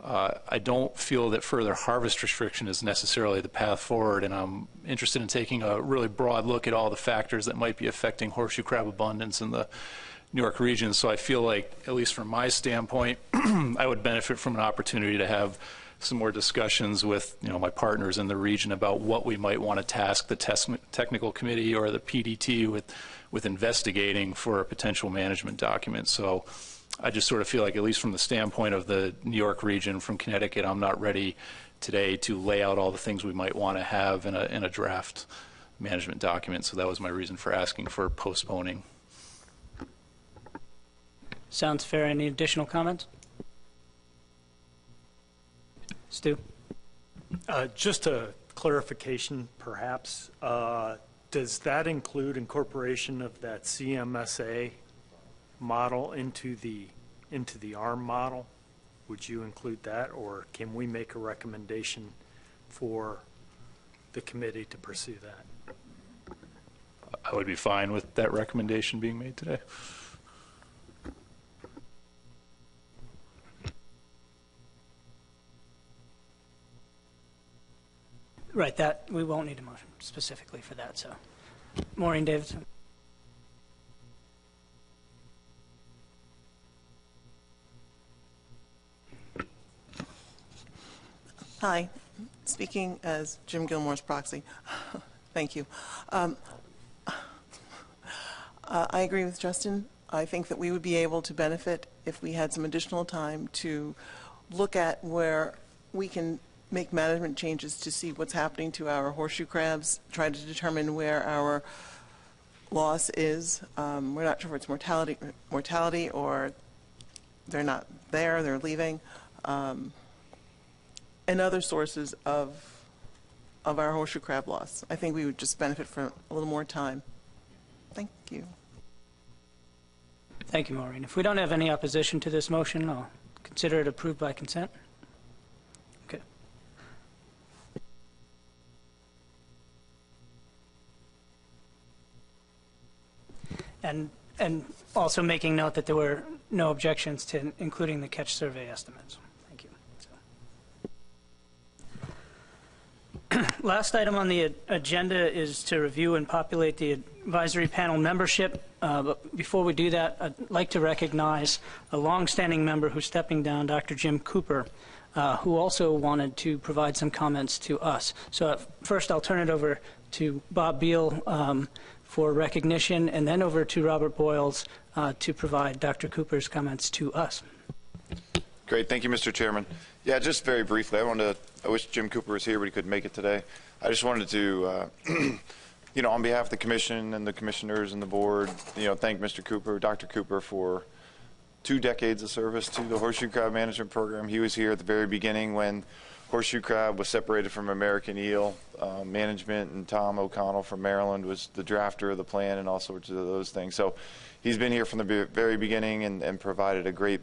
I don't feel that further harvest restriction is necessarily the path forward, and I'm interested in taking a really broad look at all the factors that might be affecting horseshoe crab abundance in the New York region. So I feel like, at least from my standpoint, I would benefit from an opportunity to have some more discussions with my partners in the region about what we might want to task the technical committee or the PDT with investigating for a potential management document. So I just sort of feel like, at least from the standpoint of the New York region, from Connecticut, I'm not ready today to lay out all the things we might want to have in a draft management document. So that was my reason for asking for postponing. Sounds fair. Any additional comments? Stu? Just a clarification, perhaps. Does that include incorporation of that CMSA model into the ARM model? Would you include that, or can we make a recommendation for the committee to pursue that? I would be fine with that recommendation being made today. Right, that we won't need a motion specifically for that. So, Maureen Davidson. Hi, speaking as Jim Gilmore's proxy. Thank you. I agree with Justin. I think that we would be able to benefit if we had some additional time to look at where we can make management changes to see what's happening to our horseshoe crabs, try to determine where our loss is. We're not sure if it's mortality or they're not there, they're leaving. and other sources of our horseshoe crab loss. I think we would just benefit from a little more time. Thank you. Thank you, Maureen. If we don't have any opposition to this motion, I'll consider it approved by consent. Okay. And also making note that there were no objections to including the catch survey estimates. Thank you. So. Last item on the agenda is to review and populate the advisory panel membership. But before we do that, I'd like to recognize a long-standing member who's stepping down, Dr. Jim Cooper, who also wanted to provide some comments to us. So first I'll turn it over to Bob Beal for recognition, and then over to Robert Boyles to provide Dr. Cooper's comments to us. Great. Thank you, Mr. Chairman. Yeah, just very briefly, I wish Jim Cooper was here, but he couldn't make it today. I just wanted to, on behalf of the commission and the commissioners and the board, thank Mr. Cooper, Dr. Cooper, for 2 decades of service to the Horseshoe Crab Management Program. He was here at the very beginning when horseshoe crab was separated from American eel management, and Tom O'Connell from Maryland was the drafter of the plan and all sorts of those things. So he's been here from the very beginning and provided a great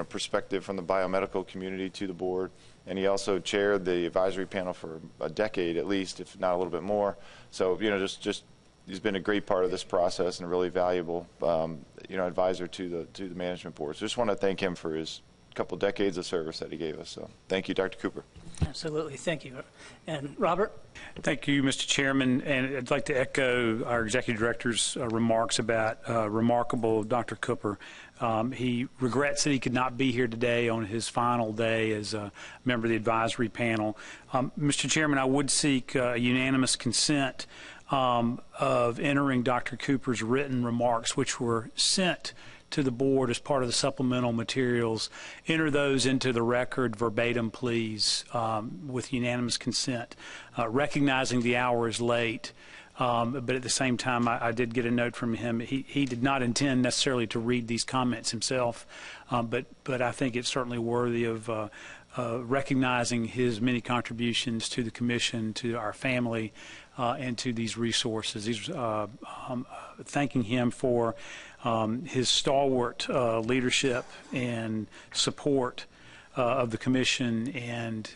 perspective from the biomedical community to the board. And he also chaired the advisory panel for a decade at least, if not a little bit more. So just he's been a great part of this process and a really valuable advisor to the management board. So just want to thank him for his couple decades of service that he gave us. So thank you, Dr. Cooper. Absolutely. Thank you. And Robert? Thank you, Mr. Chairman. And I'd like to echo our Executive Director's remarks about remarkable Dr. Cooper. He regrets that he could not be here today on his final day as a member of the advisory panel. Mr. Chairman, I would seek unanimous consent of entering Dr. Cooper's written remarks, which were sent to the board as part of the supplemental materials. Enter those into the record verbatim, please, with unanimous consent. Recognizing the hour is late, but at the same time, I did get a note from him. He did not intend necessarily to read these comments himself, but I think it's certainly worthy of recognizing his many contributions to the commission, to our family, and to these resources. Thanking him for his stalwart leadership and support of the commission and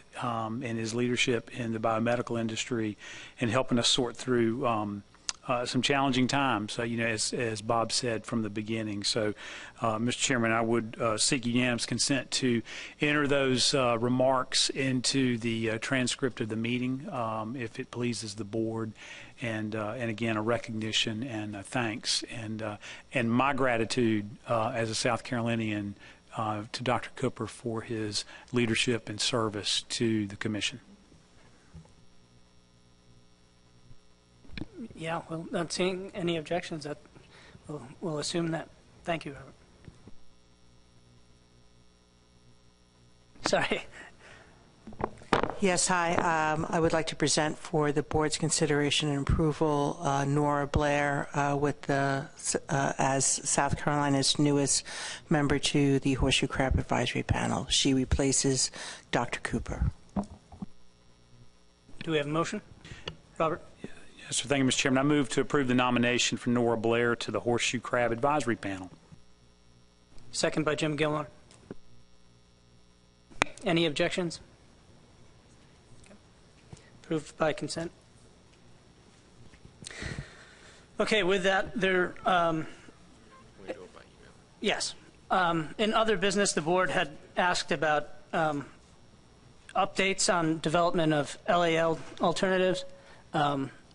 his leadership in the biomedical industry and helping us sort through some challenging times, as Bob said from the beginning. So, Mr. Chairman, I would seek unanimous consent to enter those remarks into the transcript of the meeting, if it pleases the board, and again, a recognition and thanks and my gratitude as a South Carolinian to Dr. Cooper for his leadership and service to the commission. Yeah, well, not seeing any objections, that we'll assume that. Thank you, Robert. Sorry. Yes, hi. I would like to present for the board's consideration and approval Nora Blair as South Carolina's newest member to the Horseshoe Crab Advisory Panel. She replaces Dr. Cooper. Do we have a motion? Robert? Yes, sir. Thank you, Mr. Chairman. I move to approve the nomination for Nora Blair to the Horseshoe Crab Advisory Panel. Second by Jim Gilmore. Any objections? Approved by consent. Okay, with that, yes. In other business, the board had asked about updates on development of LAL alternatives.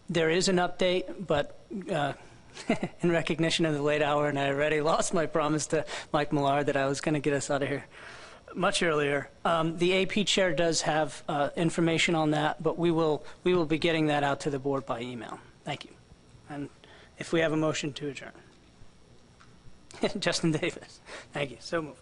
There is an update, but in recognition of the late hour, and I already lost my promise to Mike Millard that I was going to get us out of here much earlier. The AP chair does have information on that, but we will be getting that out to the board by email. Thank you. And if we have a motion to adjourn. Justin Davis. Thank you. So moved.